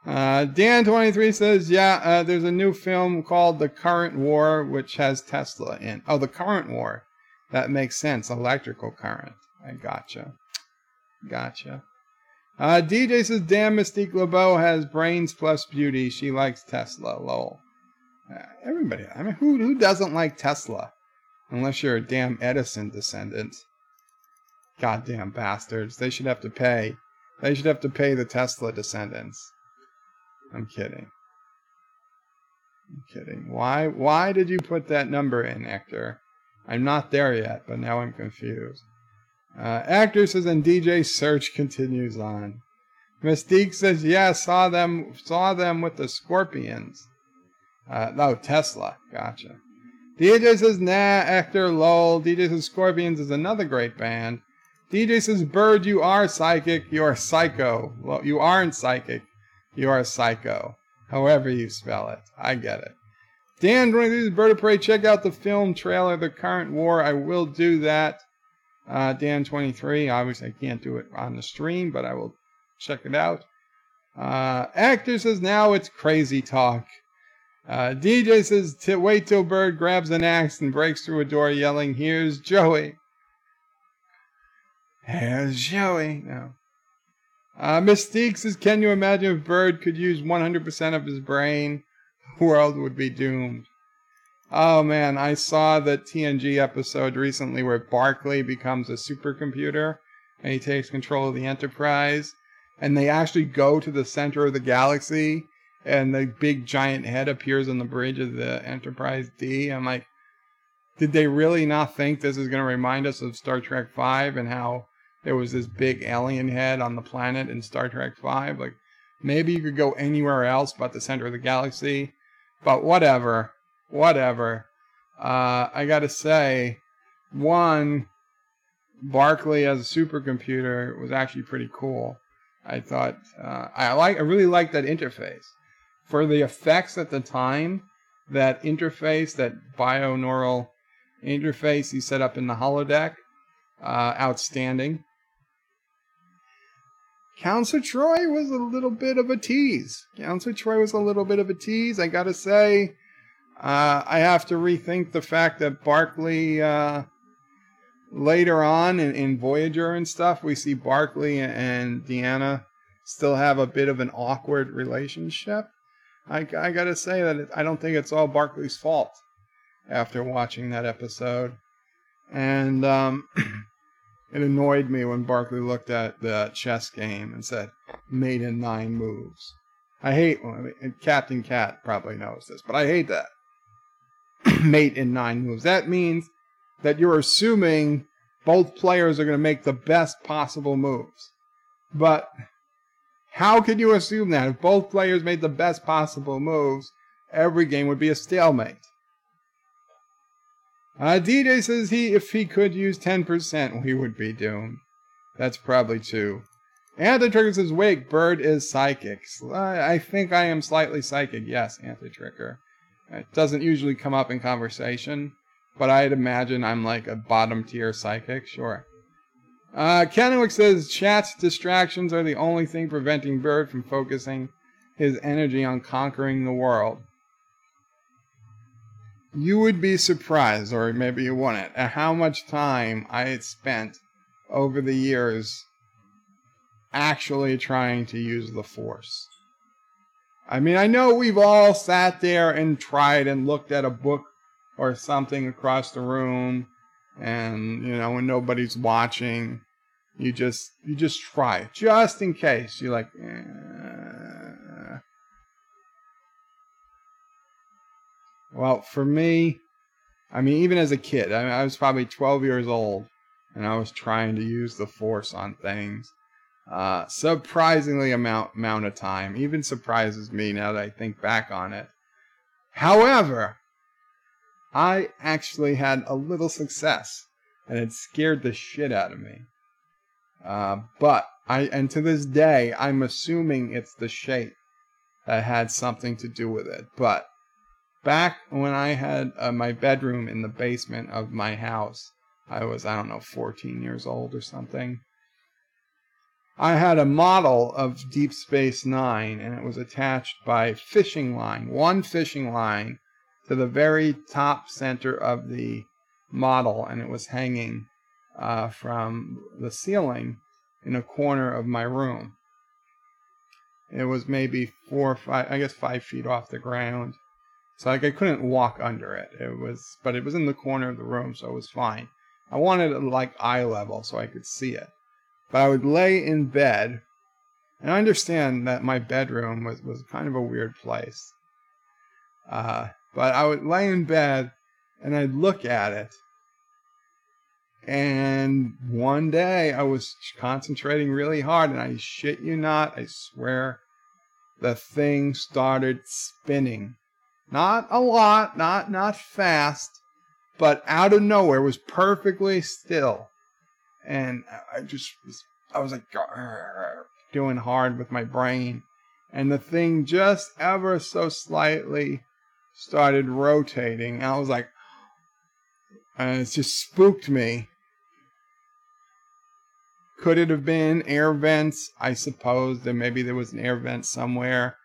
Dan23 says, there's a new film called The Current War, which has Tesla in. Oh, The Current War. That makes sense. Electrical current. I gotcha. DJ says, damn, Mystique LeBeau has brains plus beauty. She likes Tesla. Lol. Everybody. I mean, who doesn't like Tesla? Unless you're a damn Edison descendant. Goddamn bastards. They should have to pay. They should have to pay the Tesla descendants. I'm kidding. I'm kidding. Why did you put that number in, Hector? I'm not there yet, but now I'm confused. Actor says, and DJ search continues on. Mystique says, yeah, saw them with the Scorpions. Tesla. Gotcha. DJ says, nah, Hector, lol. DJ says, Scorpions is another great band. DJ says, Bird, you are psychic. You are psycho. Well, you aren't psychic. You are psycho. However you spell it. I get it. Dan, 23 says, Bird of Prey, check out the film trailer, The Current War. I will do that. Dan, 23. Obviously, I can't do it on the stream, but I will check it out. Actor says, now it's crazy talk. DJ says, wait till Bird grabs an axe and breaks through a door yelling, here's Joey. Here's Joey. No. Mystique says, can you imagine if Bird could use 100% of his brain? The world would be doomed. Oh man, I saw the TNG episode recently where Barclay becomes a supercomputer and he takes control of the Enterprise. And they actually go to the center of the galaxy and the big giant head appears on the bridge of the Enterprise D. I'm like, did they really not think this is going to remind us of Star Trek V and how there was this big alien head on the planet in Star Trek V? Like, maybe you could go anywhere else but the center of the galaxy. But whatever. I gotta say, one, Barclay as a supercomputer was actually pretty cool. I thought, I really liked that interface. For the effects at the time, that interface, that bioneural interface he set up in the holodeck, outstanding. Counselor Troy was a little bit of a tease. I gotta say, I have to rethink the fact that Barclay, later on in Voyager and stuff, we see Barclay and Deanna still have a bit of an awkward relationship. I gotta say that I don't think it's all Barclay's fault after watching that episode. And it annoyed me when Barclay looked at the chess game and said, mate in 9 moves. I hate, Captain Cat probably knows this, but I hate that. Mate in 9 moves. That means that you're assuming both players are going to make the best possible moves. But how can you assume that? If both players made the best possible moves, every game would be a stalemate. DJ says if he could use 10%, we would be doomed. That's probably 2. Anti-Trigger says, wait, Bird is psychic. I think I am slightly psychic. Yes, Anti-Trigger. It doesn't usually come up in conversation, but I'd imagine I'm like a bottom tier psychic. Sure. Kennewick says, chat distractions are the only thing preventing Bird from focusing his energy on conquering the world. You would be surprised, or maybe you wouldn't, at how much time I had spent over the years actually trying to use the Force. I mean, I know we've all sat there and tried and looked at a book or something across the room, and, you know, when nobody's watching, you just try, just in case. You're like, Well, for me, I mean, even as a kid, I was probably 12 years old, and I was trying to use the Force on things. Surprisingly amount of time. Even surprises me now that I think back on it. However, I actually had a little success, and it scared the shit out of me. And to this day, I'm assuming it's the shape that had something to do with it. But back when I had my bedroom in the basement of my house, I was, 14 years old or something. I had a model of Deep Space Nine, and it was attached by one fishing line, to the very top center of the model, and it was hanging from the ceiling in a corner of my room. It was maybe 5 feet off the ground. So I couldn't walk under it. But it was in the corner of the room, so it was fine. I wanted it like eye level so I could see it. But I would lay in bed, and I understand that my bedroom was kind of a weird place. But I would lay in bed and I'd look at it. And one day I was concentrating really hard, and I shit you not, I swear, the thing started spinning. Not a lot, not fast, but out of nowhere. It was perfectly still. And I was like doing hard with my brain. And the thing just ever so slightly started rotating. And I was like, and it just spooked me. Could it have been air vents? I suppose that maybe there was an air vent somewhere.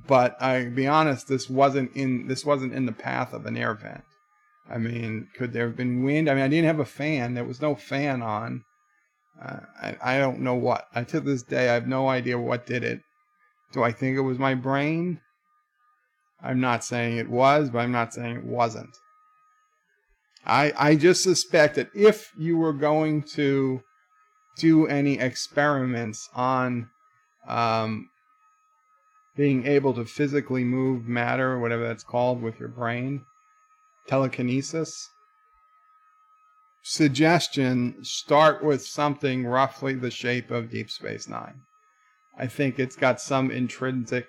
But I'll be honest, this wasn't in the path of an air vent. I mean, could there have been wind? I mean, I didn't have a fan. There was no fan on. I don't know what. To this day, I have no idea what did it. Do I think it was my brain? I'm not saying it was, but I'm not saying it wasn't. I just suspect that if you were going to do any experiments on being able to physically move matter, or whatever that's called, with your brain, telekinesis, suggestion, start with something roughly the shape of Deep Space Nine. I think it's got some intrinsic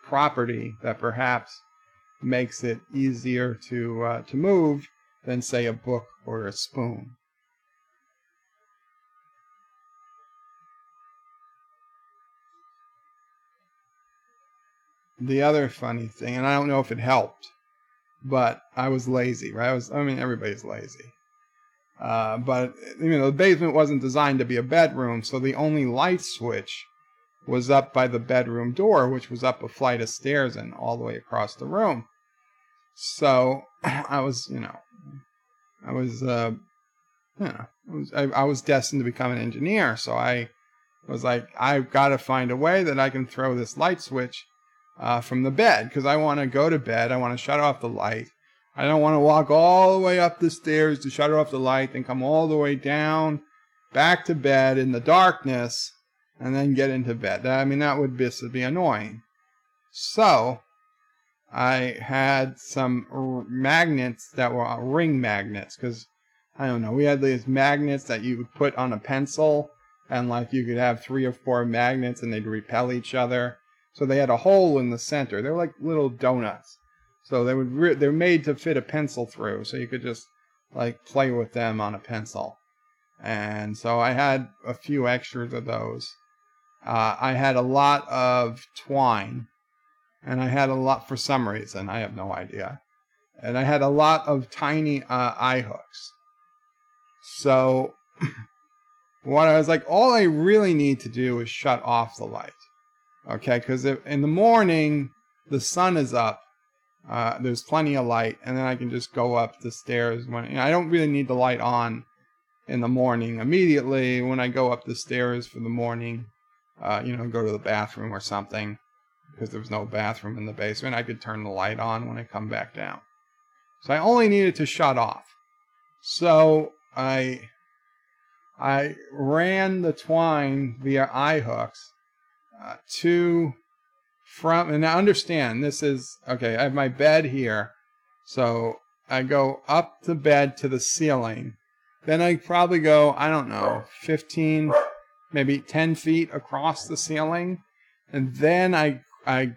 property that perhaps makes it easier to move than, say, a book or a spoon. The other funny thing, and I don't know if it helped, but I was lazy, right? Everybody's lazy. But the basement wasn't designed to be a bedroom, so the only light switch was up by the bedroom door, which was up a flight of stairs and all the way across the room. So I was destined to become an engineer. So I was like, I've got to find a way that I can throw this light switch from the bed, because I want to go to bed. I want to shut off the light. I don't want to walk all the way up the stairs to shut off the light, then come all the way down, back to bed in the darkness, and then get into bed. That would be annoying. So I had some magnets that were ring magnets, because, I don't know, we had these magnets that you would put on a pencil, and like you could have 3 or 4 magnets and they'd repel each other. So they had a hole in the center. They're like little donuts. So they're made to fit a pencil through. So you could just like play with them on a pencil. And so I had a few extras of those. I had a lot of twine. And I had a lot, for some reason, I have no idea. And I had a lot of tiny eye hooks. So what I was like, all I really need to do is shut off the light. Okay, because in the morning, the sun is up, there's plenty of light, and then I can just go up the stairs. I don't really need the light on in the morning. Immediately, when I go up the stairs for the morning, go to the bathroom or something, because there was no bathroom in the basement, I could turn the light on when I come back down. So I only needed to shut off. So I ran the twine via eye hooks and now understand, this is, okay, I have my bed here, so I go up the bed to the ceiling, then I probably go, 15, maybe 10 feet across the ceiling, and then I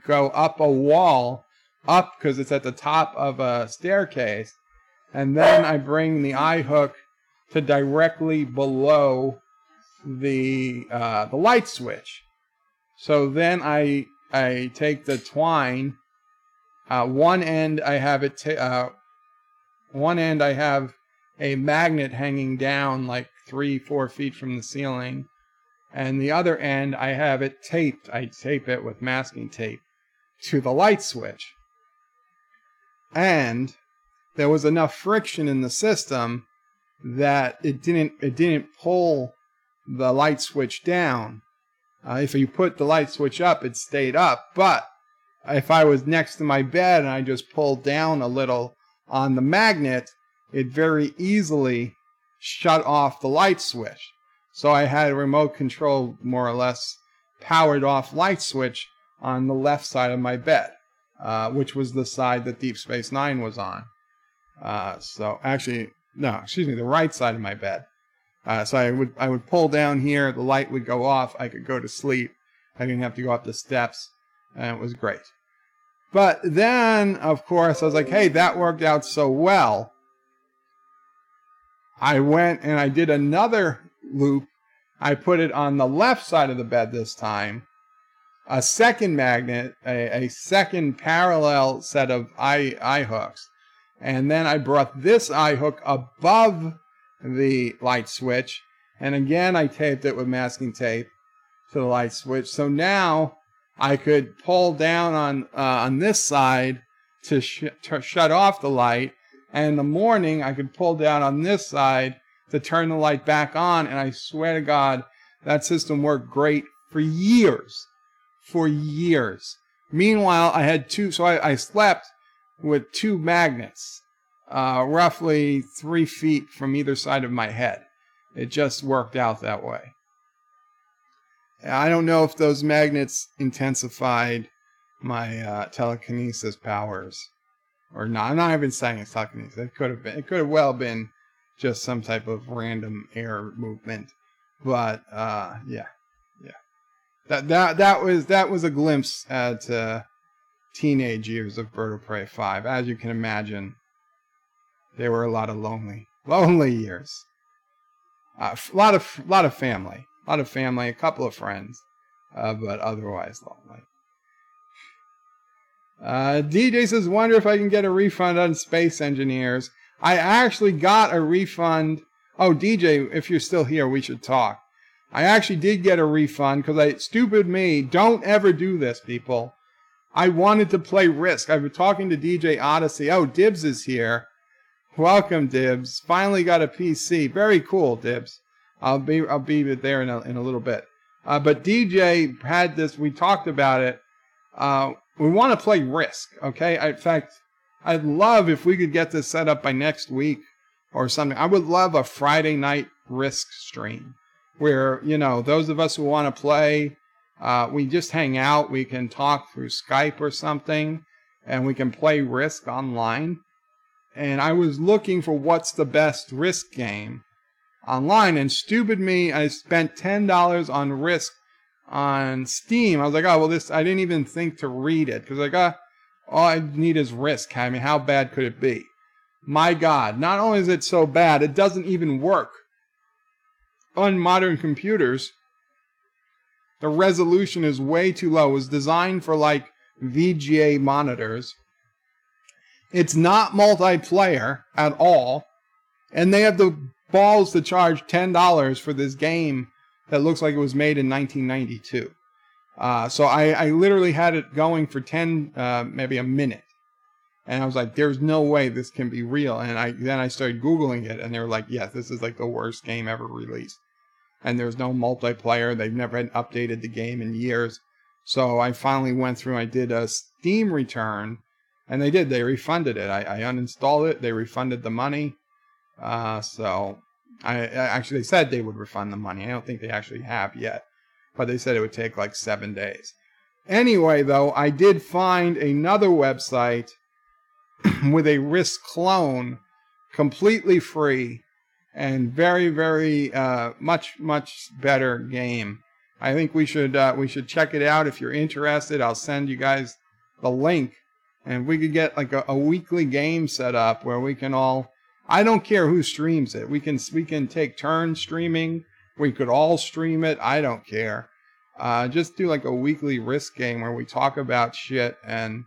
go up a wall, because it's at the top of a staircase, and then I bring the eye hook to directly below the light switch. So then I take the twine. One end I have a magnet hanging down like 3-4 feet from the ceiling, and the other end I have it taped. I tape it with masking tape to the light switch. And there was enough friction in the system that it didn't pull the light switch down. If you put the light switch up, it stayed up. But if I was next to my bed and I just pulled down a little on the magnet, it very easily shut off the light switch. So I had a remote control, more or less, powered off light switch on the left side of my bed. which was the side that Deep Space Nine was on. So actually, no, excuse me, the right side of my bed. So I would pull down here, the light would go off, I could go to sleep. I didn't have to go up the steps, and it was great. But then, of course, I was like, hey, that worked out so well. I went and I did another loop. I put it on the left side of the bed this time. A second magnet, a second parallel set of eye hooks. And then I brought this eye hook above the light switch. And again, I taped it with masking tape to the light switch. So now I could pull down on this side to shut off the light. And in the morning, I could pull down on this side to turn the light back on. And I swear to God, that system worked great for years. For years. Meanwhile, I had two, so I slept with two magnets, roughly 3 feet from either side of my head. It just worked out that way. I don't know if those magnets intensified my telekinesis powers or not. I'm not even saying it's telekinesis. It could have well been just some type of random air movement. But yeah. That was a glimpse at teenage years of Bird of Prey 5. As you can imagine, they were a lot of lonely years. A lot of family, a couple of friends, but otherwise lonely. DJ says, wonder if I can get a refund on Space Engineers. I actually got a refund. Oh, DJ, if you're still here, we should talk. I actually did get a refund because stupid me, don't ever do this, people. I wanted to play Risk. I've been talking to DJ Odyssey. Oh, Dibs is here. Welcome, Dibs. Finally got a PC. Very cool, Dibs. I'll be there in a little bit. But DJ had this. We talked about it. We want to play Risk. Okay. In fact, I'd love if we could get this set up by next week or something. I would love a Friday night Risk stream where, those of us who want to play, we just hang out. We can talk through Skype or something, and we can play Risk online. And I was looking for what's the best Risk game online, and stupid me, I spent $10 on Risk on Steam. I was like, oh, well, I didn't even think to read it, because all I need is Risk. I mean, how bad could it be? My God, not only is it so bad, it doesn't even work. On modern computers, the resolution is way too low. It was designed for like VGA monitors. It's not multiplayer at all. And they have the balls to charge $10 for this game that looks like it was made in 1992. So I literally had it going for maybe a minute. And I was like, there's no way this can be real. And then I started Googling it, and they were like, yes, this is like the worst game ever released. And there's no multiplayer. They've never updated the game in years. So I finally went through, I did a Steam return, and they refunded it. I uninstalled it, they refunded the money. So they said they would refund the money. I don't think they actually have yet, but they said it would take like 7 days. Anyway, though, I did find another website with a Risk clone, completely free, and very, very much better game. I think we should check it out if you're interested. I'll send you guys the link, and we could get like a weekly game set up where we can all. I don't care who streams it. We can take turns streaming. We could all stream it. I don't care. Just do like a weekly Risk game where we talk about shit and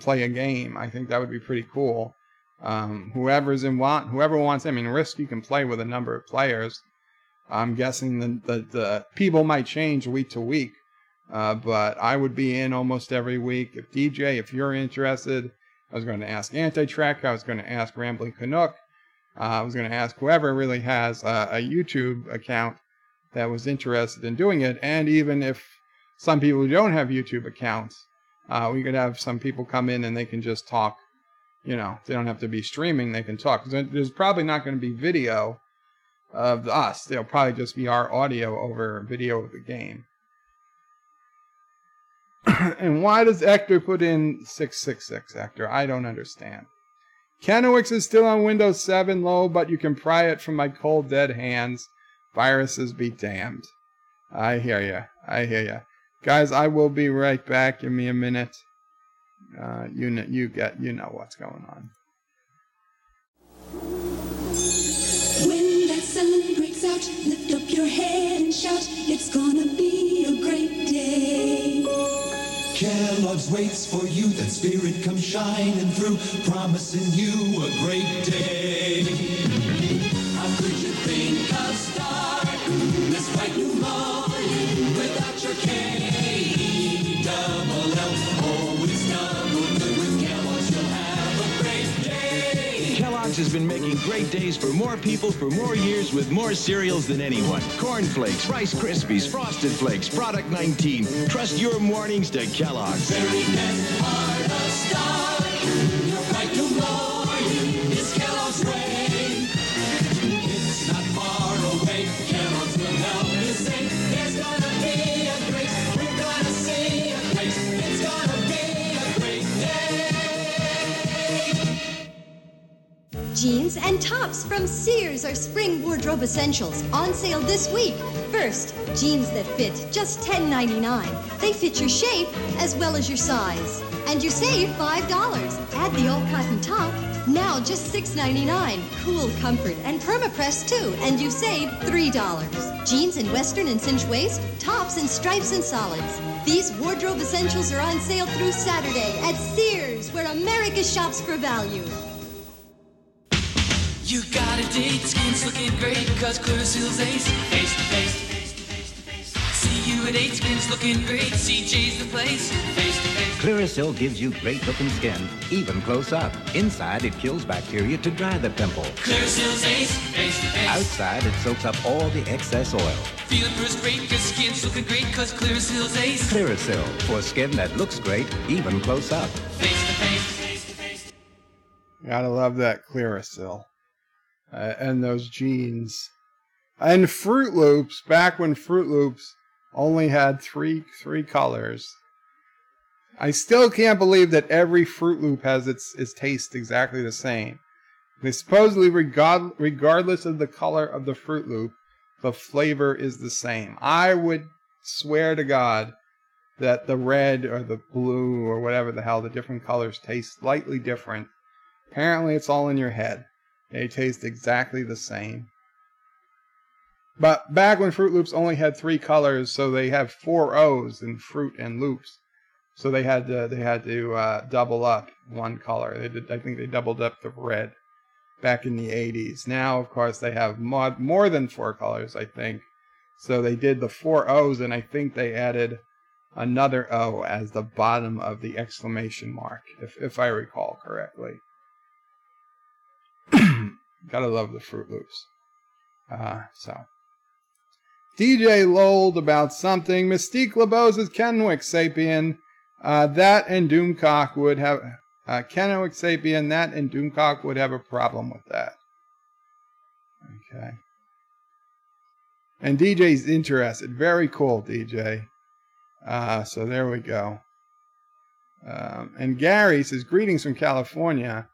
play a game. I think that would be pretty cool. Whoever wants. I mean, Risk you can play with a number of players. I'm guessing the people might change week to week, but I would be in almost every week. If you're interested, I was going to ask Anti-Trek. I was going to ask Rambling Canuck. I was going to ask whoever really has a YouTube account that was interested in doing it. And even if some people who don't have YouTube accounts, we could have some people come in and they can just talk. They don't have to be streaming. They can talk. There's probably not going to be video of us. There'll probably just be our audio over video of the game. And why does Hector put in 666, Hector? I don't understand. Kenowix is still on Windows 7 low, but you can pry it from my cold, dead hands. Viruses be damned. I hear ya. I hear ya. Guys, I will be right back. Give me a minute. You know what's going on. When that sun breaks out, lift up your head and shout, it's gonna be a great day. Kellogg's waits for you, that spirit comes shining through, promising you a great day. How could you think of starting this bright new morning without your K-double-L? Oh, it's double good with Kellogg's, you'll have a great day. Kellogg's has been making great days for more people for more years with more cereals than anyone. Corn Flakes, Rice Krispies, Frosted Flakes, Product 19. Trust your mornings to Kellogg's. Very best part of starting your bright new morning is Kellogg's way. It's not far away. Kellogg's will help you say there's gonna be a great, we're gonna see a place. It's gonna be a great day. Jeans and tops from Sears are spring wardrobe essentials on sale this week. First, jeans that fit just $10.99. They fit your shape as well as your size. And you save $5. Add the all-cotton top, now just $6.99. Cool comfort and perma-press too, and you save $3. Jeans in western and cinch waist, tops in stripes and solids. These wardrobe essentials are on sale through Saturday at Sears, where America shops for value. You got a date, skin's looking great, cause Clearasil's ace. Face to face, see you at 8, skin's looking great, CJ's the place. Face to face. Clearasil gives you great looking skin, even close up. Inside, it kills bacteria to dry the pimple. Clearasil's ace. Face to face. Outside, it soaks up all the excess oil. Feeling first rate, cause skin's looking great, cause Clearasil's ace. Clearasil, for skin that looks great, even close up. Face to face, face to face. Gotta love that Clearasil. And those jeans. And Fruit Loops, back when Fruit Loops only had three colors. I still can't believe that every Fruit Loop has its taste exactly the same. They supposedly, regardless of the color of the Fruit Loop, the flavor is the same. I would swear to God that the red or the blue or whatever the hell, the different colors taste slightly different. Apparently it's all in your head. They taste exactly the same. But back when Fruit Loops only had 3 colors, so they have 4 O's in fruit and loops. So they had to double up one color. I think they doubled up the red back in the 80s. Now, of course, they have more than 4 colors, I think. So they did the 4 O's, and I think they added another O as the bottom of the exclamation mark, if I recall correctly. Gotta love the Fruit Loops. So. DJ lolled about something. Mystique LeBeau's Kenwick Sapien. That and Doomcock would have... Kenwick Sapien, that and Doomcock would have a problem with that. Okay. And DJ's interested. Very cool, DJ. So there we go. And Gary says, greetings from California.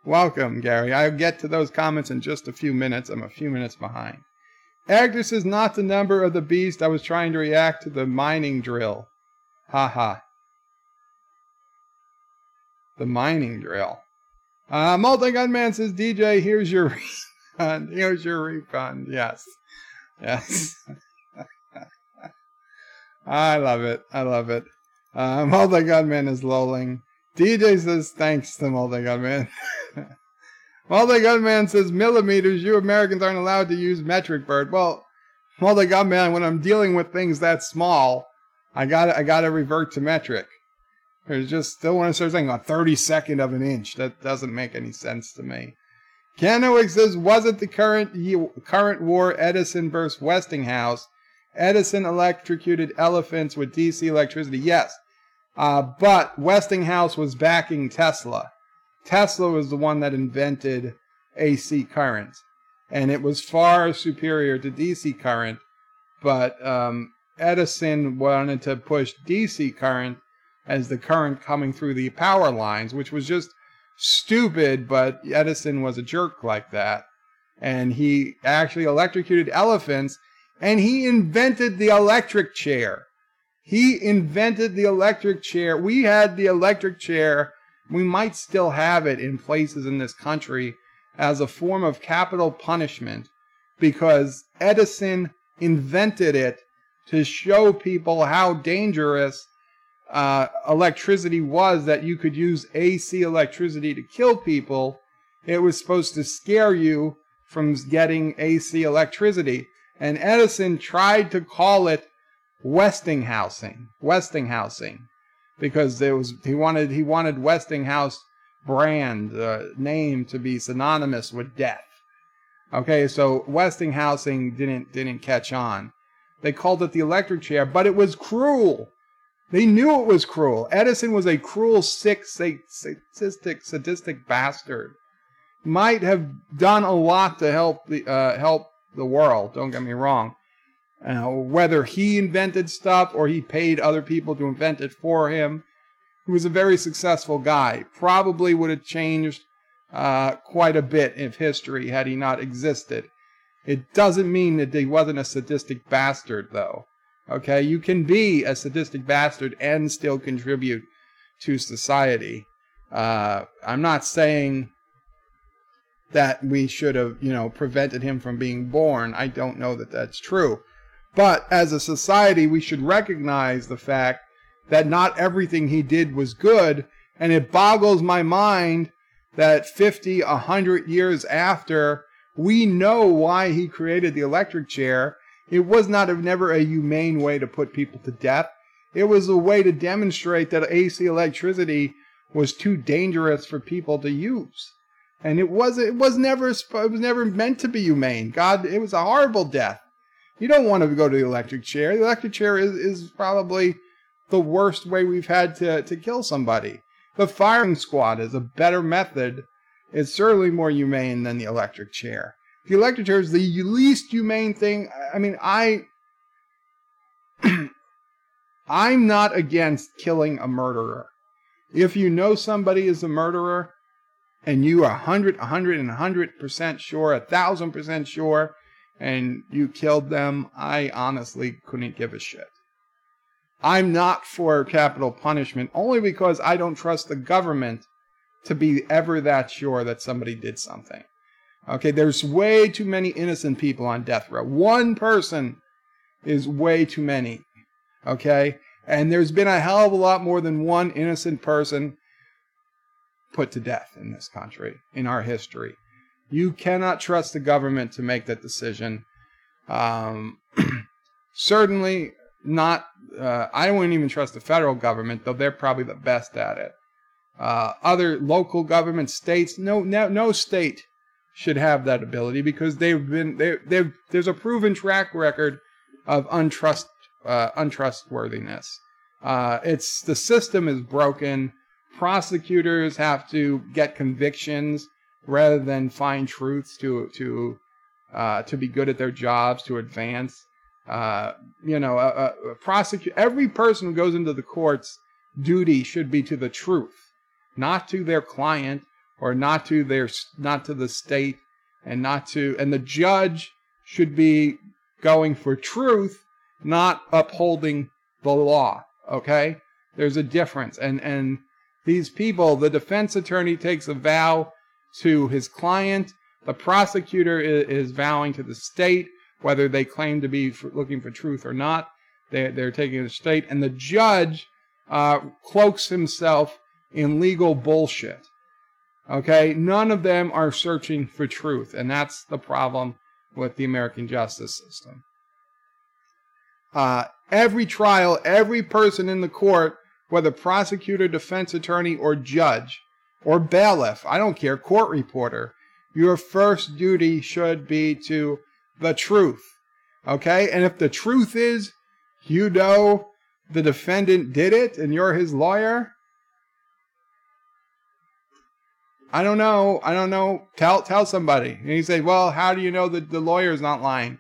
Welcome, Gary. I'll get to those comments in just a few minutes. I'm a few minutes behind. Agnes is not the number of the beast. I was trying to react to the mining drill. Ha. The mining drill. Multi-Gunman says, DJ, here's your refund. Here's your refund. Yes. I love it. Multi-Gunman is lolling. DJ says, thanks to Multi-Gunman. Multi-Gunman says, millimeters, you Americans aren't allowed to use metric, bird. Well, Multi-Gunman, when I'm dealing with things that small, I gotta revert to metric. There's just still when it starts saying a 32nd of an inch. That doesn't make any sense to me. Kennewick says, was it the current war Edison versus Westinghouse? Edison electrocuted elephants with DC electricity. Yes. But Westinghouse was backing Tesla. Tesla was the one that invented AC current. And it was far superior to DC current. But Edison wanted to push DC current as the current coming through the power lines, which was just stupid, but Edison was a jerk like that. And he actually electrocuted elephants, and he invented the electric chair. He invented the electric chair. We had the electric chair. We might still have it in places in this country as a form of capital punishment because Edison invented it to show people how dangerous electricity was, that you could use AC electricity to kill people. It was supposed to scare you from getting AC electricity. And Edison tried to call it Westinghousing, because he wanted Westinghouse brand name to be synonymous with death. Okay, so Westinghousing didn't catch on. They called it the electric chair, but it was cruel. They knew it was cruel. Edison was a cruel, sick, sadistic bastard. Might have done a lot to help the world. Don't get me wrong. Whether he invented stuff or he paid other people to invent it for him, he was a very successful guy. Probably would have changed quite a bit of history had he not existed. It doesn't mean that he wasn't a sadistic bastard, though. Okay, you can be a sadistic bastard and still contribute to society. I'm not saying that we should have, prevented him from being born. I don't know that that's true. But as a society, we should recognize the fact that not everything he did was good. And it boggles my mind that 50, 100 years after, we know why he created the electric chair. It was never a humane way to put people to death. It was a way to demonstrate that AC electricity was too dangerous for people to use. And it was never meant to be humane. God, it was a horrible death. You don't want to go to the electric chair. The electric chair is probably the worst way we've had to kill somebody. The firing squad is a better method. It's certainly more humane than the electric chair. The electric chair is the least humane thing. I mean, I'm not against killing a murderer. If you know somebody is a murderer, and you are 100% sure, 1,000% sure, and you killed them, I honestly couldn't give a shit. I'm not for capital punishment, only because I don't trust the government to be ever that sure that somebody did something. Okay, there's way too many innocent people on death row. One person is way too many. Okay? And there's been a hell of a lot more than one innocent person put to death in this country, in our history. You cannot trust the government to make that decision. Certainly not. I wouldn't even trust the federal government, though they're probably the best at it. Other local government, states, no state should have that ability because there's a proven track record of untrustworthiness. The system is broken. Prosecutors have to get convictions rather than find truths to be good at their jobs, to advance. Every person who goes into the courts, duty should be to the truth, not to their client or not to the state, and the judge should be going for truth, not upholding the law. Okay, there's a difference, and these people, the defense attorney takes a vow to his client. The prosecutor is vowing to the state, whether they claim to be looking for truth or not. They're taking the state. And the judge cloaks himself in legal bullshit. Okay? None of them are searching for truth. And that's the problem with the American justice system. Every trial, every person in the court, whether prosecutor, defense attorney, or judge, or bailiff, I don't care, court reporter, your first duty should be to the truth. Okay? And if the truth is, the defendant did it and you're his lawyer, I don't know. Tell somebody. And you say, well, how do you know that the lawyer's not lying?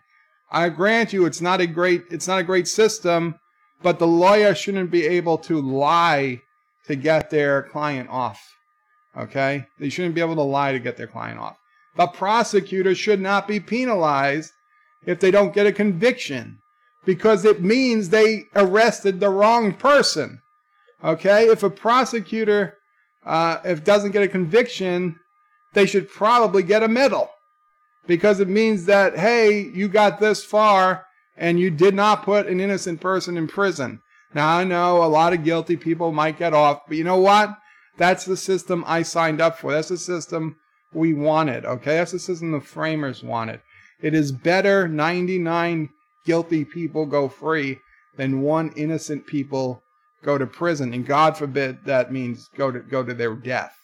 I grant you it's not a great system, but the lawyer shouldn't be able to lie to get their client off. Okay? They shouldn't be able to lie to get their client off. The prosecutor should not be penalized if they don't get a conviction, because it means they arrested the wrong person. Okay? If a prosecutor if doesn't get a conviction, they should probably get a medal, because it means that, hey, you got this far and you did not put an innocent person in prison. Now, I know a lot of guilty people might get off, but you know what? That's the system I signed up for. That's the system we wanted, okay? That's the system the framers wanted. It is better 99 guilty people go free than one innocent people go to prison. And God forbid that means go to their death.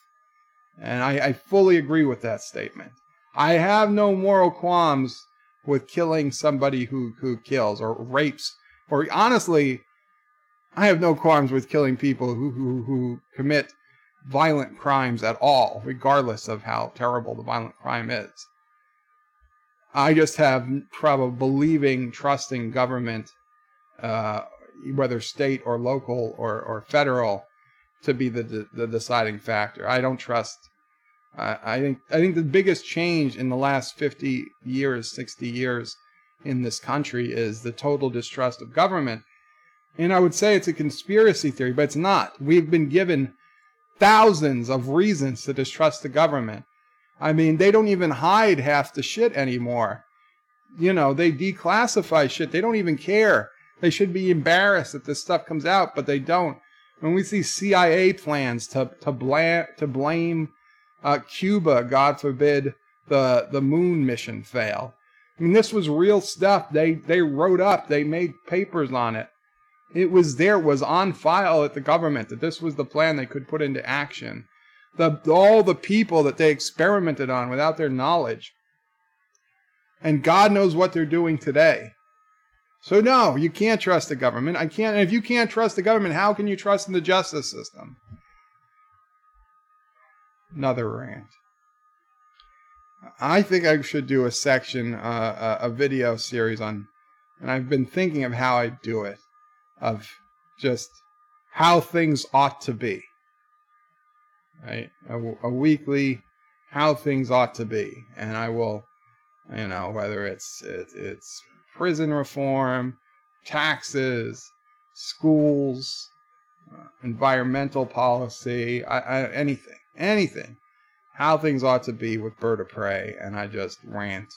And I fully agree with that statement. I have no moral qualms with killing somebody who kills or rapes, or honestly, I have no qualms with killing people who commit violent crimes at all, regardless of how terrible the violent crime is. I just have trouble believing, trusting government, whether state or local or federal, to be the deciding factor. I don't trust. I think the biggest change in the last 50 years, 60 years in this country is the total distrust of government. And I would say it's a conspiracy theory, but it's not. We've been given thousands of reasons to distrust the government. I mean, they don't even hide half the shit anymore. You know, they declassify shit. They don't even care. They should be embarrassed that this stuff comes out, but they don't. When we see CIA plans to blame Cuba, God forbid, the moon mission fail. I mean, this was real stuff. They wrote up. They made papers on it. It was there, was on file at the government that this was the plan they could put into action. All the people that they experimented on without their knowledge. And God knows what they're doing today. So no, you can't trust the government. I can't. And if you can't trust the government, how can you trust in the justice system? Another rant. I think I should do a section, a video series on, and I've been thinking of how I do it, of just how things ought to be. Right? A weekly, how things ought to be. And I will, you know, whether it's prison reform, taxes, schools, environmental policy, anything. How things ought to be with Bird of Prey, and I just rant.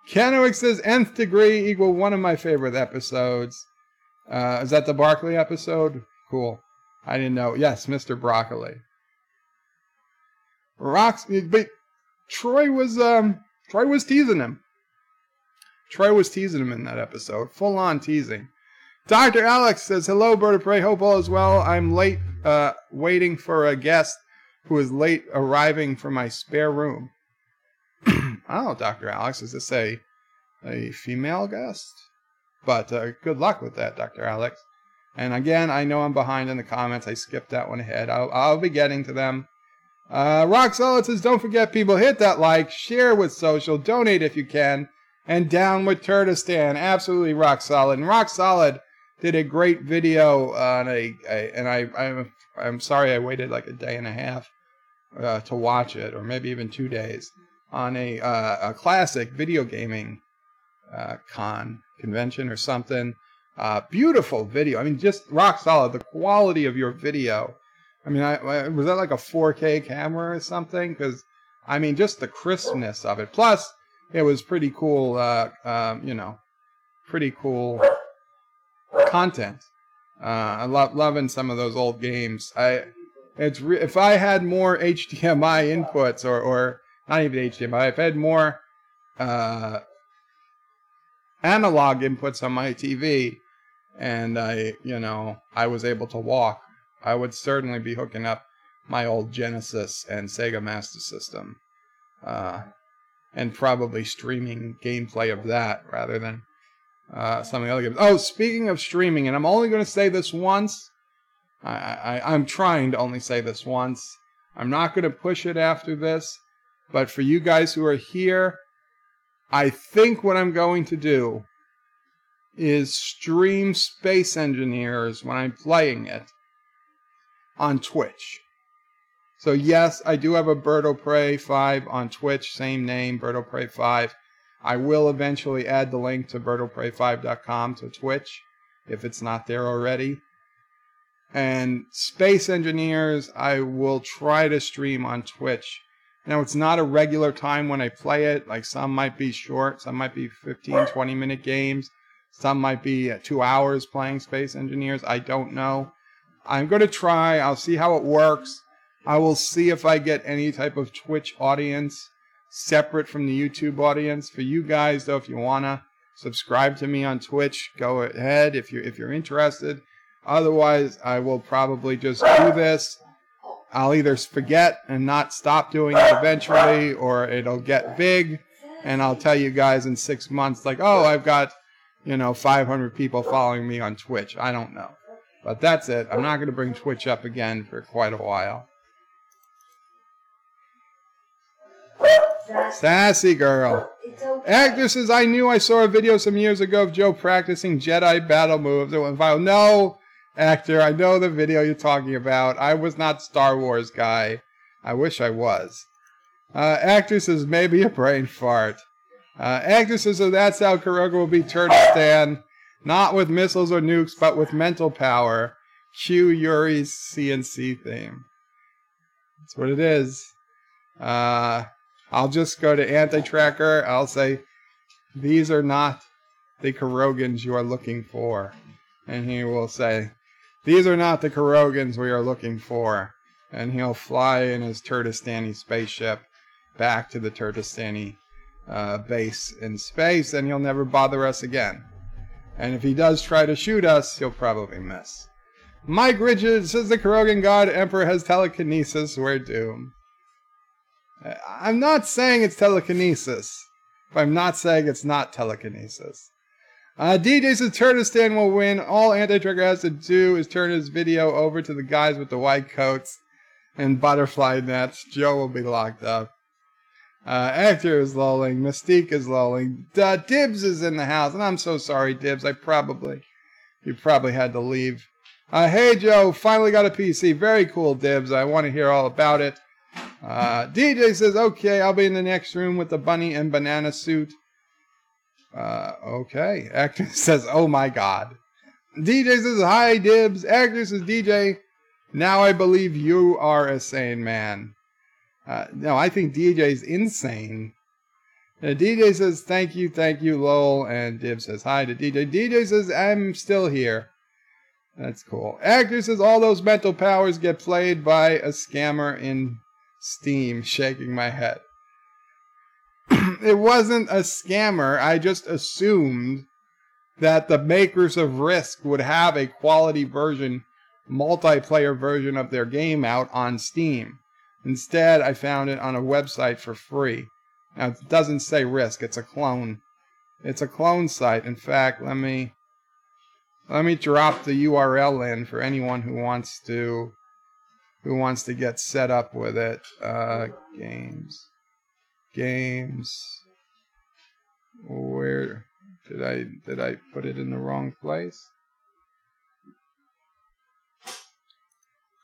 Kennewick says nth degree equal one of my favorite episodes. Is that the Barkley episode? Cool. I didn't know. Yes, Mr. Broccoli. But Troy was teasing him. Troy was teasing him in that episode. Full on teasing. Dr. Alex says, hello, Bird of Prey. Hope all is well. I'm late waiting for a guest who is late arriving for my spare room. Oh, Dr. Alex, is this a female guest? But good luck with that, Dr. Alex. And again, I know I'm behind in the comments. I skipped that one ahead. I'll be getting to them. Rock Solid says, don't forget, people, hit that like, share with social, donate if you can, and down with Turtistan. Absolutely, Rock Solid. And Rock Solid did a great video on I'm sorry I waited like a day and a half to watch it, or maybe even 2 days, on a classic video gaming convention or something. Beautiful video. I mean, just rock solid. The quality of your video. I mean, was that like a 4K camera or something? Because, I mean, just the crispness of it. Plus, it was pretty cool, pretty cool content. I loving some of those old games. If I had more HDMI inputs, or not even HDMI, if I had more analog inputs on my TV, and I was able to walk, I would certainly be hooking up my old Genesis and Sega Master System, and probably streaming gameplay of that rather than some of the other games. Oh, speaking of streaming, and I'm only going to say this once. I'm trying to only say this once. I'm not going to push it after this, but for you guys who are here, I think what I'm going to do is stream Space Engineers when I'm playing it on Twitch. So yes, I do have a Bird of Prey 5 on Twitch, same name, Bird of Prey 5. I will eventually add the link to birdofprey5.com to Twitch, if it's not there already. And Space Engineers, I will try to stream on Twitch. Now, it's not a regular time when I play it. Like, some might be short, some might be 15, 20-minute games. Some might be 2 hours playing Space Engineers. I don't know. I'm going to try. I'll see how it works. I will see if I get any type of Twitch audience separate from the YouTube audience. For you guys, though, if you want to subscribe to me on Twitch, go ahead if you're interested. Otherwise, I will probably just do this. I'll either forget and not stop doing it eventually, or it'll get big, and I'll tell you guys in 6 months, like, oh, I've got, 500 people following me on Twitch. I don't know. But that's it. I'm not going to bring Twitch up again for quite a while. Sassy girl. Actresses, I knew I saw a video some years ago of Joe practicing Jedi battle moves. It went viral. No, actor, I know the video you're talking about. I was not Star Wars guy. I wish I was. Actresses, maybe a brain fart. Actresses, so that's how Kuroga will be Turkestan. Not with missiles or nukes, but with mental power. Cue Yuri's CNC theme. That's what it is. I'll just go to Anti-Tracker. I'll say, these are not the Kurogans you are looking for. And he will say, these are not the Kurogans we are looking for. And he'll fly in his Turkestani spaceship back to the Turkestani base in space, and he'll never bother us again. And if he does try to shoot us, he'll probably miss. Mike Rigid says the Kurogan God Emperor has telekinesis. We're doomed. I'm not saying it's telekinesis, but I'm not saying it's not telekinesis. DJ says Turkestan will win. All Anti-Tracker has to do is turn his video over to the guys with the white coats and butterfly nets. Joe will be locked up. Actor is lolling. Mystique is lolling. Dibs is in the house, and I'm so sorry, Dibs. You probably had to leave. Hey, Joe, finally got a PC. Very cool, Dibs. I want to hear all about it. DJ says, okay, I'll be in the next room with the bunny and banana suit. Okay. Actor says, oh my God. DJ says, hi, Dibs. Actor says, DJ, now I believe you are a sane man. No, I think DJ's insane. DJ says, thank you, lol. And Dibs says, hi to DJ. DJ says, I'm still here. That's cool. Actor says, all those mental powers get played by a scammer in Steam, shaking my head. It wasn't a scammer. I just assumed that the makers of Risk would have a quality version, multiplayer version of their game out on Steam. Instead, I found it on a website for free. Now, it doesn't say Risk. It's a clone. It's a clone site. In fact, let me drop the URL in for anyone who wants to get set up with it. Games. Where did I put it in the wrong place?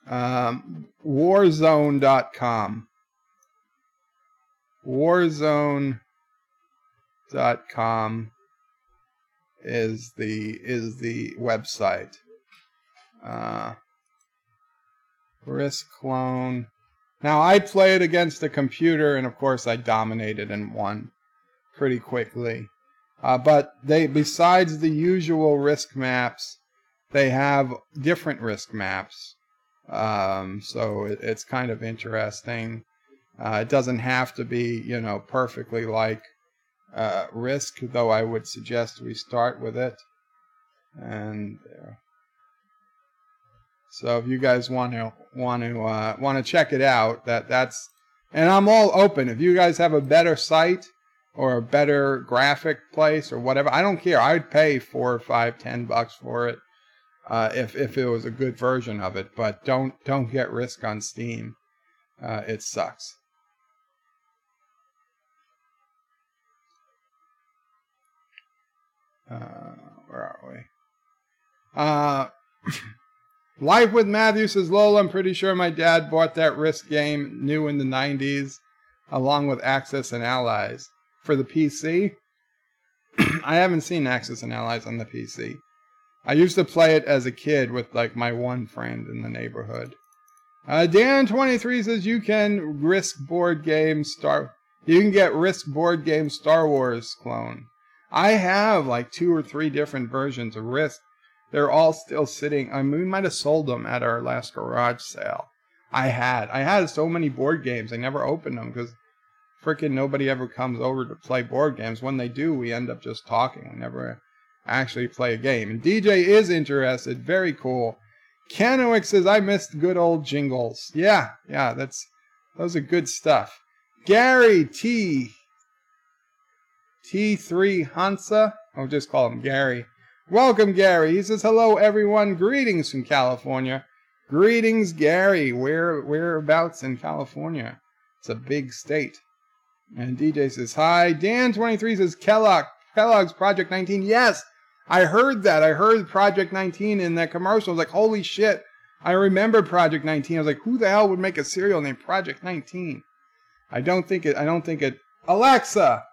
Warzone.com. Warzone.com is the website. Risk clone. Now, I played against a computer, and of course I dominated and won pretty quickly. But besides the usual Risk maps, they have different Risk maps. So it's kind of interesting. It doesn't have to be, perfectly like Risk, though I would suggest we start with it. And so if you guys want to check it out, that's, and I'm all open. If you guys have a better site or a better graphic place or whatever, I don't care. I'd pay $4 or $5, $10 for it. If it was a good version of it, but don't get Risk on Steam. It sucks. Where are we? Life with Matthew says, Lola, I'm pretty sure my dad bought that Risk game new in the 90s, along with Axis and Allies. For the PC? I haven't seen Axis and Allies on the PC. I used to play it as a kid with like my one friend in the neighborhood. Dan23 says you can get Risk board game Star Wars clone. I have like 2 or 3 different versions of Risk. They're all still sitting. I mean, we might have sold them at our last garage sale. I had so many board games. I never opened them because frickin' nobody ever comes over to play board games. When they do, we end up just talking. We never actually play a game. And DJ is interested. Very cool. Canoic says, I missed good old jingles. Yeah, those are good stuff. Gary T3 Hansa. I'll just call him Gary. Welcome, Gary. He says, hello, everyone. Greetings from California. Greetings, Gary. Whereabouts in California? It's a big state. And DJ says, hi. Dan23 says, Kellogg's Project 19. Yes, I heard that. I heard Project 19 in that commercial. I was like, holy shit. I remember Project 19. I was like, who the hell would make a cereal named Project 19? I don't think it. Alexa,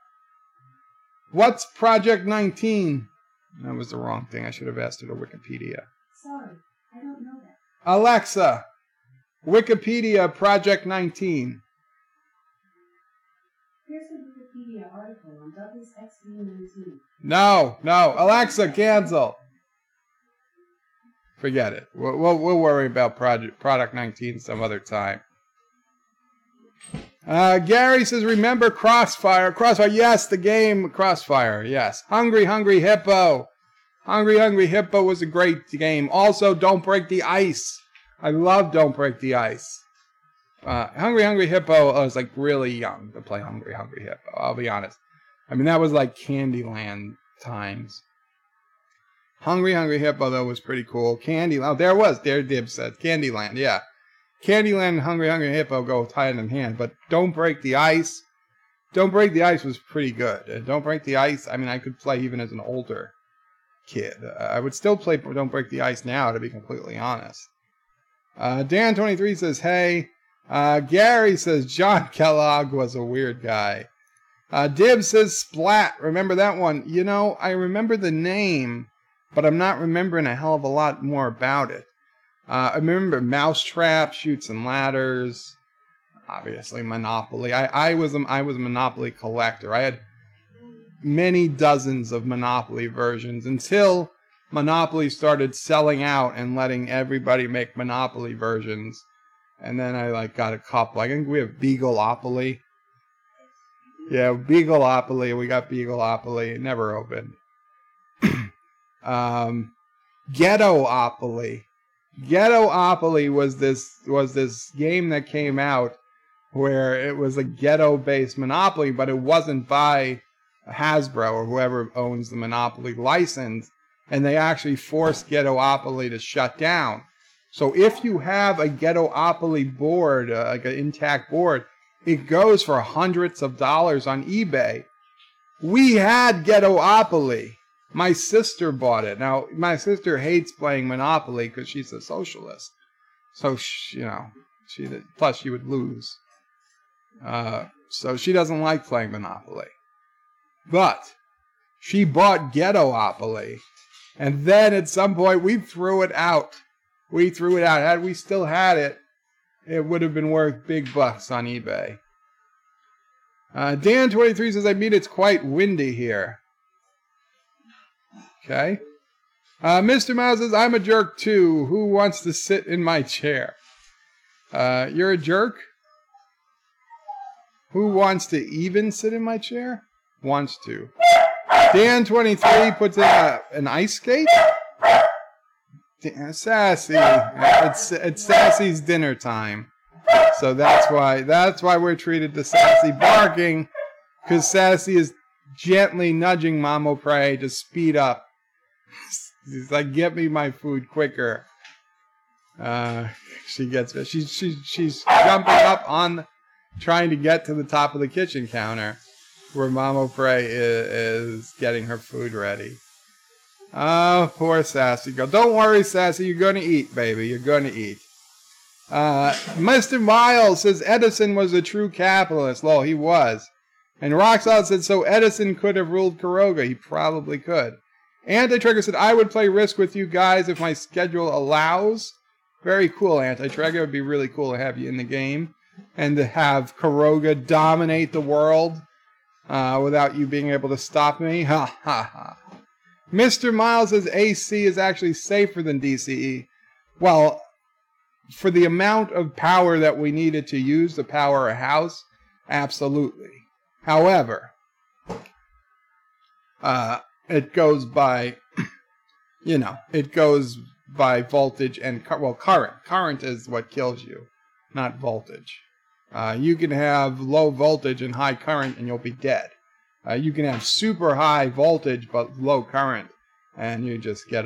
what's Project 19? That was the wrong thing. I should have asked her to Wikipedia. Sorry, I don't know that. Alexa, Wikipedia Project 19. Here's the Wikipedia article on Douglas XV-19. No, Alexa, cancel. Forget it. We'll worry about Product 19 some other time. Gary says, remember Crossfire? Crossfire, yes, the game Crossfire, yes. Hungry Hippo. Hungry Hippo was a great game. Also, Don't Break the Ice. I love Don't Break the Ice. Hungry Hippo, I was like really young to play Hungry Hippo, I'll be honest. I mean, that was like Candyland times. Hungry Hippo, though, was pretty cool. Candyland, there Dib said. Candyland, yeah. Candyland and Hungry Hippo go hand in hand, but Don't Break the Ice. Don't Break the Ice was pretty good. Don't Break the Ice, I mean, I could play even as an older kid. I would still play Don't Break the Ice now, to be completely honest. Dan23 says, hey. Gary says, John Kellogg was a weird guy. Dib says, Splat. Remember that one? You know, I remember the name, but I'm not remembering a hell of a lot more about it. I remember Mousetrap, Chutes and Ladders, obviously Monopoly. I was a Monopoly collector. I had many dozens of Monopoly versions until Monopoly started selling out and letting everybody make Monopoly versions. And then I got a couple. I think we have Beagleopoly. Yeah, Beagleopoly. We got Beagleopoly. It never opened. Ghettopoly. Ghettopoly was this game that came out where it was a ghetto-based Monopoly, but it wasn't by Hasbro or whoever owns the Monopoly license, and they actually forced Ghettopoly to shut down. So if you have a Ghettopoly board, like an intact board, it goes for hundreds of dollars on eBay. We had Ghettopoly. My sister bought it. Now, my sister hates playing Monopoly because she's a socialist. So, plus she would lose. So she doesn't like playing Monopoly. But she bought Ghettopoly. And then at some point we threw it out. Had we still had it, it would have been worth big bucks on eBay. Dan23 says, I mean, it's quite windy here. Okay. Mr. Mouse says, I'm a jerk too. Who wants to sit in my chair? You're a jerk? Who wants to even sit in my chair? Wants to. Dan23 puts in an ice skate? Sassy. It's Sassy's dinner time. So that's why we're treated to Sassy barking. Because Sassy is gently nudging Mamo Prey to speed up. He's like, get me my food quicker. She's jumping up on, trying to get to the top of the kitchen counter where Mamo Prey is getting her food ready. Oh, poor Sassy girl. Don't worry, Sassy. You're going to eat, baby. You're going to eat. Mr. Miles says Edison was a true capitalist. Lol, he was. And Roxal said, so Edison could have ruled Kuroga. He probably could. Anti-Trigger said, I would play Risk with you guys if my schedule allows. Very cool, Anti-Trigger. It would be really cool to have you in the game. And to have Kuroga dominate the world without you being able to stop me. Ha, ha, ha. Mr. Miles says AC is actually safer than DCE. Well, for the amount of power that we needed to use to power a house, absolutely. However, it goes by, it goes by voltage and, current. Current is what kills you, not voltage. You can have low voltage and high current and you'll be dead. You can have super high voltage but low current and you just get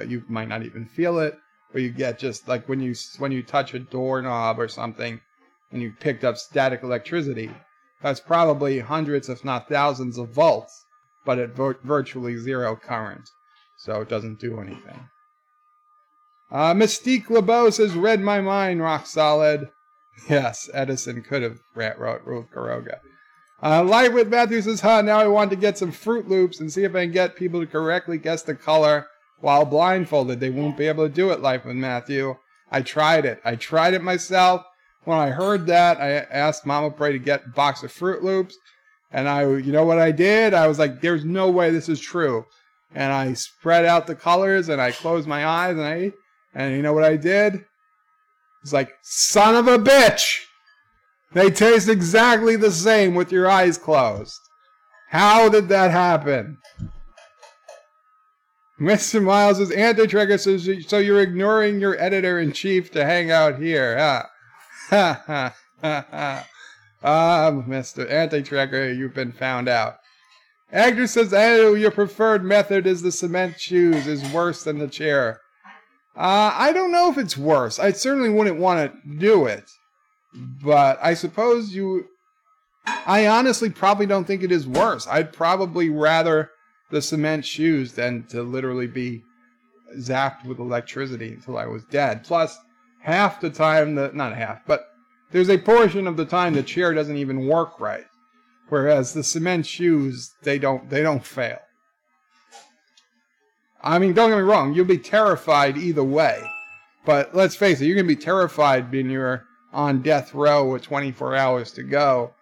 you might not even feel it, or you get just like when you touch a doorknob or something and you picked up static electricity. That's probably hundreds if not thousands of volts, but at virtually zero current, so it doesn't do anything. Mystique LeBeau says, read my mind, rock solid. Yes, Edison could have ruled Kuroga. Light with Matthew says, now I want to get some Fruit Loops and see if I can get people to correctly guess the color while blindfolded. They won't be able to do it, Light with Matthew. I tried it. I tried it myself. When I heard that, I asked Mama Pray to get a box of Fruit Loops. And you know what I did? I was like, there's no way this is true. And I spread out the colors and I closed my eyes and I ate. And you know what I did? It's like, son of a bitch! They taste exactly the same with your eyes closed. How did that happen? Mr. Miles' Anti-Trigger says, so you're ignoring your editor-in-chief to hang out here, huh? Ha ha ha ha. Mr. Anti-Trigger, you've been found out. Agner says, oh, your preferred method is the cement shoes is worse than the chair. I don't know if it's worse. I certainly wouldn't want to do it. But I suppose I honestly probably don't think it is worse. I'd probably rather the cement shoes than to literally be zapped with electricity until I was dead. Plus, half the time, not half, but there's a portion of the time the chair doesn't even work right. Whereas the cement shoes, they don't fail. I mean, don't get me wrong, you'll be terrified either way. But let's face it, you're going to be terrified when you're on death row with 24 hours to go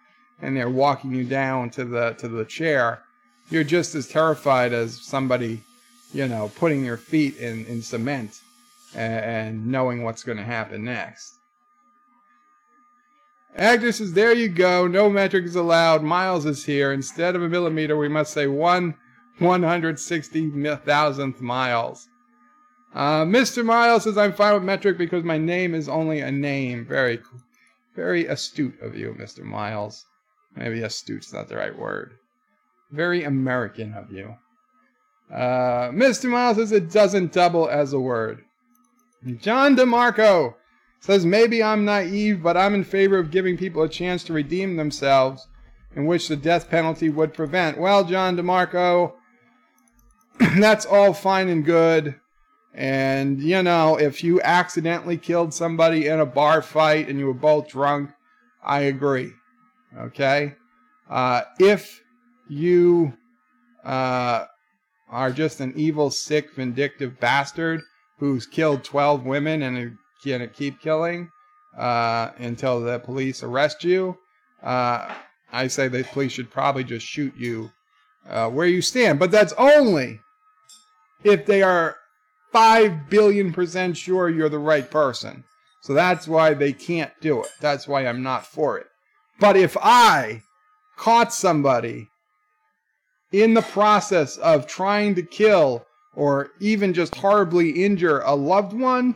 and they're walking you down to the chair. You're just as terrified as somebody, putting your feet in cement and knowing what's going to happen next. Agnes says, there you go, no metric is allowed, Miles is here. Instead of a millimeter, we must say 1/160,000th miles. Mr. Miles says, I'm fine with metric because my name is only a name. Very cool. Very astute of you, Mr. Miles. Maybe astute's not the right word. Very American of you. Mr. Miles says it doesn't double as a word. John DeMarco says, maybe I'm naive, but I'm in favor of giving people a chance to redeem themselves, in which the death penalty would prevent. Well, John DeMarco, that's all fine and good. And, if you accidentally killed somebody in a bar fight and you were both drunk, I agree. Okay? If you are just an evil, sick, vindictive bastard who's killed 12 women and is going to keep killing until the police arrest you, I say the police should probably just shoot you where you stand. But that's only if they are 5 billion% sure you're the right person. So that's why they can't do it. That's why I'm not for it. But if I caught somebody in the process of trying to kill or even just horribly injure a loved one,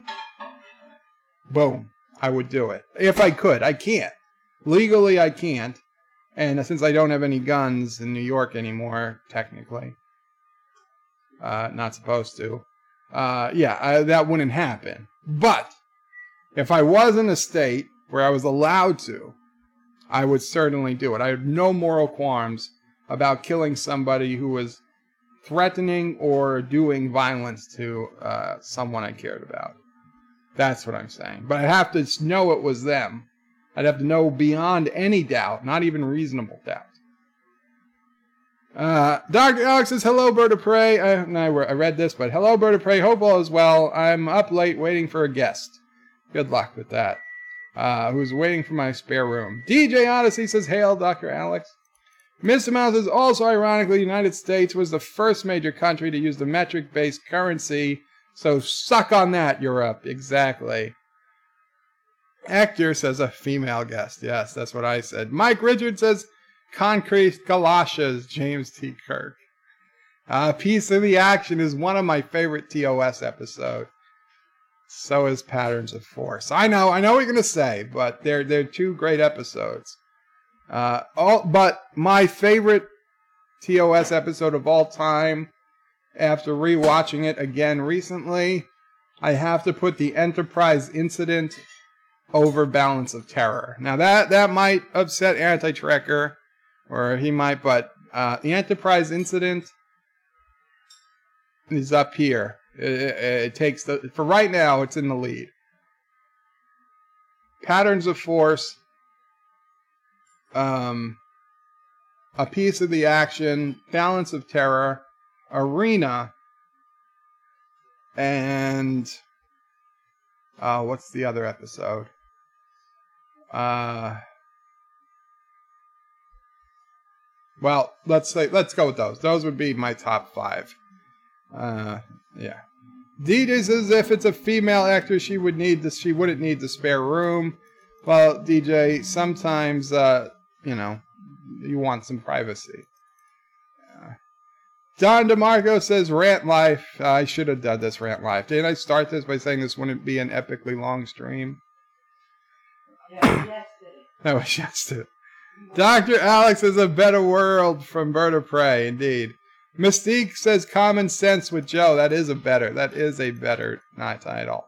boom, I would do it. If I could. I can't. Legally, I can't. And since I don't have any guns in New York anymore, technically, not supposed to, that wouldn't happen. But if I was in a state where I was allowed to, I would certainly do it. I have no moral qualms about killing somebody who was threatening or doing violence to someone I cared about. That's what I'm saying. But I'd have to know it was them. I'd have to know beyond any doubt, not even reasonable doubt. Dr. Alex says, hello, Bird of Prey. I read this, but hello, Bird of Prey. Hope all is well. I'm up late waiting for a guest. Good luck with that. Who's waiting for my spare room. DJ Odyssey says, hail, Dr. Alex. Mr. Mouse says, also ironically, the United States was the first major country to use the metric-based currency, so suck on that, Europe. Exactly. Hector says, a female guest. Yes, that's what I said. Mike Richards says, concrete galoshes, James T. Kirk. Piece of the Action is one of my favorite TOS episodes. So is Patterns of Force. I know what you're going to say, but they're two great episodes. But my favorite TOS episode of all time, after rewatching it again recently, I have to put the Enterprise incident over Balance of Terror. Now that might upset Anti-Trekker, or he might, but the Enterprise incident is up here. It takes for right now, it's in the lead. Patterns of Force, A Piece of the Action, Balance of Terror, Arena, and what's the other episode? Well, let's go with those. Those would be my top 5. Yeah. DJ says if it's a female actor, she wouldn't need the spare room. Well, DJ, sometimes you want some privacy. Don DeMarco says rant life. I should have done this rant life. Didn't I start this by saying this wouldn't be an epically long stream? That was yesterday. Dr. Alex is a better world from Bird of Prey, indeed. Mystique says common sense with Joe. That is a better title.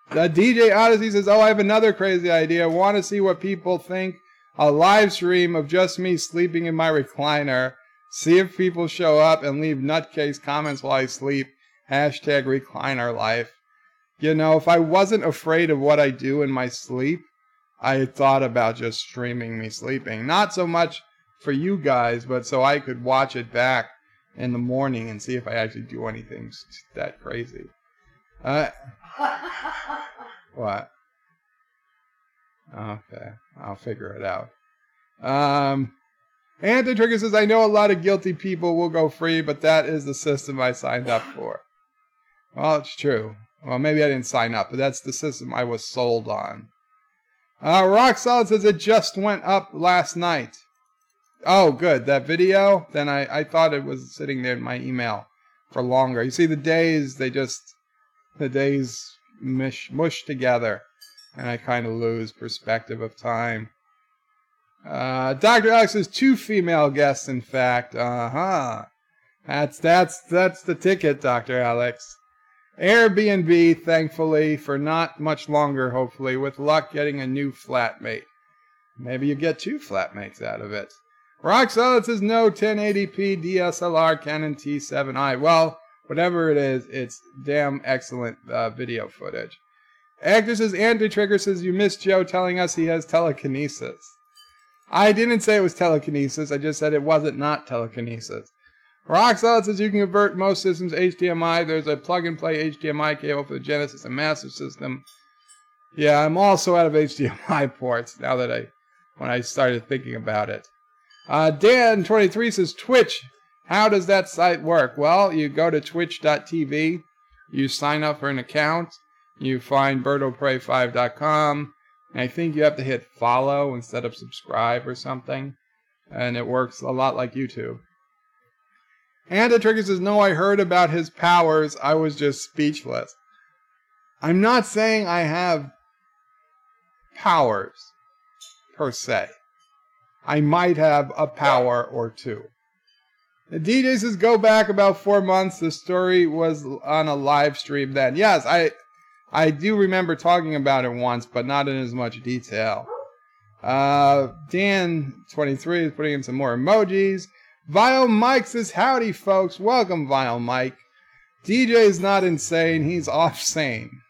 The DJ Odyssey says, I have another crazy idea. Want to see what people think? A live stream of just me sleeping in my recliner. See if people show up and leave nutcase comments while I sleep. Hashtag recliner life. You know, if I wasn't afraid of what I do in my sleep, I had thought about just streaming me sleeping. Not so much for you guys, but so I could watch it back in the morning and see if I actually do anything that crazy. What? Okay, I'll figure it out. Anti-Trigger says, I know a lot of guilty people will go free, but that is the system I signed up for. Well, it's true. Well, maybe I didn't sign up, but that's the system I was sold on. Rock Solid says it just went up last night. Oh, good. That video? Then I thought it was sitting there in my email for longer. You see, the days mush together, and I kind of lose perspective of time. Dr. Alex has 2 female guests, in fact. That's the ticket, Dr. Alex. Airbnb, thankfully, for not much longer, hopefully, with luck getting a new flatmate. Maybe you get 2 flatmates out of it. Rock Solid says no 1080p DSLR Canon T7i. Well, whatever it is, it's damn excellent video footage. Actor says Anti-Trigger says you missed Joe telling us he has telekinesis. I didn't say it was telekinesis. I just said it wasn't not telekinesis. Rock Solid says you can convert most systems HDMI. There's a plug-and-play HDMI cable for the Genesis and Master System. Yeah, I'm also out of HDMI ports now that when I started thinking about it. Dan23 says Twitch. How does that site work? Well, you go to twitch.tv. You sign up for an account. You find birdoprey5.com. And I think you have to hit follow instead of subscribe or something. And it works a lot like YouTube. Anti-Trigger says, no, I heard about his powers. I was just speechless. I'm not saying I have powers, per se. I might have a power or 2. The DJ says, go back about 4 months. The story was on a live stream then. Yes, I do remember talking about it once, but not in as much detail. Dan23 is putting in some more emojis. Vile Mike says, howdy, folks. Welcome, Vile Mike. DJ's not insane. He's off sane.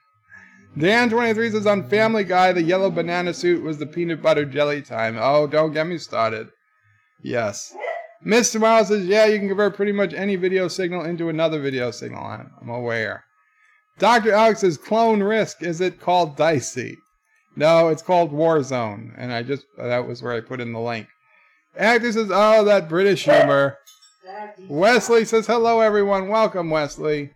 Dan23 says, on Family Guy, the yellow banana suit was the peanut butter jelly time. Oh, don't get me started. Yes. Mr. Miles says, yeah, you can convert pretty much any video signal into another video signal. I'm aware. Dr. Alex says, clone risk. Is it called Dicey? No, it's called Warzone. And that was where I put in the link. Actor says, oh, that British humor. Wesley says, hello, everyone. Welcome, Wesley.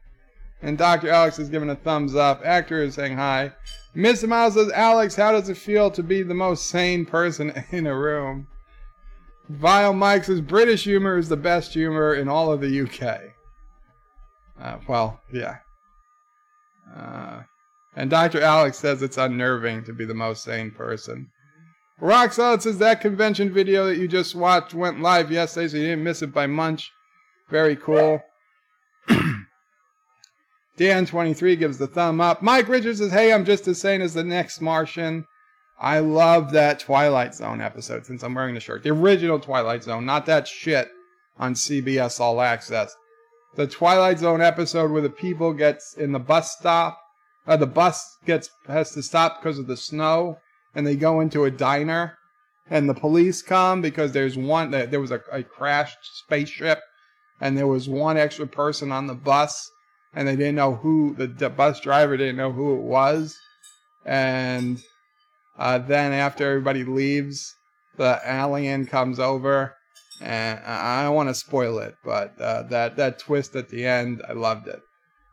And Dr. Alex is giving a thumbs up. Actor is saying hi. Mr. Miles says, Alex, how does it feel to be the most sane person in a room? Vile Mike says, British humor is the best humor in all of the UK. Well, yeah. And Dr. Alex says it's unnerving to be the most sane person. Rock Solid says, that convention video that you just watched went live yesterday, so you didn't miss it by much. Very cool. Dan23 gives the thumb up. Mike Richards says, hey, I'm just as sane as the next Martian. I love that Twilight Zone episode, since I'm wearing the shirt. The original Twilight Zone, not that shit on CBS All Access. The Twilight Zone episode where the people gets in the bus stop. The bus has to stop because of the snow, and they go into a diner, and the police come because there was a crashed spaceship, and there was one extra person on the bus, and they didn't know who, the bus driver didn't know who it was, and then after everybody leaves, the alien comes over, and I don't want to spoil it, but that twist at the end, I loved it.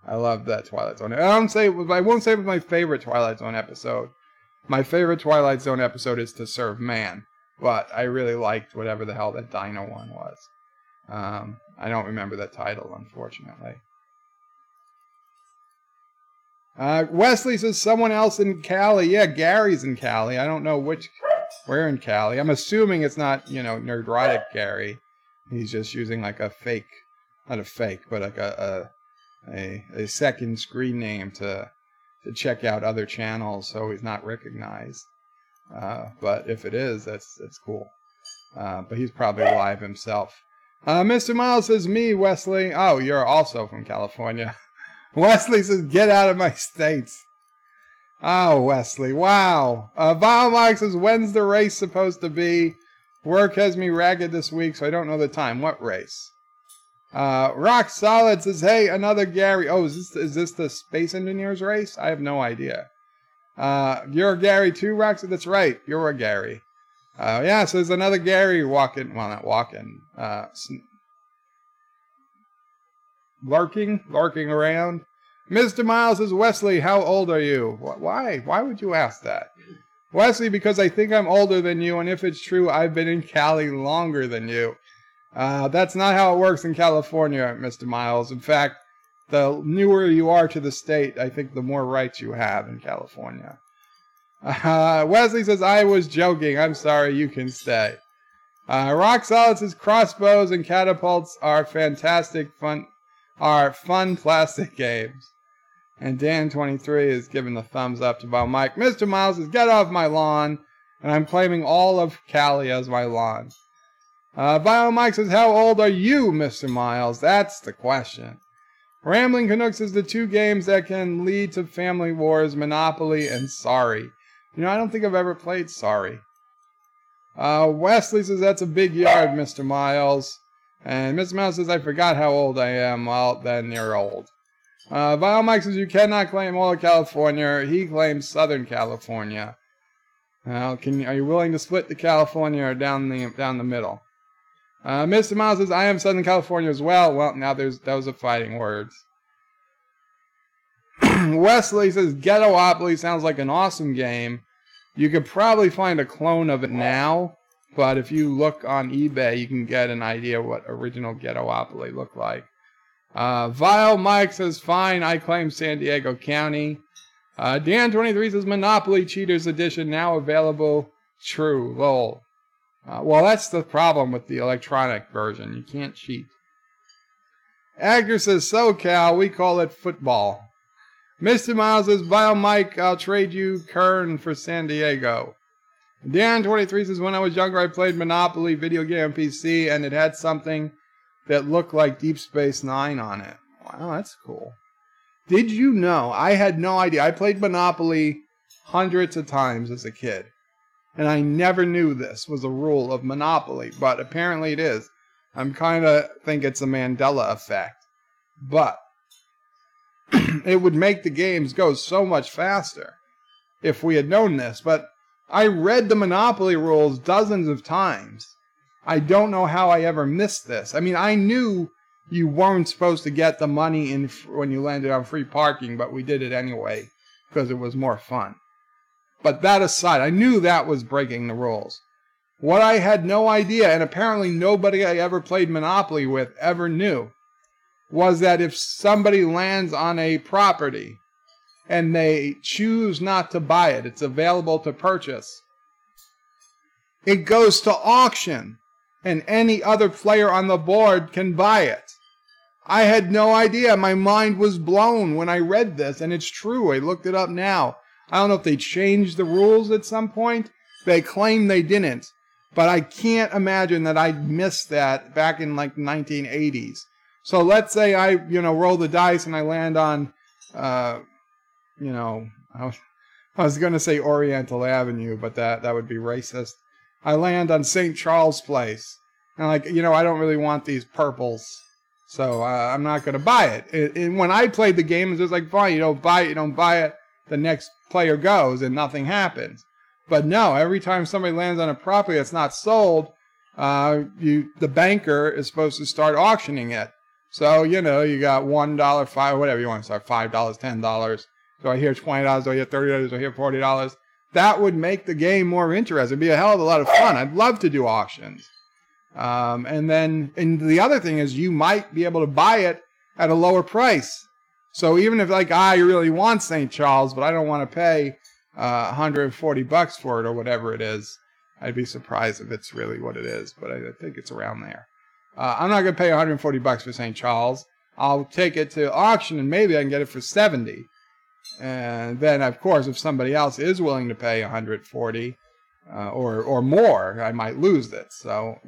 I loved that Twilight Zone. I won't say it was my favorite Twilight Zone episode. My favorite Twilight Zone episode is To Serve Man, but I really liked whatever the hell that Dino one was. I don't remember that title, unfortunately. Wesley says someone else in Cali. Yeah, Gary's in Cali. I don't know where in Cali. I'm assuming it's not, Nerdrotic Gary. He's just using like a fake, not a fake, but like a second screen name to check out other channels so he's not recognized. But if it is, that's cool. But he's probably live himself. Mr. Miles says, me, Wesley. Oh, you're also from California. Wesley says, get out of my states. Oh, Wesley, wow. Vile Mike says, when's the race supposed to be? Work has me ragged this week, so I don't know the time. What race? Rock Solid says, hey, another Gary. Oh, is this the Space Engineers race? I have no idea. You're a Gary too, Rock? That's right. You're a Gary. Yeah, so there's another Gary walking. Well, not walking. Lurking around. Mr. Miles says, Wesley, how old are you? Why? Why would you ask that? Wesley, because I think I'm older than you, and if it's true, I've been in Cali longer than you. That's not how it works in California, Mr. Miles. In fact, the newer you are to the state, I think the more rights you have in California. Wesley says, I was joking. I'm sorry, you can stay. Rock Solid says, crossbows and catapults are fun plastic games. And Dan23 is giving the thumbs up to Vile Mike. Mr. Miles says, get off my lawn. And I'm claiming all of Cali as my lawn. Vile Mike says, how old are you, Mr. Miles? That's the question. Rambling Canucks says, the two games that can lead to family wars, Monopoly and Sorry. I don't think I've ever played Sorry. Wesley says, that's a big yard, Mr. Miles. And Mr. Miles says, I forgot how old I am. Well, then you're old. Vile Mike says, you cannot claim all of California. He claims Southern California. Are you willing to split the California or down the middle? Mr. Miles says, I am Southern California as well. Well, now those are fighting words. Wesley says, Ghettopoly sounds like an awesome game. You could probably find a clone of it now, but if you look on eBay, you can get an idea what original Ghettopoly looked like. Vile Mike says, fine, I claim San Diego County. Dan23 says, Monopoly Cheaters Edition now available. True, lol. Well, that's the problem with the electronic version. You can't cheat. Actor says, SoCal, we call it football. Mr. Miles says, Vile Mike, I'll trade you Kern for San Diego. Dan23 says, when I was younger, I played Monopoly video game on PC, and it had something that looked like Deep Space Nine on it. Wow, that's cool. Did you know? I had no idea. I played Monopoly hundreds of times as a kid, and I never knew this was a rule of Monopoly, but apparently it is. I'm kind of think it's a Mandela effect, but it would make the games go so much faster if we had known this. But I read the Monopoly rules dozens of times. I don't know how I ever missed this. I mean, I knew you weren't supposed to get the money in when you landed on free parking, but we did it anyway because it was more fun. But that aside, I knew that was breaking the rules. What I had no idea, and apparently nobody I ever played Monopoly with ever knew, was that if somebody lands on a property and they choose not to buy it, it's available to purchase, it goes to auction, and any other player on the board can buy it. I had no idea. My mind was blown when I read this, and it's true. I looked it up now. I don't know if they changed the rules at some point. They claim they didn't, but I can't imagine that I missed that back in like the 1980s. So let's say I, roll the dice and I land on, I was going to say Oriental Avenue, but that would be racist. I land on St. Charles Place. And I don't really want these purples, so I'm not going to buy it. And when I played the game, it was like, fine, you don't buy it. The next player goes and nothing happens. But no, every time somebody lands on a property that's not sold, the banker is supposed to start auctioning it. So, you got $1, $5, whatever you want to start, $5, $10. So I hear $20, do I hear $30, do I hear $40? That would make the game more interesting. It'd be a hell of a lot of fun. I'd love to do auctions. And the other thing is you might be able to buy it at a lower price. So even if I really want St. Charles, but I don't want to pay $140 for it or whatever it is, I'd be surprised if it's really what it is, but I think it's around there. I'm not going to pay $140 for St. Charles. I'll take it to auction and maybe I can get it for $70. And then, of course, if somebody else is willing to pay $140 or more, I might lose it. So,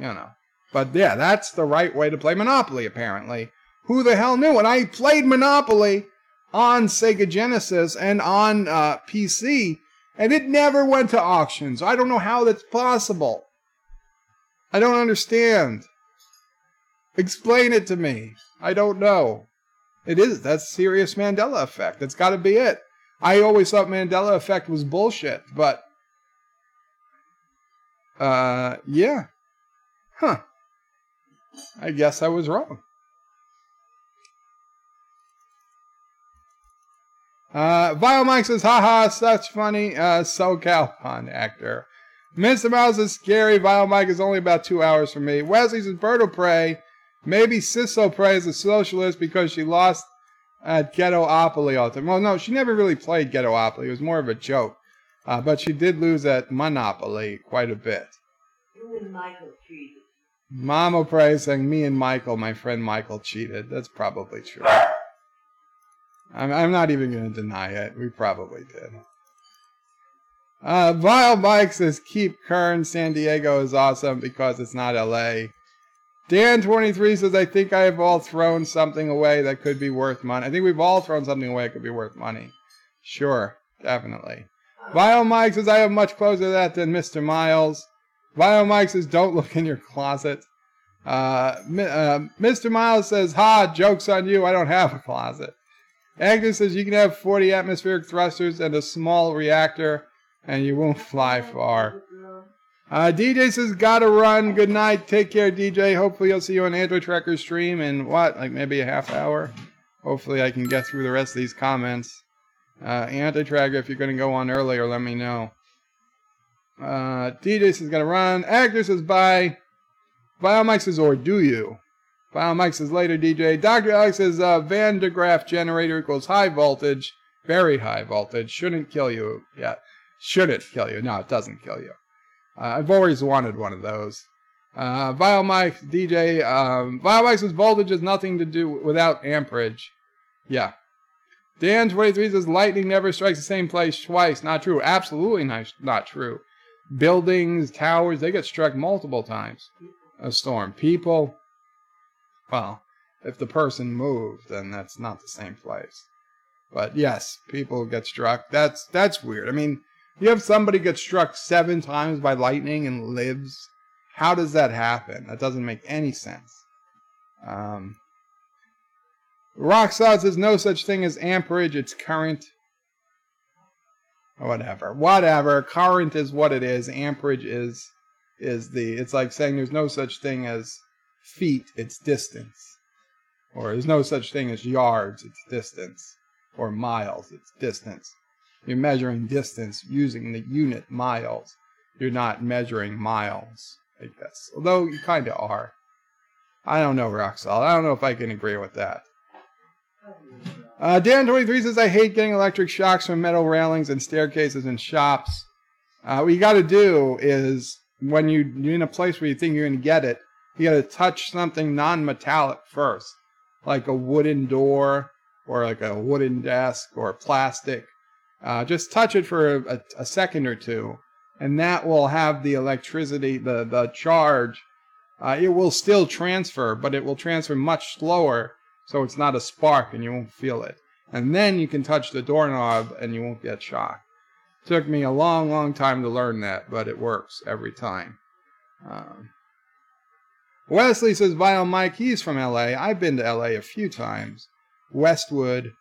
But yeah, that's the right way to play Monopoly, apparently. Who the hell knew? And I played Monopoly on Sega Genesis and on PC, and it never went to auctions. I don't know how that's possible. I don't understand. Explain it to me. I don't know. That's serious Mandela effect. That's got to be it. I always thought Mandela effect was bullshit, but yeah. Huh. I guess I was wrong. Vile Mike says, haha, such funny SoCal pun actor. Mr. Mouse is scary. Vile Mike is only about 2 hours from me. Wesley says, Bird will pray. Maybe Sisso Prey is a socialist because she lost at Ghetto-opoly all the time. Well, no, she never really played Ghetto-opoly. It was more of a joke. But she did lose at Monopoly quite a bit. You and Michael cheated. Mama Prey saying, me and Michael, my friend Michael, cheated. That's probably true. I'm not even going to deny it. We probably did. Vile Mike says, keep Kern. San Diego is awesome because it's not LA. Dan23 says, I think I have all thrown something away that could be worth money. I think we've all thrown something away that could be worth money. Sure, definitely. Vile Mike says, I have much closer to that than Mr. Miles. Vile Mike says, don't look in your closet. Mr. Miles says, ha, joke's on you, I don't have a closet. Agnes says, you can have 40 atmospheric thrusters and a small reactor, and you won't fly far. DJ says, gotta run. Good night. Take care, DJ. Hopefully I'll see you on Android Tracker stream in maybe a half hour. Hopefully I can get through the rest of these comments. Android Tracker, if you're going to go on earlier, let me know. DJ says, gotta run. Actor says, bye. Vile Mike says, or do you? Vile Mike says, later, DJ. Dr. Alex says, Van de Graaff generator equals high voltage. Very high voltage. Shouldn't kill you. Yeah. Shouldn't kill you. No, it doesn't kill you. I've always wanted one of those. Vile Mike, DJ. Vile Mike says, voltage has nothing to do without amperage. Yeah. Dan23 says, lightning never strikes the same place twice. Not true. Absolutely not true. buildings, towers, they get struck multiple times. A storm. People, well, if the person moved, then that's not the same place. But yes, people get struck. That's weird. I mean, you have somebody get struck 7 times by lightning and lives. How does that happen? That doesn't make any sense. Rock Solid says no such thing as amperage. It's current. Whatever. Current is what it is. Amperage is it's like saying there's no such thing as feet. It's distance. Or there's no such thing as yards. It's distance. Or miles. It's distance. You're measuring distance using the unit miles. You're not measuring miles, I guess. Although you kind of are. I don't know, Rock Solid. I don't know if I can agree with that. Dan23 says, I hate getting electric shocks from metal railings and staircases in shops. What you got to do is, when you're in a place where you think you're going to get it, you got to touch something non-metallic first. Like a wooden door, or like a wooden desk, or plastic. Just touch it for a second or two, and that will have the electricity, the charge. It will still transfer, but it will transfer much slower, so it's not a spark and you won't feel it. And then you can touch the doorknob and you won't get shocked. Took me a long, long time to learn that, but it works every time. Wesley says, Vinyl Mike, he's from LA. I've been to LA a few times. Westwood,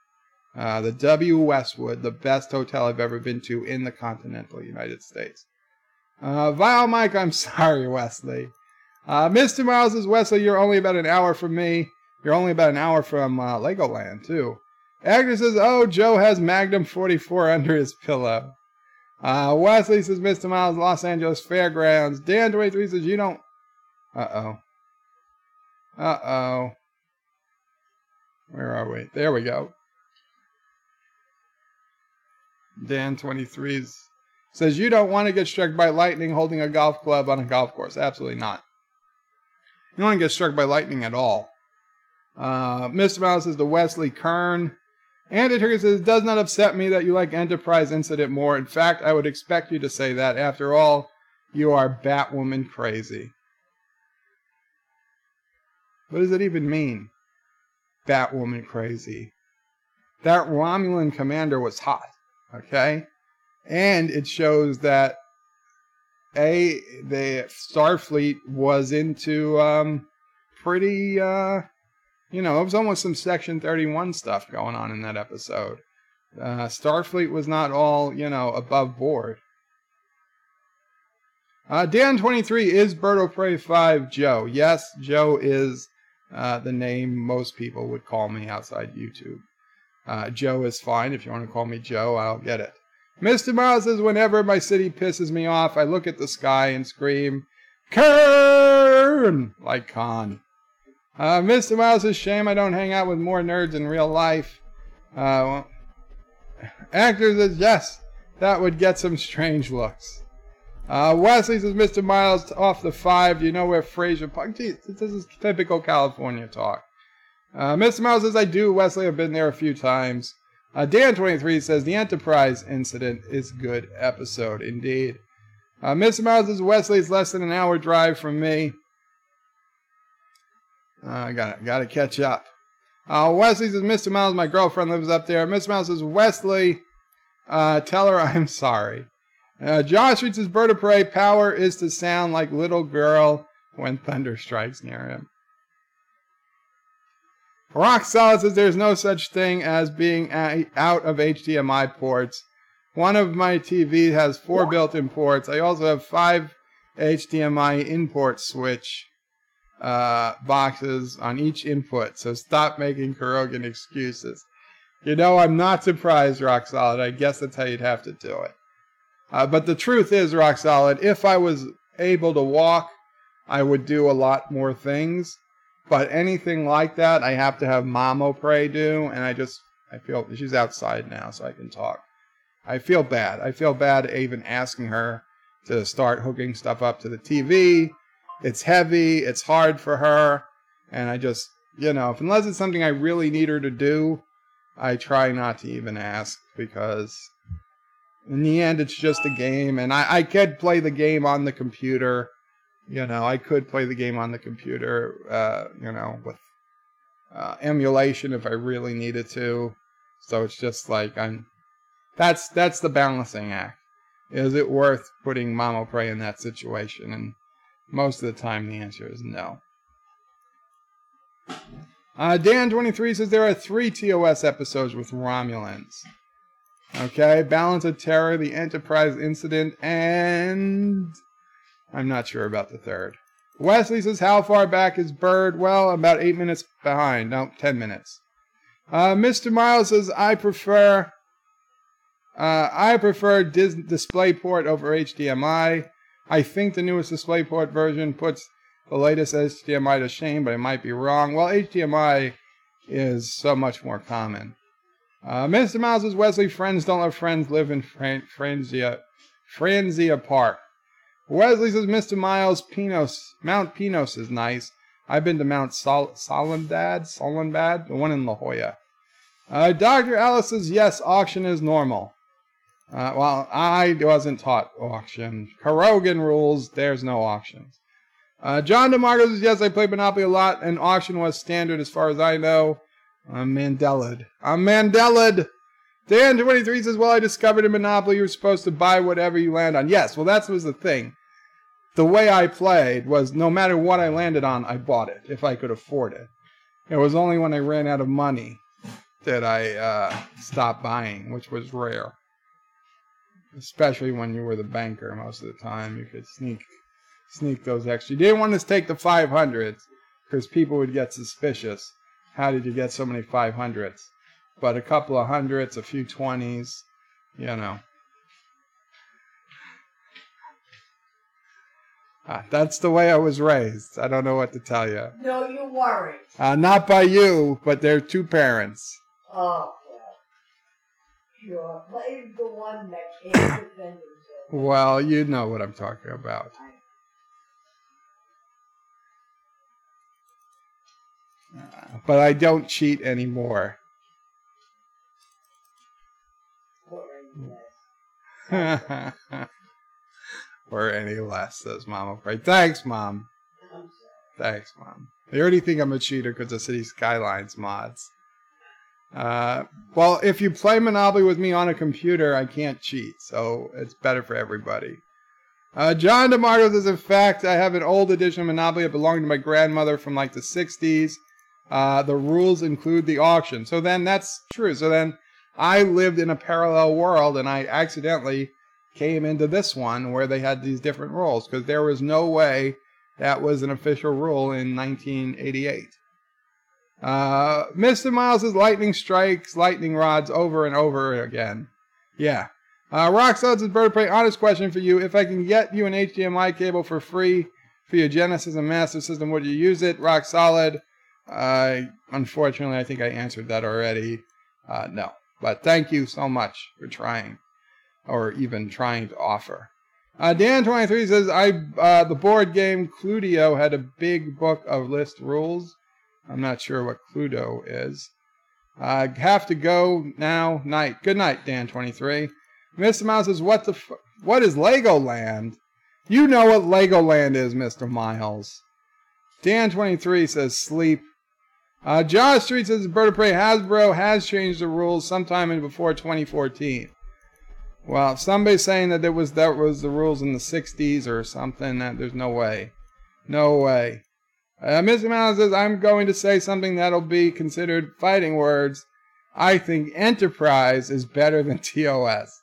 the W Westwood, the best hotel I've ever been to in the continental United States. Vinyl Mike, I'm sorry, Wesley. Mr. Miles says, Wesley, you're only about an hour from me. You're only about an hour from Legoland, too. Agnes says, oh, Joe has Magnum 44 under his pillow. Wesley says, Mr. Miles, Los Angeles Fairgrounds. Dan23 says, you don't... Uh-oh. Where are we? There we go. Dan23 says, you don't want to get struck by lightning holding a golf club on a golf course. Absolutely not. You don't want to get struck by lightning at all. Mr. Mouse says, the Wesley Kern. And it says, it does not upset me that you like Enterprise Incident more. In fact, I would expect you to say that. After all, you are Batwoman crazy. What does it even mean? Batwoman crazy. That Romulan commander was hot. Okay? And it shows that the Starfleet was into pretty, it was almost some Section 31 stuff going on in that episode. Starfleet was not all, above board. Dan23, is Bird of Prey 5 Joe? Yes, Joe is the name most people would call me outside YouTube. Joe is fine. If you want to call me Joe, I'll get it. Mr. Miles says, whenever my city pisses me off, I look at the sky and scream, Kern! Like Khan. Mr. Miles says, shame I don't hang out with more nerds in real life. Actor says, yes, that would get some strange looks. Wesley says, Mr. Miles, off the 5, do you know where Fraser Park? Geez, this is typical California talk. Mr. Miles says, I do. Wesley, I've been there a few times. Dan23 says, the Enterprise Incident is good episode, indeed. Mr. Miles says, Wesley is less than an hour drive from me. I gotta catch up. Wesley says, Mr. Miles, my girlfriend lives up there. Mr. Miles says, Wesley, tell her I'm sorry. Josh reads his Bird of Prey, power is to sound like little girl when thunder strikes near him. Rock Solid says there's no such thing as being out of HDMI ports. One of my TV has 4 built-in ports. I also have 5 HDMI import switch boxes on each input, so stop making Kurogan excuses. I'm not surprised, Rock Solid. I guess that's how you'd have to do it. But the truth is, Rock Solid, if I was able to walk, I would do a lot more things. But anything like that, I have to have Mamo Prey do, and I feel, she's outside now, so I can talk. I feel bad. I feel bad even asking her to start hooking stuff up to the TV. It's heavy, it's hard for her, and I just, unless it's something I really need her to do, I try not to even ask, because In the end, it's just a game, and I could play the game on the computer. You know, I could play the game on the computer, you know, with emulation if I really needed to. So it's just like that's the balancing act. Is it worth putting Mama Prey in that situation? And most of the time, the answer is no. Dan23 says there are 3 TOS episodes with Romulans. Okay, Balance of Terror, the Enterprise Incident, and I'm not sure about the third. Wesley says, how far back is Bird? Well, about 8 minutes behind. No, 10 minutes. Mr. Miles says, I prefer DisplayPort over HDMI. I think the newest DisplayPort version puts the latest HDMI to shame, but I might be wrong. Well, HDMI is so much more common. Mr. Miles says, Wesley, friends don't let friends live in Franzia Park. Wesley says, Mr. Miles, Mount Pinos is nice. I've been to Mount Soledad, the one in La Jolla. Dr. Alice says, yes, auction is normal. Well, I wasn't taught auction. Karogan rules, there's no auctions. John DeMarco says, yes, I played Monopoly a lot, and auction was standard as far as I know. I'm Mandela'd. Dan23 says, well, I discovered in Monopoly you were supposed to buy whatever you land on. Yes, well, that was the thing. The way I played was no matter what I landed on, I bought it, if I could afford it. It was only when I ran out of money that I stopped buying, which was rare. Especially when you were the banker most of the time. You could sneak those extra. You didn't want to take the 500s because people would get suspicious. How did you get so many 500s? But a couple of hundreds, a few 20s, you know. That's the way I was raised. I don't know what to tell you. No, you weren't. Not by you, but their 2 parents. Oh, well. Sure. But he's the one that can't defend himself. Well, you know what I'm talking about. But I don't cheat anymore. Or any less, says Mama Prey. Thanks, Mom. Thanks, Mom. They already think I'm a cheater because of City Skylines mods. Well, if you play Monopoly with me on a computer, I can't cheat, so it's better for everybody. John DeMarco says, in fact, I have an old edition of Monopoly that belonged to my grandmother from like the 60s. The rules include the auction. So then that's true. So then I lived in a parallel world and I accidentally came into this one where they had these different rules because there was no way that was an official rule in 1988. Mr. Miles says lightning strikes, lightning rods over and over again. Yeah. Rock Solid says, Bird of Prey, honest question for you. If I can get you an HDMI cable for free for your Genesis and Master System, would you use it? Rock Solid. Unfortunately, I think I answered that already. No. But thank you so much for trying, or even trying to offer. Dan23 says, the board game Cluedo had a big book of list rules. I'm not sure what Cluedo is. I have to go now. Night. Good night, Dan23. Mr. Mouse says, what is Legoland? You know what Legoland is, Mr. Miles. Dan23 says, sleep. Josh Street says, Bird of Prey, Hasbro has changed the rules sometime before 2014. Well, if somebody's saying that was the rules in the 60s or something, there's no way. No way. Mr. Miles says, I'm going to say something that'll be considered fighting words. I think Enterprise is better than TOS.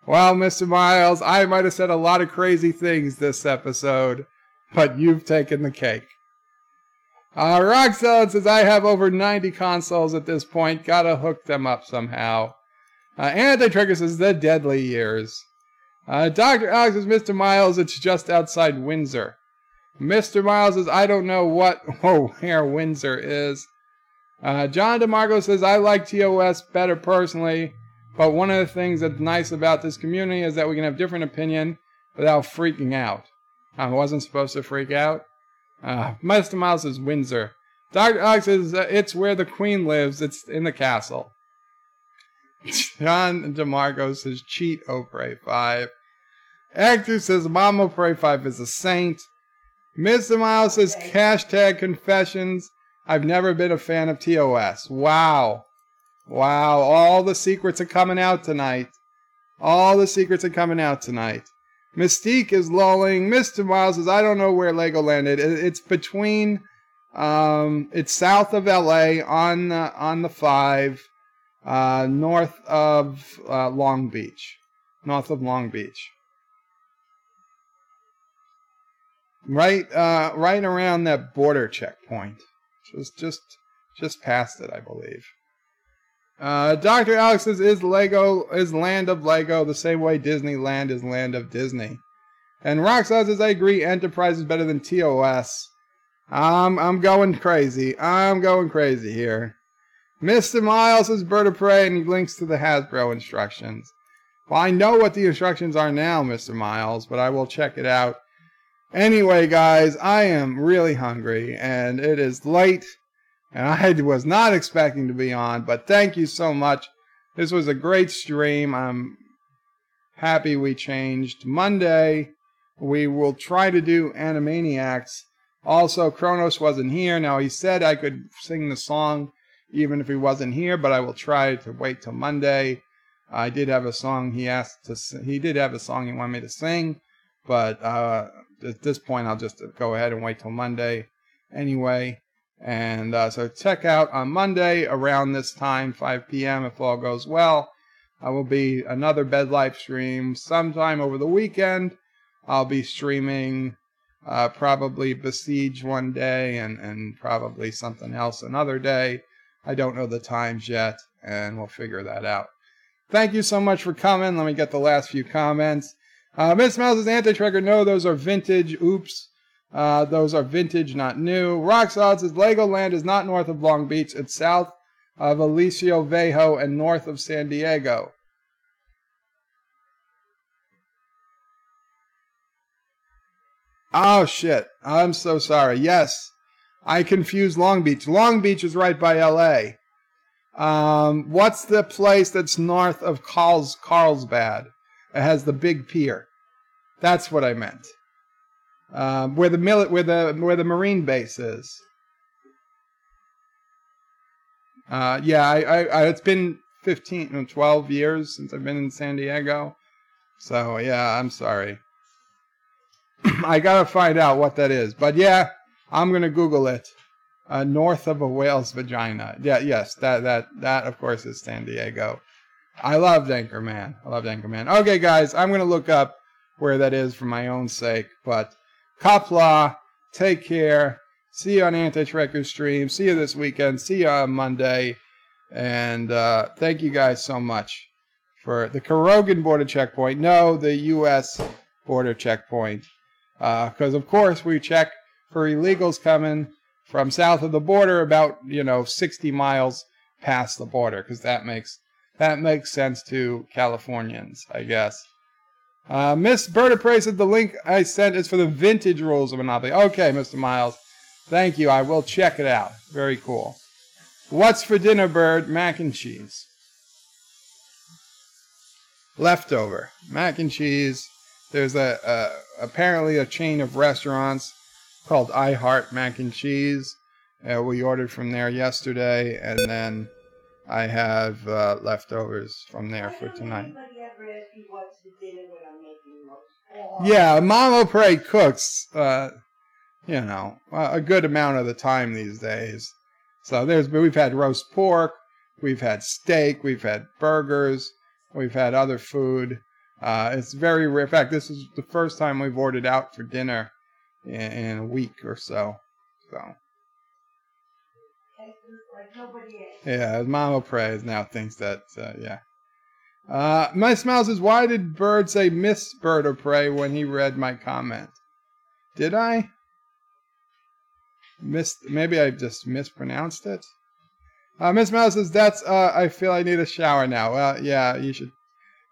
Well, Mr. Miles, I might have said a lot of crazy things this episode, but you've taken the cake. Rock Solid says, I have over 90 consoles at this point. Gotta hook them up somehow. Anti-Trigger says, the deadly years. Dr. Alex says, Mr. Miles, it's just outside Windsor. Mr. Miles says, I don't know where Windsor is. John DeMarco says, I like TOS better personally, but one of the things that's nice about this community is that we can have different opinion without freaking out. I wasn't supposed to freak out. Mr. Miles says, Windsor. Dr. Alex says, it's where the Queen lives. It's in the castle. John DeMarco says, cheat, oh, pray 5. Hector says, Mama Pray 5 is a saint. Mr. Miles says, hashtag confessions. I've never been a fan of TOS. Wow. Wow. All the secrets are coming out tonight. All the secrets are coming out tonight. Mystique is lolling. Mr. Miles says, I don't know where Legoland is. It's between, it's south of LA on the 5, north of Long Beach. North of Long Beach. Right around that border checkpoint. Just past it, I believe. Dr. Alex says, is Land of Lego the same way Disneyland is Land of Disney? And Roxanne says, I agree, Enterprise is better than TOS. I'm going crazy. I'm going crazy here. Mr. Miles says, Bird of Prey, and he links to the Hasbro instructions. Well, I know what the instructions are now, Mr. Miles, but I will check it out. Anyway, guys, I am really hungry, and it is late, and I was not expecting to be on, but thank you so much. This was a great stream. I'm happy we changed. Monday, we will try to do Animaniacs. Also, Kronos wasn't here. Now, he said I could sing the song even if he wasn't here, but I will try to wait till Monday. I did have a song he did have a song he wanted me to sing, but at this point, I'll just go ahead and wait till Monday anyway. And so check out on Monday around this time, 5 p.m. if all goes well. I will be another Bed Life stream sometime over the weekend. I'll be streaming probably Besiege one day and probably something else another day. I don't know the times yet, and we'll figure that out. Thank you so much for coming. Let me get the last few comments. Miss Mouse's Anti-Tracker, no, those are vintage. Oops. Those are vintage, not new. Roxod says Legoland is not north of Long Beach. It's south of Alicio Viejo and north of San Diego. Oh, shit. I'm so sorry. Yes, I confused Long Beach. Long Beach is right by L.A. What's the place that's north of Carlsbad? It has the big pier. That's what I meant. Where the Marine base is. Yeah, it's been 12 years since I've been in San Diego. So yeah, I'm sorry. I gotta find out what that is. But yeah, I'm gonna Google it. North of a whale's vagina. Yeah, yes, that of course is San Diego. I loved Anchorman. Okay, guys, I'm gonna look up where that is for my own sake. But Qapla, take care. See you on Anti-Trekker stream. See you this weekend. See you on Monday. And thank you guys so much for the Korogan border checkpoint. No, the U.S. border checkpoint. Because, of course, we check for illegals coming from south of the border about, 60 miles past the border. Because that makes sense to Californians, I guess. Miss Berta Prey said the link I sent is for the vintage rules of Monopoly. Okay, Mr. Miles. Thank you. I will check it out. Very cool. What's for dinner, Bird? Mac and cheese. Leftover. Mac and cheese. There's apparently a chain of restaurants called I Heart Mac and Cheese. We ordered from there yesterday, and then I have leftovers from there for tonight. Yeah, Mama Prey cooks, a good amount of the time these days. So we've had roast pork, we've had steak, we've had burgers, we've had other food. It's very rare. In fact, this is the first time we've ordered out for dinner in a week or so. Yeah, Mama Prey now thinks that, yeah. My smile says, why did Bird say Miss Bird of Prey when he read my comment? Did I? Maybe I just mispronounced it. Miss Mouse says, I feel I need a shower now. Well, yeah, you should.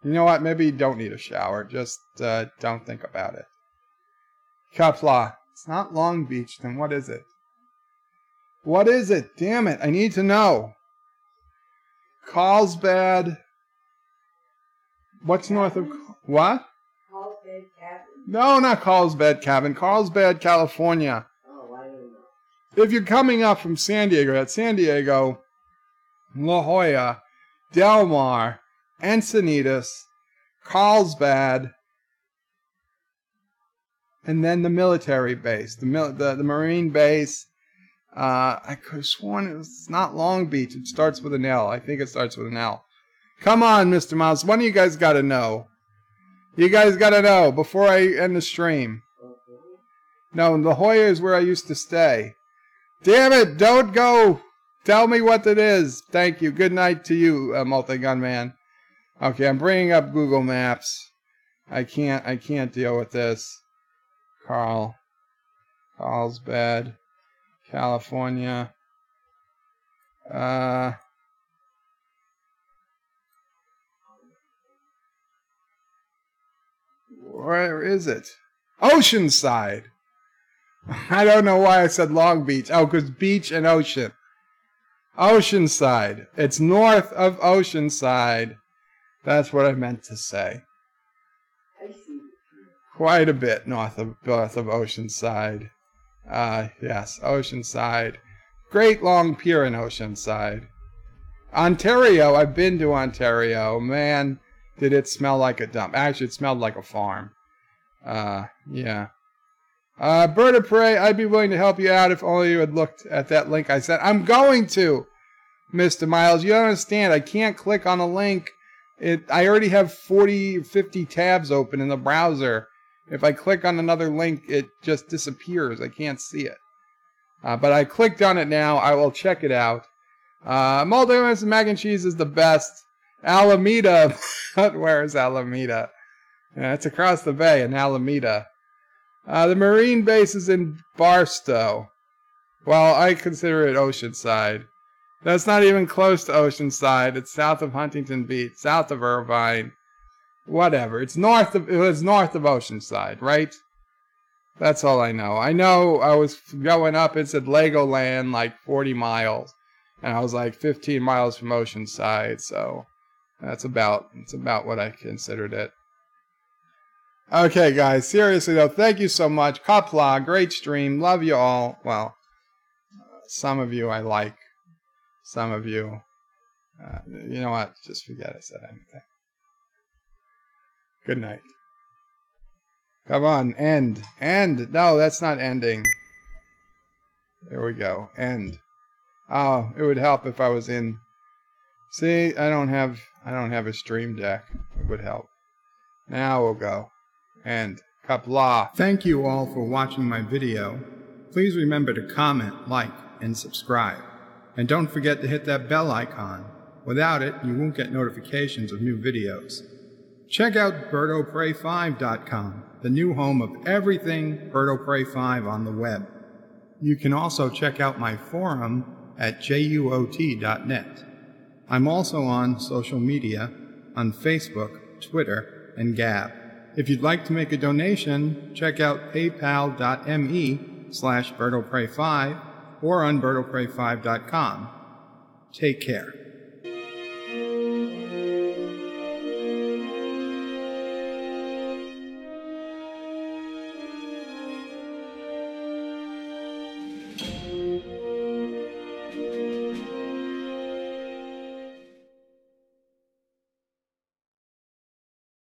You know what? Maybe you don't need a shower. Just don't think about it. Qapla. It's not Long Beach. Then what is it? What is it? Damn it. I need to know. Carlsbad. What's north of what? Carlsbad Cabin. No, not Carlsbad Cabin. Carlsbad, California. Oh, I don't know. If you're coming up from San Diego, that's San Diego, La Jolla, Del Mar, Encinitas, Carlsbad, and then the military base, the Marine base. I could have sworn it's not Long Beach. It starts with an L. I think it starts with an L. Come on, Mr. Mouse. One of you guys got to know. You guys got to know before I end the stream. No, La Jolla is where I used to stay. Damn it, don't go. Tell me what it is. Thank you. Good night to you, Multi-Gun Man. Okay, I'm bringing up Google Maps. I can't deal with this. Carlsbad, California. Where is it? Oceanside. I don't know why I said Long Beach. Oh, because beach and ocean. Oceanside. It's north of Oceanside. That's what I meant to say. I see. Quite a bit north of Oceanside. Yes, Oceanside. Great Long Pier in Oceanside. Ontario, I've been to Ontario. Man, did it smell like a dump. Actually, it smelled like a farm. Yeah. Bird of Prey, I'd be willing to help you out if only you had looked at that link I sent. I'm going to, Mr. Miles. You don't understand. I can't click on a link. I already have 40, 50 tabs open in the browser. If I click on another link, it just disappears. I can't see it. But I clicked on it now. I will check it out. Multi-Gun mac and cheese is the best. Alameda. Where is Alameda? Yeah, it's across the bay in Alameda. The Marine base is in Barstow. Well, I consider it Oceanside. That's not even close to Oceanside. It's south of Huntington Beach, south of Irvine. Whatever. It was north of Oceanside, right? That's all I know. I know I was going up, it said Legoland, like 40 miles. And I was like 15 miles from Oceanside, so that's about what I considered it. Okay, guys, seriously though, thank you so much. Qapla, great stream. Love you all. Well, some of you I like. Some of you, you know what? Just forget I said anything. Good night. Come on, end. End. No, that's not ending. There we go. End. Oh, it would help if I was in. See, I don't have a stream deck. It would help. Now we'll go. End. Qapla. Thank you all for watching my video. Please remember to comment, like, and subscribe. And don't forget to hit that bell icon. Without it, you won't get notifications of new videos. Check out BirdOPrey5.com, the new home of everything Bird of Prey 5 on the web. You can also check out my forum at juot.net. I'm also on social media, on Facebook, Twitter, and Gab. If you'd like to make a donation, check out paypal.me/BirdOPrey5 or on BirdOPrey5.com. Take care.